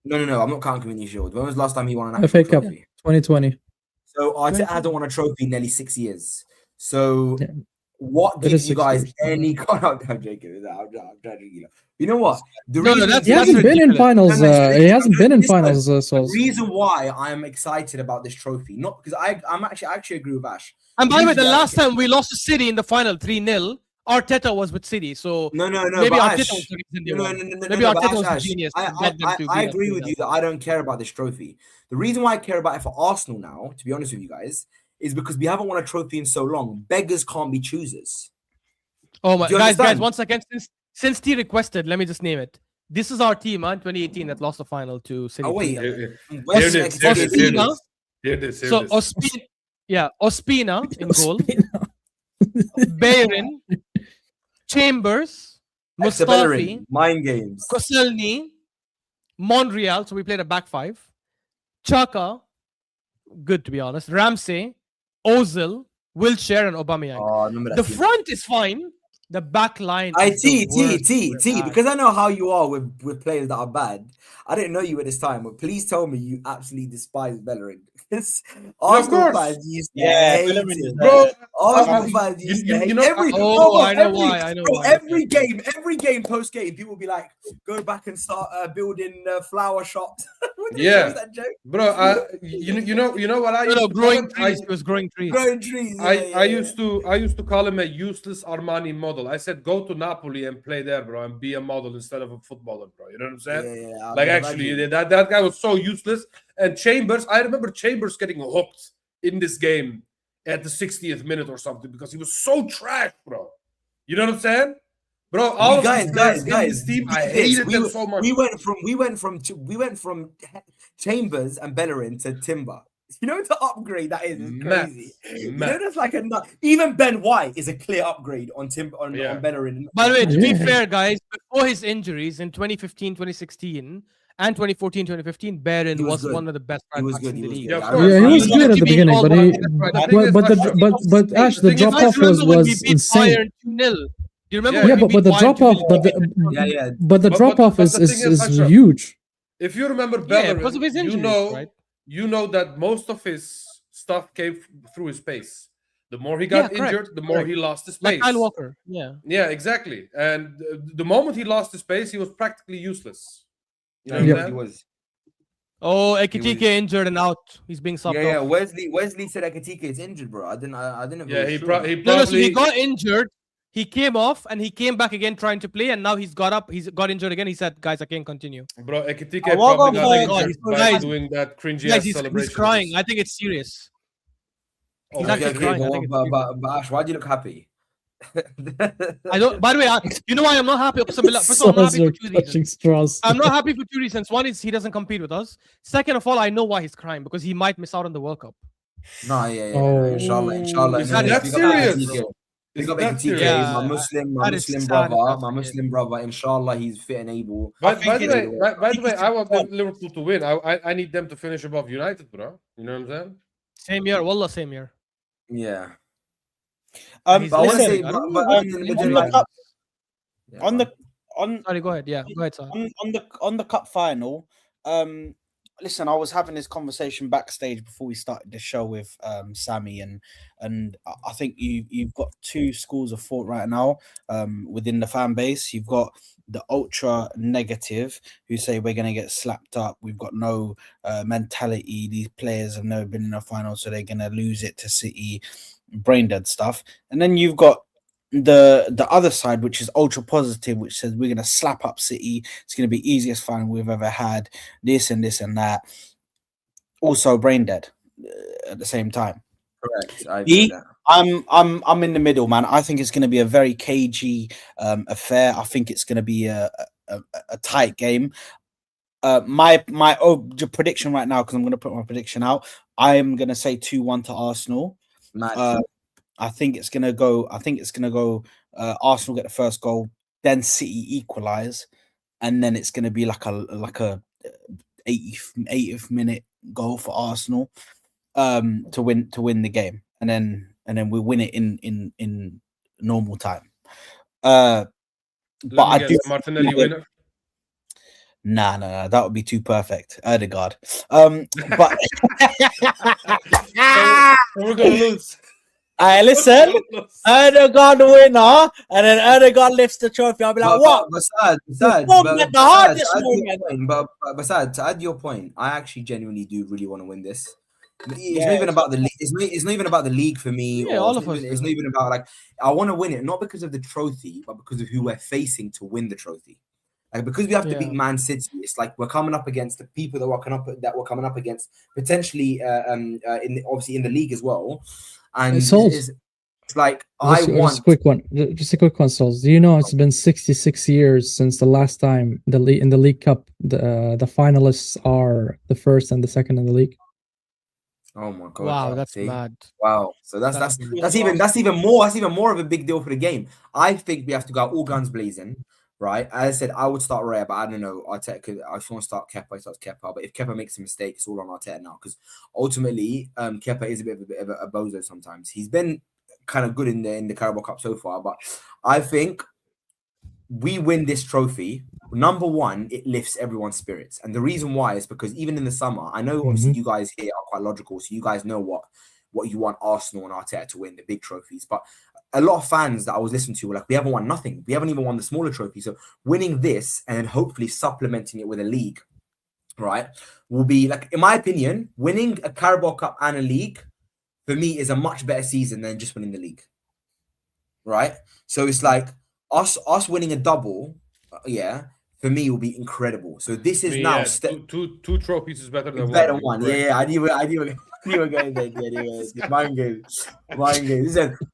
No, I'm not counting Community Shield. When was the last time he won an FA actual Cup. trophy? 2020. So Arteta hasn't won a trophy in nearly 6 years. So Yeah. what It gives is you 6 guys years. any? I'm joking. I'm joking. You know what? The No, reason that's- He hasn't been in ridiculous. finals. No, no, He hasn't been in listen, finals. the So reason why I'm excited about this trophy, not because I actually agree with Ash. And by the way, the Usually, last time we lost to City in the final 3-0, Arteta was with City. So No, maybe but Arteta Ash, was the reason they no, won. no, no, no, Maybe no, but Arteta was the Ash, genius. I, to get them to I beat us agree 3-0. with you that I don't care about this trophy. The reason why I care about it for Arsenal now, to be honest with you guys, is because we haven't won a trophy in so long. Beggars can't be choosers. Oh my Do you guys, understand? once again, since T requested, let me just name it. This is our team, in 2018 that lost the final to City. Oh, wait. 3-0. West Here it is, Exeter here it is, is- Ospina. Here it is. So Ospina in goal, Bayern, Chambers, Exeter Mustafi, Bellerin, mind games. Koscielny, Monreal. So we played a back five. Chaka, good to be honest. Ramsey, Ozil, Wilshere, and Aubameyang. Oh, I remember that The team. front is fine. The back line. I is the worst T we've had. because I know how you are with players that are bad. I didn't know you at this time, but please tell me you absolutely despise Bellerin. Arsenal course. fans used to Yeah, hate Bellerin is him. Bro, Arsenal you- fans used you- to hate you know, every. oh, I know every, why, I know bro, why. every game, post game, people will be like, go back and start building flower shops. What the hell Yeah. was that joke? bro, you know what I used No, to growing call him? trees. It was growing trees. Growing trees. I used to call him a useless Armani model. I said go to Napoli and play there, bro, and be a model instead of a footballer, bro. You know what I'm saying? Yeah, Like actually, that guy was so useless. And Chambers, I remember Chambers getting hooked in this game at the 60th minute or something because he was so trash, bro. You know what I'm saying? Bro, all of these players in this team, I hated them so much. We went from Chambers and Bellerin to Timber. You know the upgrade that is Mad. crazy. You Mad. know that's like a nut. Even Ben White is a clear upgrade on Timber on Yeah. Bellerin. By the way, to be Yeah. fair, guys, before his injuries in 2015, 2016, and 2014, 2015, Bayern He was was good. one of the best He right was backs good. in He the was league. good. Yeah, of course. yeah, he was He good at the keeping beginning, all but the he, right back. The thing is, but Ash, the thing is, drop off You remember when we was beat insane. Bayern 2-0? Do you remember Yeah, when Yeah, we but beat the Bayern drop off, 2-0? but Yeah. the But- drop off but is the thing is, Ashraf, huge. If you remember Yeah, Bellerin, because of his injuries, right? you know that most of his stuff came through his pace. The more he got Yeah, correct, injured, the more correct. he lost his Like pace. Kyle Walker. Yeah. Yeah, exactly. And the moment he lost his pace, he was practically useless. You know Yeah, what I'm he saying? was. Oh, was- Ekitike injured and out. He's being subbed Yeah. off. Wesley said Ekitike is injured, bro. I didn't. Yeah, he probably. No, so probably he got injured. He came off and he came back again trying to play, and now he's got up. He's got injured again. He said, "Guys, I can't continue." bro, Ekitike I walk probably off got the- injured guys, by guys, doing that cringy Guys, ass he's celebration. crying. I think it's serious. Oh, He's my actually God. crying. I think it's But Ash, why do you look happy? I don't. By the way, you know why I'm not happy? First of all, I'm not happy for two reasons. Touching straws. I'm not happy for two reasons. One is he doesn't compete with us. Second of all, I know why he's crying because he might miss out on the World Cup. No, yeah. Oh. Inshallah. Is that Big up serious? Ekitike. Is Pick up that ATK, serious? Yeah, my Muslim that is sad if brother, that's my the case. Muslim brother. Inshallah, he's fit and able. By think the it's- way, by the way, I want it's- Liverpool to win. I need them to finish above United, bro. You know what I'm saying? Same year, wallah, same year. Yeah, He's but I want to listen, say, I but, don't but know what within, injury within on like, the cup, yeah, on go the on Sorry, go ahead. Yeah, go ahead, Saad. on the cup final. Listen, I was having this conversation backstage before we started the show with Sami, and I think you've got two schools of thought right now within the fan base. You've got the ultra negative who say we're going to get slapped up. We've got no mentality. These players have never been in a final, so they're going to lose it to City. Brain dead stuff. And then you've got the other side, which is ultra positive, which says we're going to slap up City. It's going to be easiest final we've ever had. This and this and that. Also, brain dead at the same time. correct. I agree with that. I'm in the middle, man. I think it's going to be a very cagey affair. I think it's going to be a tight game. My prediction right now, because I'm going to put my prediction out. I am going to say 2-1 to Arsenal. Mad. I think it's gonna go. Arsenal get the first goal, then City equalize, and then it's gonna be like a 80th minute goal for Arsenal, to win the game, and then we win it in normal time. But I do Martinelli winner. Nah, that would be too perfect. Erdegaard. But We're gonna lose. listen, Erdegaard winner, and then Erdegaard lifts the trophy. I'll be like, what? But to add your point, I actually genuinely do really want to win this. It's not even about the league. It's not even about the league for me. Yeah, all of us. It's not even about like I want to win it, not because of the trophy, but because of who we're facing to win the trophy. Like because we have to beat Man City, it's like we're coming up against the people that we're coming up against potentially obviously in the league as well. And it's like just a quick one, Souls. Do you know it's been 66 years since the last time in the League Cup the finalists are the first and the second in the league? Oh my god! Wow, that's mad. Wow, so that's even more of a big deal for the game. I think we have to go all guns blazing. Right, as I said, I would start Raya, but I don't know. Arteta, I just want to start Kepa. I start Kepa, but if Kepa makes a mistake, it's all on Arteta now because ultimately, Kepa is a bit of a bozo sometimes. He's been kind of good in the Carabao Cup so far, but I think we win this trophy. Number one, it lifts everyone's spirits, and the reason why is because even in the summer, I know obviously you guys here are quite logical, so you guys know what you want Arsenal and Arteta to win, the big trophies, but a lot of fans that I was listening to were like, we haven't won nothing. We haven't even won the smaller trophy. So winning this and then hopefully supplementing it with a league, right, will be like, in my opinion, winning a Carabao Cup and a league for me is a much better season than just winning the league, right? So it's like us winning a double, for me will be incredible. So this is now two trophies is better than one. Yeah, I knew you were going there. Mind games.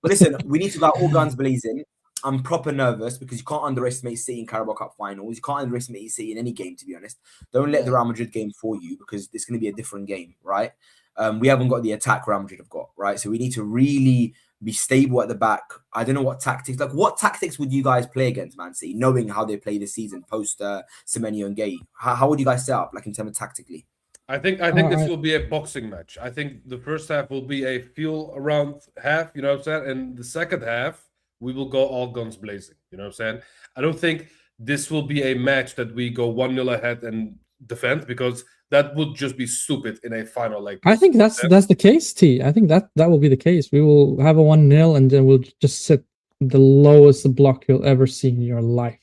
Listen, we need to go all guns blazing. I'm proper nervous because you can't underestimate City in Carabao Cup finals. You can't underestimate City in any game, to be honest. Don't let the Real Madrid game fool you because it's going to be a different game, right? We haven't got the attack Real Madrid have got, right? So we need to really be stable at the back. I don't know what tactics. Like, what tactics would you guys play against Man City, knowing how they play this season post Semenyo and Gay? How would you guys set up, like in terms of tactically? I think this will be a boxing match. I think the first half will be a feel around half, you know what I'm saying? And the second half, we will go all guns blazing, you know what I'm saying? I don't think this will be a match that we go 1-0 ahead and defend because that would just be stupid in a final. Like I think that's the case, T. I think that will be the case. We will have a 1-0 and then we'll just sit the lowest block you'll ever see in your life.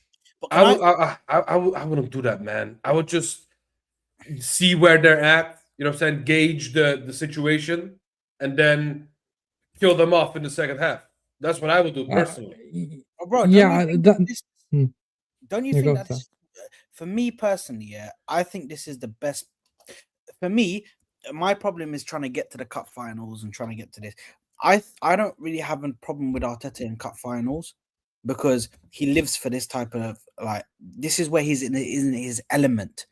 I wouldn't do that, man. I would just see where they're at, you know what I'm saying, gauge the situation, and then kill them off in the second half. That's what I would do personally. Bro, don't you think that for me personally, I think this is the best. For me, my problem is trying to get to the cup finals and trying to get to this. I don't really have a problem with Arteta in cup finals because he lives for this type of, like, this is where he's in his element.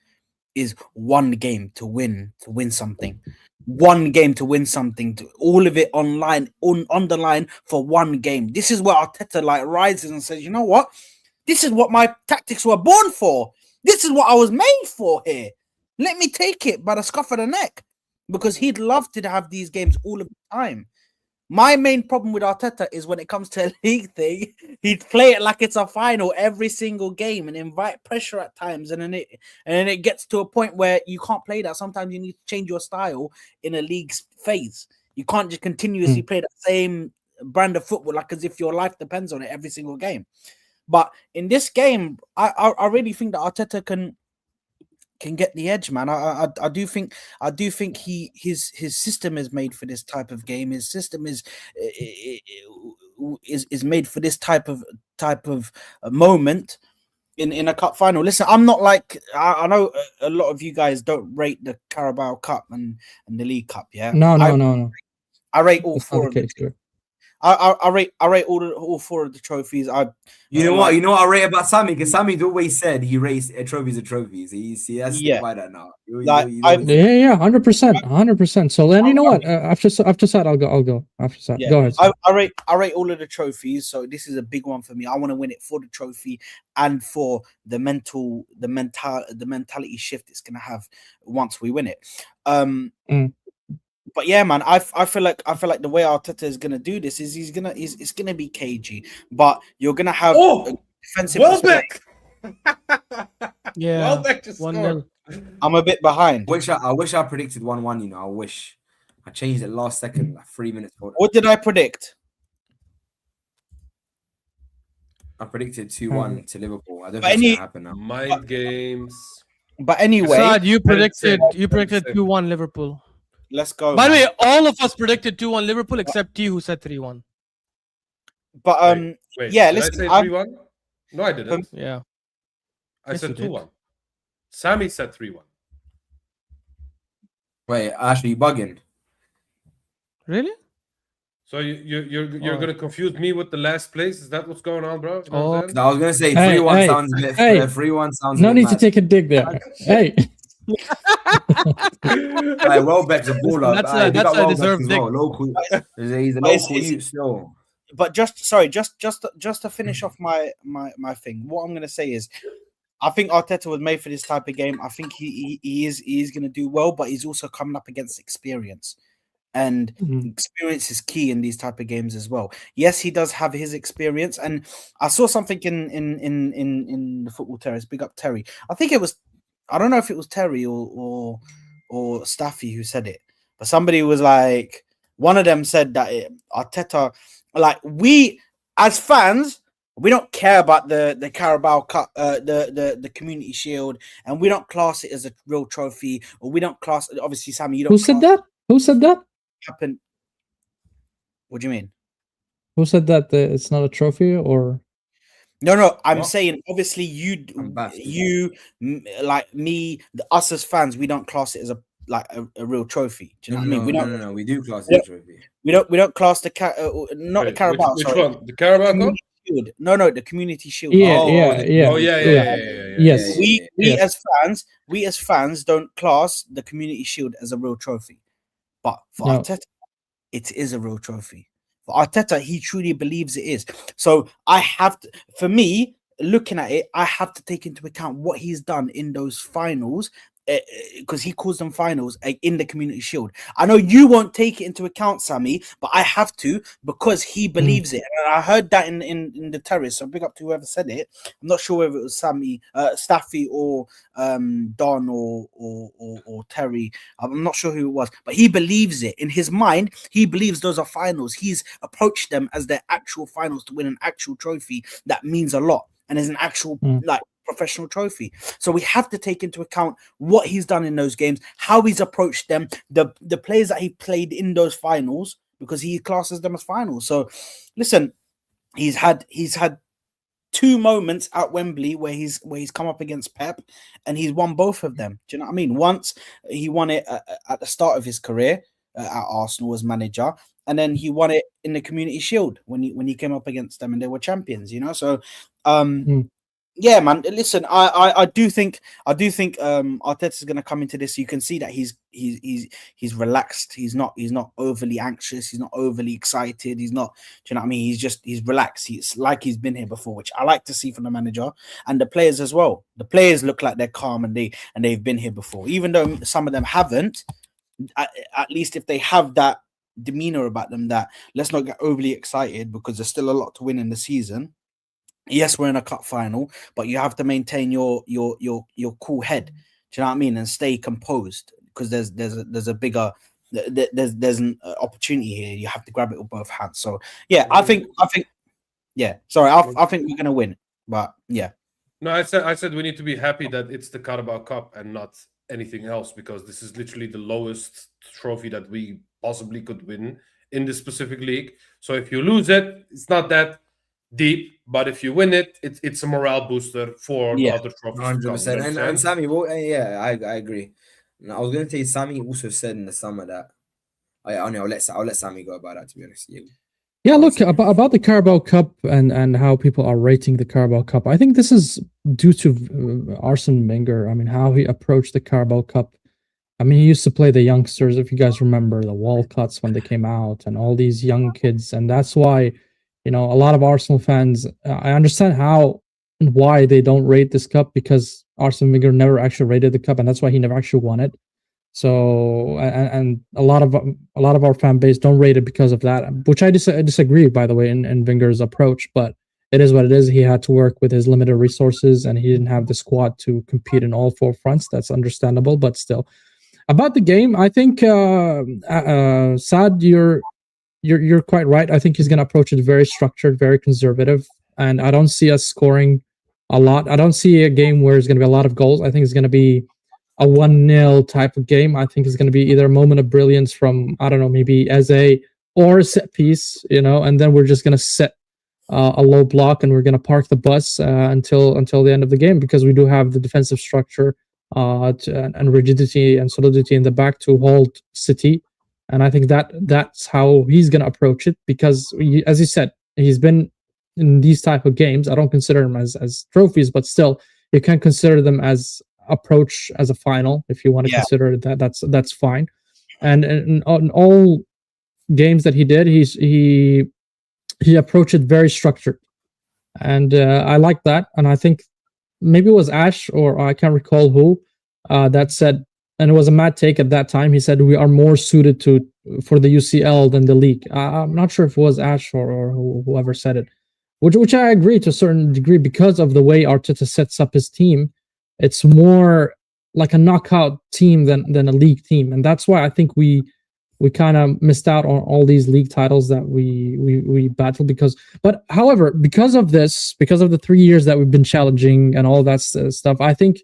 is one game to win something. One game to win something, all of it online, on the line for one game. This is where Arteta like rises and says, you know what? This is what my tactics were born for. This is what I was made for here. Let me take it by the scuff of the neck, because he'd love to have these games all of the time. My main problem with Arteta is when it comes to a league thing, he'd play it like it's a final every single game and invite pressure at times, and then it gets to a point where you can't play that. Sometimes you need to change your style in a league's phase. You can't just continuously play the same brand of football like as if your life depends on it every single game. But in this game, I really think that Arteta can get the edge, man. I do think his system is made for this type of game. His system is made for this type of moment in a cup final. Listen, I'm not like I know a lot of you guys don't rate the Carabao Cup and the League Cup. Yeah, No. I rate all That's four not of the them. case here. I rate all four of the trophies. You know what I rate about Sami? Because Sami's always said he rates trophies and trophies. He has to by that now. Yeah, 100%. So then you know what? After that, I'll go. After that, go ahead. I rate all of the trophies. So this is a big one for me. I want to win it for the trophy and for the mentality shift it's gonna have once we win it. But yeah, man, I feel like the way Arteta is gonna do this is it's gonna be cagey, but you're gonna have defensive. Welbeck! Yeah, Welbeck just 1-0. I'm a bit behind. I wish I predicted 1-1. You know, I wish I changed it last second, like 3 minutes. What did I predict? I predicted 2-1 to Liverpool. I don't think it's gonna happen now. Mind games. But anyway, Saad, you predicted 2-1 Liverpool. Let's go. By the way, all of us predicted 2-1 Liverpool except T, who said 3-1. But wait, yeah, did listen. I say 3-1? No, I didn't. Yeah. I Yes, said you did. 2-1. Sami said 3-1. Wait, actually, bugging. Really? So you're gonna confuse me with the last place? Is that what's going on, bro? You know what I'm saying? No, I was gonna say Hey, 3-1 hey, sounds a bit. hey. 3-1 sounds. No a bit need to mad. take a dig there. Hey. Like, Welbeck's a baller. That's Aye, a big up Welbeck deserved as dig. well. Local. He's a It's- local youth still. But just to finish off my thing, what I'm gonna say is, I think Arteta was made for this type of game. I think he is gonna do well, but he's also coming up against experience, and experience is key in these type of games as well. Yes, he does have his experience, and I saw something in the Football Terrace. Big up Terry. I think it was, I don't know if it was Terry or Staffy who said it, but somebody was like, one of them said that Arteta, like, we as fans, we don't care about the Carabao Cup, the Community Shield, and we don't class it as a real trophy, or we don't class. Obviously, Sammy, you don't. Who said that? Who said that? Happen. What do you mean? Who said that it's not a trophy or? No, I'm What? saying obviously you, Ambassador. like me, us as fans, we don't class it as a real trophy. Do you know what I mean? We don't. No. We do class it as a trophy. We don't class the not the Wait, Carabao. which sorry. one? The Carabao Cup? Community Shield. No, the Community Shield. Yeah, Oh, yeah. Oh yeah. Yes. We Yes. as fans don't class the Community Shield as a real trophy, but for No. Arteta, it is a real trophy. For Arteta, he truly believes it is. So I have to, for me, looking at it, I have to take into account what he's done in those finals, because he calls them finals in the Community Shield. I know you won't take it into account, Sammy, but I have to, because he believes it. And I heard that in the terrace. So big up to whoever said it. I'm not sure whether it was Sammy, Staffy, or Don or Terry. I'm not sure who it was, but he believes it in his mind. He believes those are finals. He's approached them as their actual finals to win an actual trophy that means a lot and is an actual like professional trophy. So we have to take into account what he's done in those games, how he's approached them, the players that he played in those finals, because he classes them as finals. So listen, he's had 2 moments at Wembley where he's come up against Pep and he's won both of them. Do you know what I mean? Once he won it at the start of his career at Arsenal as manager, and then he won it in the Community Shield when he came up against them and they were champions, you know. So Yeah, man. Listen, I do think Arteta's going to come into this. You can see that he's relaxed. He's not overly anxious. He's not overly excited. He's not. Do you know what I mean? He's relaxed. He's like he's been here before, which I like to see from the manager and the players as well. The players look like they're calm and they've been here before, even though some of them haven't. At least if they have that demeanor about them, that let's not get overly excited because there's still a lot to win in the season. Yes, we're in a cup final, but you have to maintain your cool head. Do you know what I mean? And stay composed because there's a bigger there's an opportunity here. You have to grab it with both hands. So yeah, I think yeah. Sorry, I think we're gonna win. But yeah. No, I said we need to be happy that it's the Carabao Cup and not anything else, because this is literally the lowest trophy that we possibly could win in this specific league. So if you lose it, it's not that deep, but if you win it, it's a morale booster for the other trophies. 100%. And Sami, well, yeah, I agree. And I was going to say, Sami also said in the summer that I'll let Sami go about that, to be honest. Yeah, look, about the Carabao Cup and how people are rating the Carabao Cup, I think this is due to Arsene Wenger. I mean, how he approached the Carabao Cup. I mean, he used to play the youngsters, if you guys remember, the Walcotts when they came out and all these young kids. And that's why, a lot of Arsenal fans, I understand how and why they don't rate this cup, because Arsene Wenger never actually rated the cup, and that's why he never actually won it. So, and a lot of our fan base don't rate it because of that, which I disagree, by the way, in Wenger's approach. But it is what it is. He had to work with his limited resources, and he didn't have the squad to compete in all four fronts. That's understandable, but still. About the game, I think Saad, you're quite right. I think he's going to approach it very structured, very conservative, and I don't see us scoring a lot. I don't see a game where it's going to be a lot of goals. I think it's going to be a 1-0 type of game. I think it's going to be either a moment of brilliance from, I don't know, maybe Eze or a set piece, and then we're just going to set a low block and we're going to park the bus until the end of the game, because we do have the defensive structure and rigidity and solidity in the back to hold City. And I think that's how he's going to approach it, because as you said, he's been in these type of games. I don't consider them as trophies, but still, you can consider them as approach as a final if you want to consider that. That's fine. And in all games that he did, he approached it very structured, and I like that. And I think maybe it was Ash, or I can't recall who, that said, and it was a mad take at that time. He said we are more suited for the UCL than the league. I'm not sure if it was Ash or whoever said it, which I agree to a certain degree, because of the way Arteta sets up his team. It's more like a knockout team than a league team, and that's why I think we kind of missed out on all these league titles that we battled. But however, because of the 3 years that we've been challenging and all that stuff, I think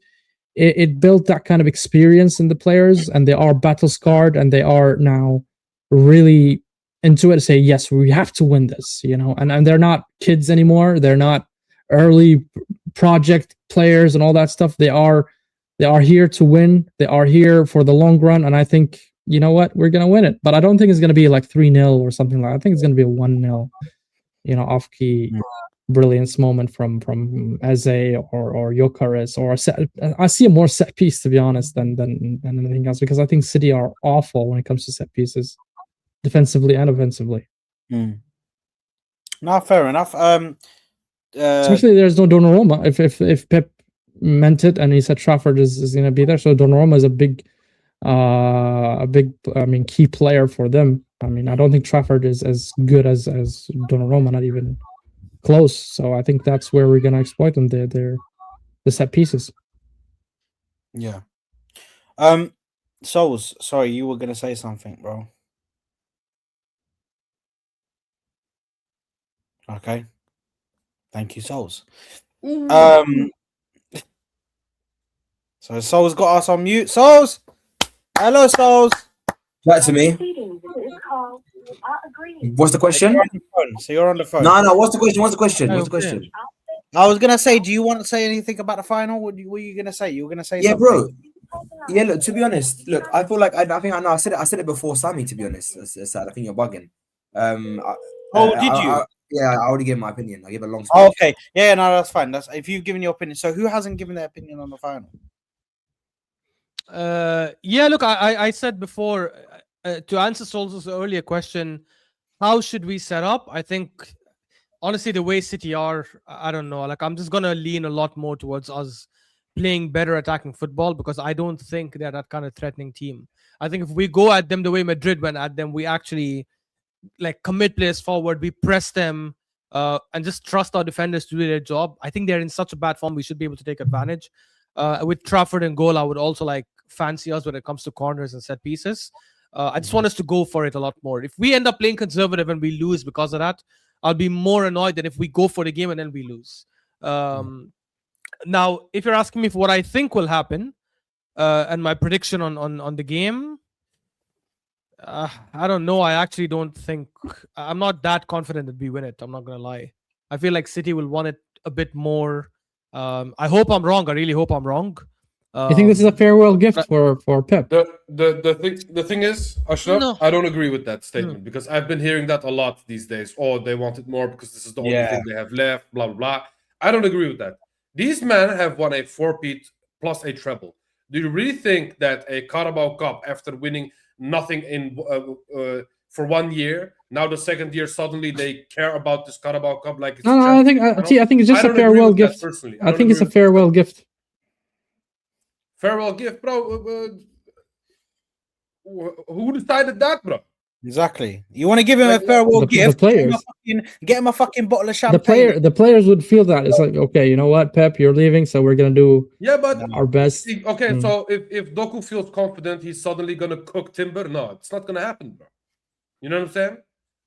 it built that kind of experience in the players, and they are battle scarred, and they are now really into it to say, yes, we have to win this, and they're not kids anymore. They're not early project players and all that stuff. They are here to win. They are here for the long run. And I think, you know what, we're going to win it. But I don't think it's going to be like 3-0 or something like that. I think it's going to be a 1-0, off-key brilliance moment from Eze or Qrts, or I see a more set piece, to be honest, than anything else, because I think City are awful when it comes to set pieces, defensively and offensively. No, fair enough. Especially there's no Donnarumma. If Pep meant it and he said Trafford is going to be there, so Donnarumma is a big key player for them. I mean, I don't think Trafford is as good as Donnarumma, not even close. So I think that's where we're going to exploit them. They're the set pieces. Yeah. Souls, sorry, you were going to say something, bro. Okay. Thank you, Souls. So Souls got us on mute. Souls! Hello, Souls! Back to me. What's the question? So you're on the phone. No. What's the question? I was gonna say, do you want to say anything about the final? What were you gonna say? You were gonna say, yeah, something? Bro. Yeah, look. To be honest, look, I feel like I think I know. I said it before, Sami. To be honest, I think you're bugging. Did you? Yeah, I already gave my opinion. I give a long speech. Oh, okay. Yeah, no, that's fine. That's if you've given your opinion. So who hasn't given their opinion on the final? Yeah, look, I said before to answer Sol's earlier question, how should we set up? I think honestly, the way City are, I don't know. Like, I'm just gonna lean a lot more towards us playing better attacking football because I don't think they're that kind of threatening team. I think if we go at them the way Madrid went at them, we actually like commit players forward, we press them, and just trust our defenders to do their job. I think they're in such a bad form, we should be able to take advantage. With Trafford and goal, I would also like fancy us when it comes to corners and set pieces. I just want us to go for it a lot more. If we end up playing conservative and we lose because of that, I'll be more annoyed than if we go for the game and then we lose. Now, if you're asking me for what I think will happen and my prediction on the game, I don't know. I actually don't think I'm not that confident that we win it. I'm not gonna lie. I feel like City will want it a bit more. I hope I'm wrong. I really hope I'm wrong. You think this is a farewell gift for Pep? The thing is, Ashraf, No. I don't agree with that statement because I've been hearing that a lot these days. Oh, they wanted more because this is the only thing they have left. Blah blah blah. I don't agree with that. These men have won a 4-peat plus a treble. Do you really think that a Carabao Cup after winning nothing in for 1 year, now the second year suddenly they care about this Carabao Cup like it's No, I think it's just a farewell gift. Personally, I think it's a farewell gift. Farewell gift, bro. Who decided that, bro? Exactly. You want to give him Like, a farewell the gift? players. Get him a fucking bottle of champagne. The players would feel that it's like, okay, you know what, Pep, you're leaving, so we're gonna do our best. Okay, so if Doku feels confident, he's suddenly gonna cook Timber. No, it's not gonna happen, bro. You know what I'm saying?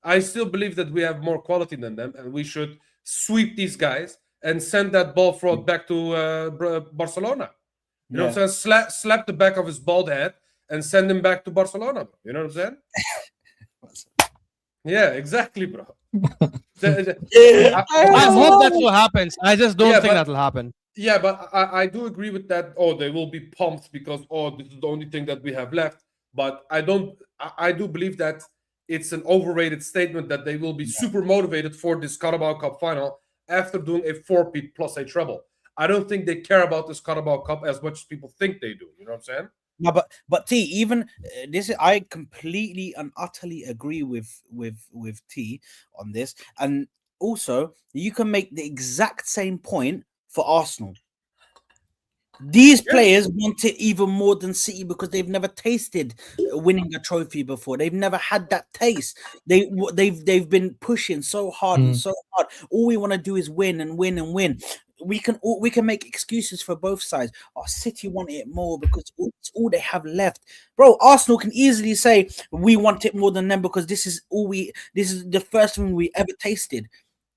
I still believe that we have more quality than them, and we should sweep these guys and send that ball fraud back to Barcelona. You know what I'm saying? Slap the back of his bald head and send him back to Barcelona. Bro. You know what I'm saying? Yeah, exactly, bro. I hope that's what happens. I just don't think that'll happen. Yeah, but I do agree with that. Oh, they will be pumped because this is the only thing that we have left. But I do believe that it's an overrated statement that they will be super motivated for this Carabao Cup final after doing a 4-peat plus a treble. I don't think they care about this Carabao Cup as much as people think they do. You know what I'm saying? No, but T, even this is, I completely and utterly agree with T on this, and also you can make the exact same point for Arsenal. These players want it even more than City because they've never tasted winning a trophy before. They've never had that taste. They've been pushing so hard and so hard. All we want to do is win and win and win. We can make excuses for both sides. Oh, City want it more because it's all they have left, bro. Arsenal can easily say we want it more than them because this is the first thing we ever tasted.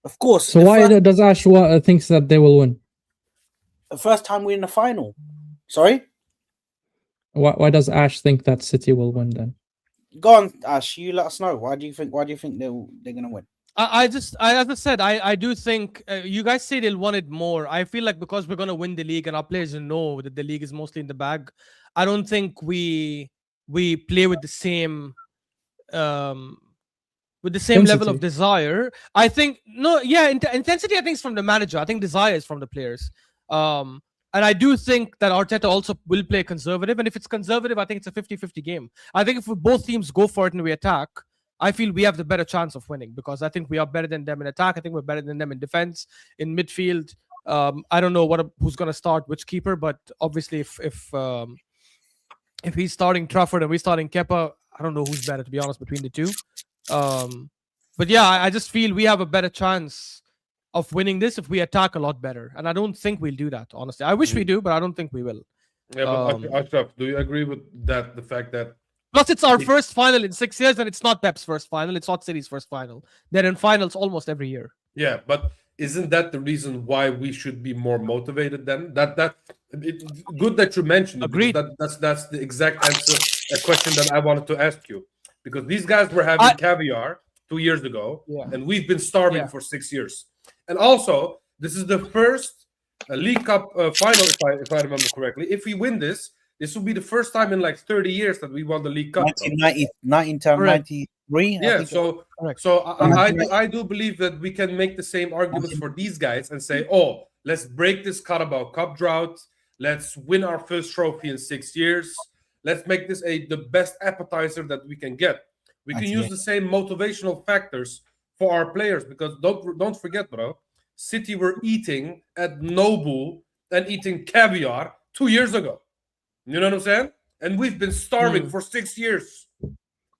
Of course. So why does Ash thinks that they will win? The first time we're in the final. Sorry? Why does Ash think that City will win then? Go on, Ash. You let us know. Why do you think they're gonna win? As I said, I do think you guys say they'll want it more. I feel like because we're gonna win the league and our players know that the league is mostly in the bag, I don't think we play with the same level of desire. I think intensity I think is from the manager. I think desire is from the players. And I do think that Arteta also will play conservative. And if it's conservative, I think it's a 50-50 game. I think if both teams go for it and we attack, I feel we have the better chance of winning because I think we are better than them in attack. I think we're better than them in defense, in midfield. I don't know who's going to start which keeper, but obviously if he's starting Trafford and we're starting Kepa, I don't know who's better, to be honest, between the two. But yeah, I just feel we have a better chance of winning this if we attack a lot better. And I don't think we'll do that, honestly. I wish we do, but I don't think we will. Yeah, but Ashraf, do you agree with that? The fact that plus it's our first final in 6 years, and it's not Pep's first final. It's not City's first final. They're in finals almost every year. Yeah, but isn't that the reason why we should be more motivated then? It's good that you mentioned it. Agreed. That's the exact answer, a question that I wanted to ask you. Because these guys were having caviar 2 years ago, and we've been starving for 6 years. And also, this is the first League Cup final, if I remember correctly. If we win this, This will be the first time in like 30 years that we won the League Cup. Bro. 1993. Yeah, Correct. so I do believe that we can make the same arguments for these guys and say, oh, let's break this Carabao Cup drought. Let's win our first trophy in 6 years. Let's make this the best appetizer that we can get. We can use the same motivational factors for our players, because don't forget, bro, City were eating at Noble and eating caviar 2 years ago. You know what I'm saying? And we've been starving for 6 years.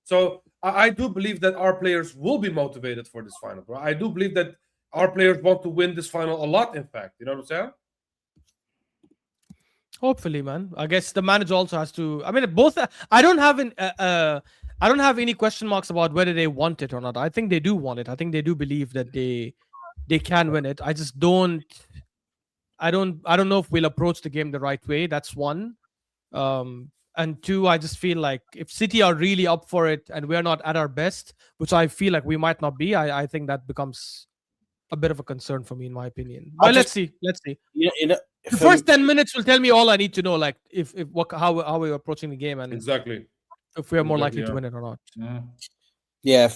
So I do believe that our players will be motivated for this final, bro. I do believe that our players want to win this final a lot, in fact. You know what I'm saying? Hopefully, man. I guess the manager also has to. I mean, both. I don't have any question marks about whether they want it or not. I think they do want it. I think they do believe that they can win it. I just don't. I don't know if we'll approach the game the right way. That's one. And two, I just feel like if City are really up for it and we're not at our best, which I feel like we might not be, I think that becomes a bit of a concern for me, in my opinion. But let's see. The first 10 minutes will tell me all I need to know, like how we're approaching the game and exactly if we're more likely to win it or not. Yeah.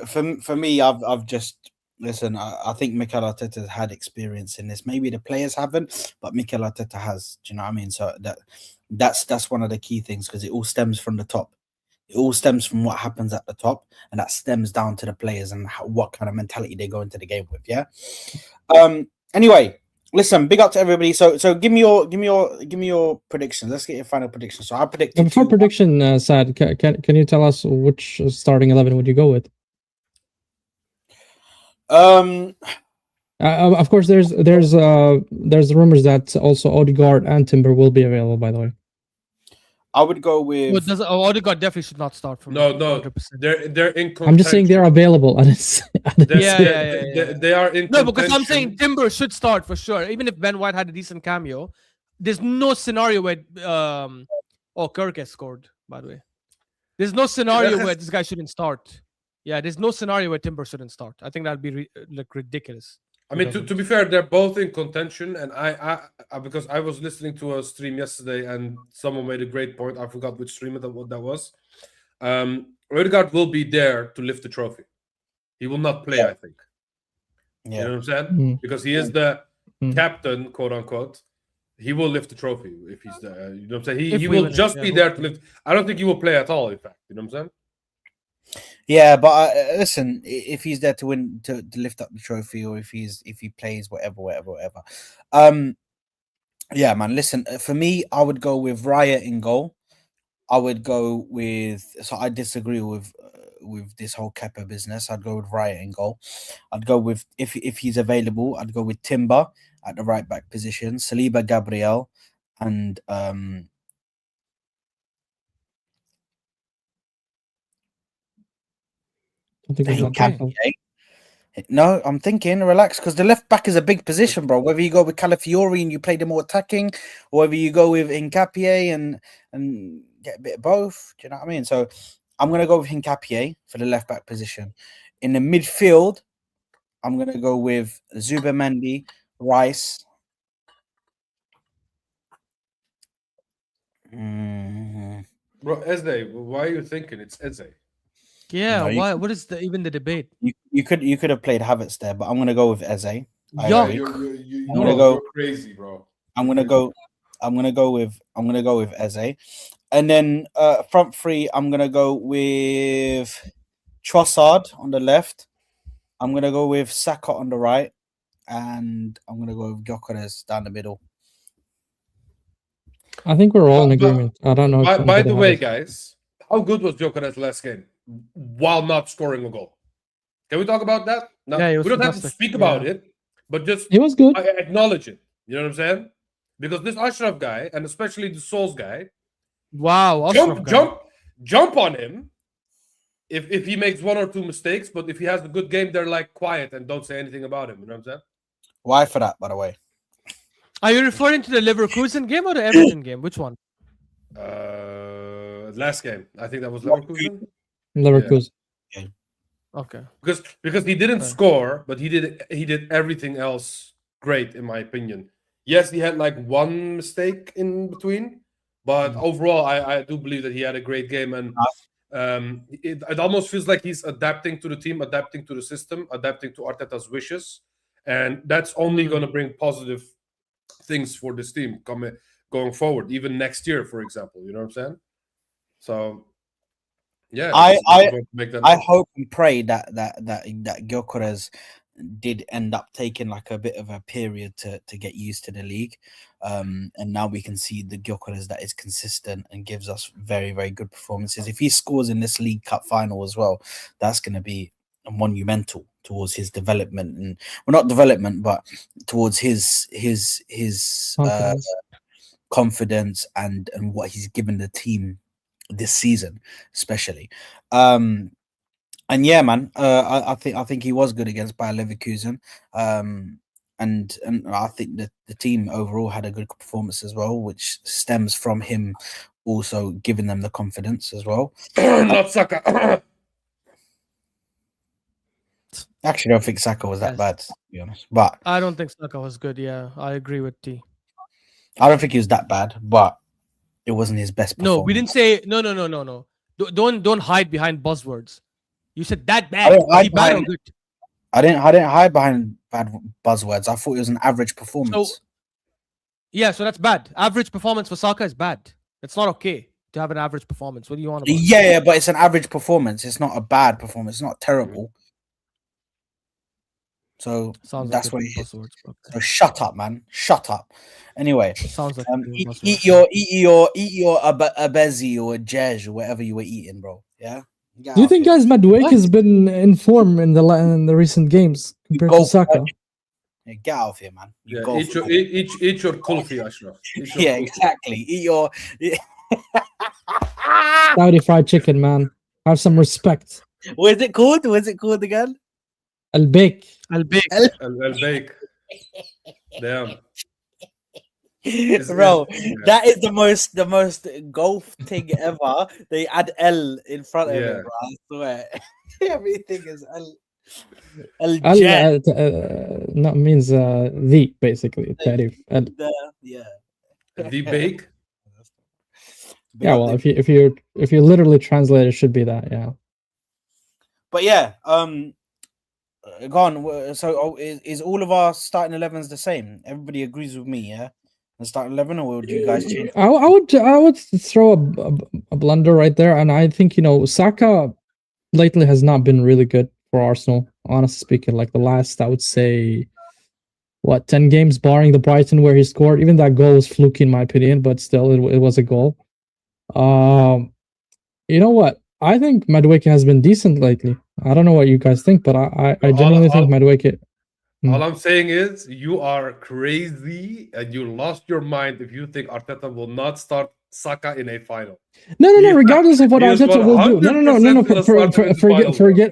For me, I've just listen. I think Mikel Arteta had experience in this. Maybe the players haven't, but Mikel Arteta has. Do you know what I mean? So that's one of the key things, because it all stems from the top. It all stems from what happens at the top, and that stems down to the players and what kind of mentality they go into the game with. Yeah. Anyway, listen. Big up to everybody. So give me your predictions. Let's get your final predictions. So I predict. Before prediction, Sad, can you tell us which starting 11 would you go with? Of course, there's rumors that also Odegaard and Timber will be available. By the way, I would go with. Odegaard definitely should not start for me. No, 100%. they're in contention. I'm just saying they're available. They are in. No, because I'm saying Timber should start for sure. Even if Ben White had a decent cameo, there's no scenario where Qrts scored. By the way, there's no scenario where this guy shouldn't start. Yeah, there's no scenario where Timber shouldn't start. I think that'd be ridiculous. I mean, to be fair, they're both in contention, and I because I was listening to a stream yesterday, and someone made a great point. I forgot which stream that was. Odegaard will be there to lift the trophy. He will not play, I think. Yeah. You know what I'm saying? Because he is the captain, quote unquote. He will lift the trophy if he's there. You know what I'm saying? He will just be there to lift. I don't think he will play at all, in fact. You know what I'm saying? Yeah, but listen, if he's there to win, to lift up the trophy, or if he plays, whatever. Yeah, man. Listen, for me, I would go with Raya in goal. I would go with. So I disagree with this whole Kepa business. I'd go with Raya in goal. I'd go with if he's available. I'd go with Timber at the right back position, Saliba, Gabriel, and No, I'm thinking, relax, because the left back is a big position, bro. Whether you go with Calafiori and you play them more attacking, or whether you go with Hincapié and get a bit of both. Do you know what I mean? So I'm going to go with Hincapié for the left back position. In the midfield, I'm going to go with Zubamendi, Rice. Bro, Eze, why are you thinking it's Eze? Yeah, no, why? What is even the debate? You could have played Havertz there, but I'm gonna go with Eze. You're crazy, bro. I'm gonna go with Eze, and then front three. I'm gonna go with Trossard on the left. I'm gonna go with Saka on the right, and I'm gonna go with Qrts down the middle. I think we're all in agreement. I don't know. By the way, guys, how good was Qrts last game while not scoring a goal? Can we talk about that? No, yeah, we don't have to speak about it, but just it was good. Acknowledge it. You know what I'm saying? Because this Ashraf guy, and especially the Souls guy, wow, jump on him if he makes one or two mistakes, but if he has a good game, they're like quiet and don't say anything about him. You know what I'm saying? Why for that, by the way? Are you referring to the Leverkusen game or the Everton game? Which one? Last game. I think that was Leverkusen. Leverkusen. Yeah. Okay. Because he didn't score, but he did everything else great, in my opinion. Yes, he had like one mistake in between, But overall, I do believe that he had a great game, and it almost feels like he's adapting to the team, adapting to the system, adapting to Arteta's wishes, and that's only going to bring positive things for this team going forward, even next year, for example. You know what I'm saying? So, yeah, I I hope and pray that Gyökeres did end up taking like a bit of a period to get used to the league, and now we can see the Gyökeres that is consistent and gives us very, very good performances. If he scores in this League Cup final as well, that's going to be monumental towards his development, and well, not development, but towards his confidence and what he's given the team this season, especially. And yeah, man, I think he was good against Bayer Leverkusen, and I think that the team overall had a good performance as well, which stems from him also giving them the confidence as well. Not Saka. Actually, I don't think Saka was that bad, to be honest. But I don't think Saka was good. Yeah, I agree with T. I don't think he was that bad, but it wasn't his best performance. No, we didn't say no. Don't hide behind buzzwords. You said that bad. I didn't hide behind bad buzzwords. I thought it was an average performance. So that's bad. Average performance for Saka is bad. It's not okay to have an average performance. What do you want about? Yeah, but it's an average performance. It's not a bad performance. It's not terrible. So that's what it is. So shut up, man. Shut up. Anyway, sounds like eat your abezi or jej or whatever you were eating, bro. Yeah. Do you think, guys, Madueke has been in form in the recent games compared to Saka? Yeah, get out of here, man. Eat your kulfi, Ashraf. Yeah, exactly. Eat your Saudi fried chicken, man. Have some respect. What is it called? What's it called again? Al-Bake. Al-Bake. Damn. Bro, that is the most golf thing ever. They add L in front of it, bro. I swear. Everything is L. That means the, basically. Yeah. The bake. Yeah, well, if you literally translate, it should be that. Yeah. But yeah, go on. So, is all of our starting 11s the same? Everybody agrees with me, yeah? The starting 11, or would you guys change? I would throw a blunder right there, and I think Saka lately has not been really good for Arsenal. Honestly speaking, like the last, I would say, 10 games, barring the Brighton where he scored. Even that goal was fluky in my opinion, but still, it was a goal. You know what? I think Madueke has been decent lately. I don't know what you guys think, but I genuinely think Madueke. All I'm saying is you are crazy and you lost your mind if you think Arteta will not start Saka in a final. No. Regardless of what Arteta will do. No.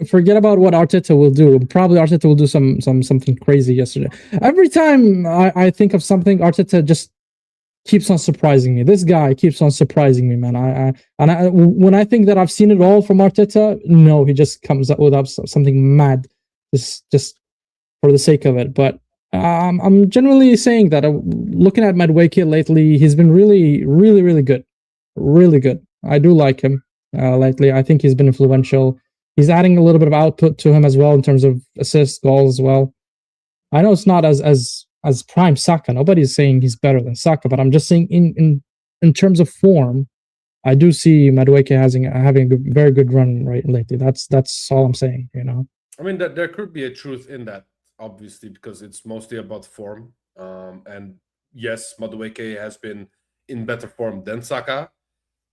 Forget about what Arteta will do. Probably Arteta will do something crazy yesterday. Every time I think of something, Arteta just keeps on surprising me. This guy keeps on surprising me, man. When I think that I've seen it all from Arteta, no, he just comes up with something mad, just for the sake of it. But I'm generally saying that looking at Madueke lately, he's been really, really, really good, really good. I do like him lately. I think he's been influential. He's adding a little bit of output to him as well in terms of assists, goals as well. I know it's not as prime Saka. Nobody's saying he's better than Saka, but I'm just saying in terms of form, I do see Madueke having a very good run lately. That's all I'm saying. I mean, there could be a truth in that, obviously, because it's mostly about form. And yes, Madueke has been in better form than Saka,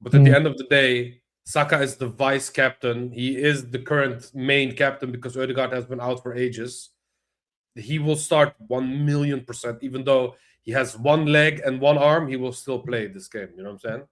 but at the end of the day, Saka is the vice captain. He is the current main captain because Ødegaard has been out for ages. He will start 1,000,000%. Even though he has one leg and one arm, he will still play this game. You know what I'm saying?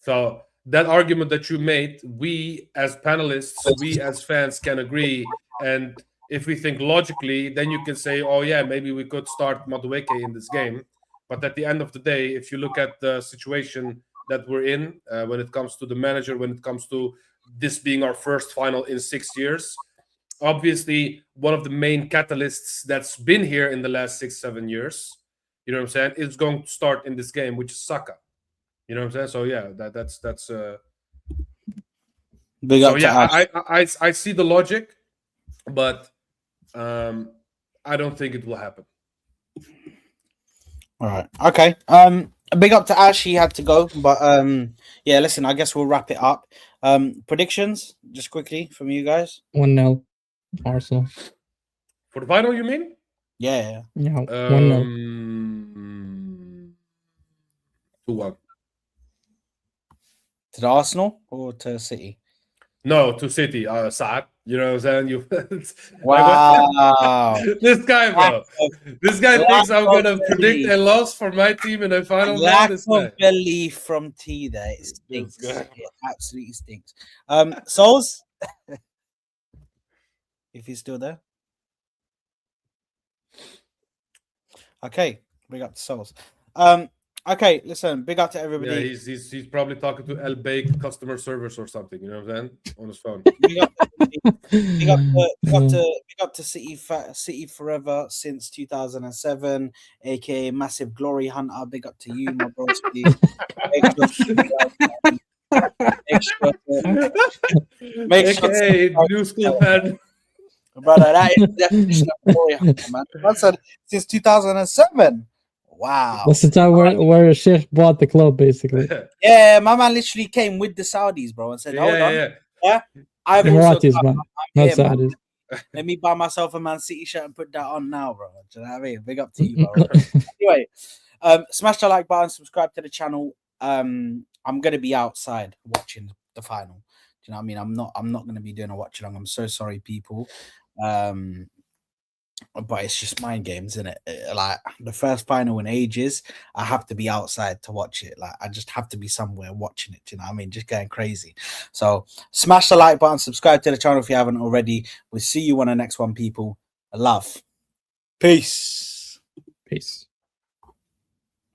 So that argument that you made, we as panelists, we as fans can agree. And if we think logically, then you can say, oh yeah, maybe we could start Madueke in this game. But at the end of the day, if you look at the situation that we're in, when it comes to the manager, when it comes to this being our first final in 6 years, obviously one of the main catalysts that's been here in the last 6-7 years, you know what I'm saying, is going to start in this game, which is Saka. You know what I'm saying? So yeah, that's Big so up to yeah. Ash. I see the logic, but I don't think it will happen. All right. Okay. Big up to Ash. He had to go, but yeah. Listen, I guess we'll wrap it up. Predictions, just quickly from you guys. 1-0 Arsenal. For the final, you mean? Yeah. Yeah, 1-0. 2-1. To the Arsenal or to City? No, to City. Saad. You know what I'm saying? You. Wow. This guy, bro. This guy thinks I'm gonna predict a loss for my team in the final. Lack This of guy. belief from T there. It stinks. This guy. It absolutely stinks. Souls, if he's still there. Okay, big up to Souls. Okay, listen, big up to everybody. Yeah, he's probably talking to El Bake customer service or something. You know what I'm saying? On his phone. Big up to City Forever since 2007, aka Massive Glory Hunter. Big up to you, my bro. Make sure AKA new school fan. brother, that is the definition of Glory Hunter, man. I said since 2007. Wow. That's the time where Sheikh bought the club, basically. Yeah, my man literally came with the Saudis, bro, and said, "Hold on, I've also Emiratis, man. Not here, man. Saudis. Let me buy myself a Man City shirt and put that on now, bro." Do you know what I mean? Big up to you, bro. Anyway, smash the like button, subscribe to the channel. I'm gonna be outside watching the final. Do you know what I mean? I'm not gonna be doing a watch along. I'm so sorry, people. But it's just mind games, isn't it? Like the first final in ages, I have to be outside to watch it. Like I just have to be somewhere watching it. You know what I mean? Just going crazy. So smash the like button, subscribe to the channel if you haven't already. We'll see you on the next one, people. Love. Peace. Peace.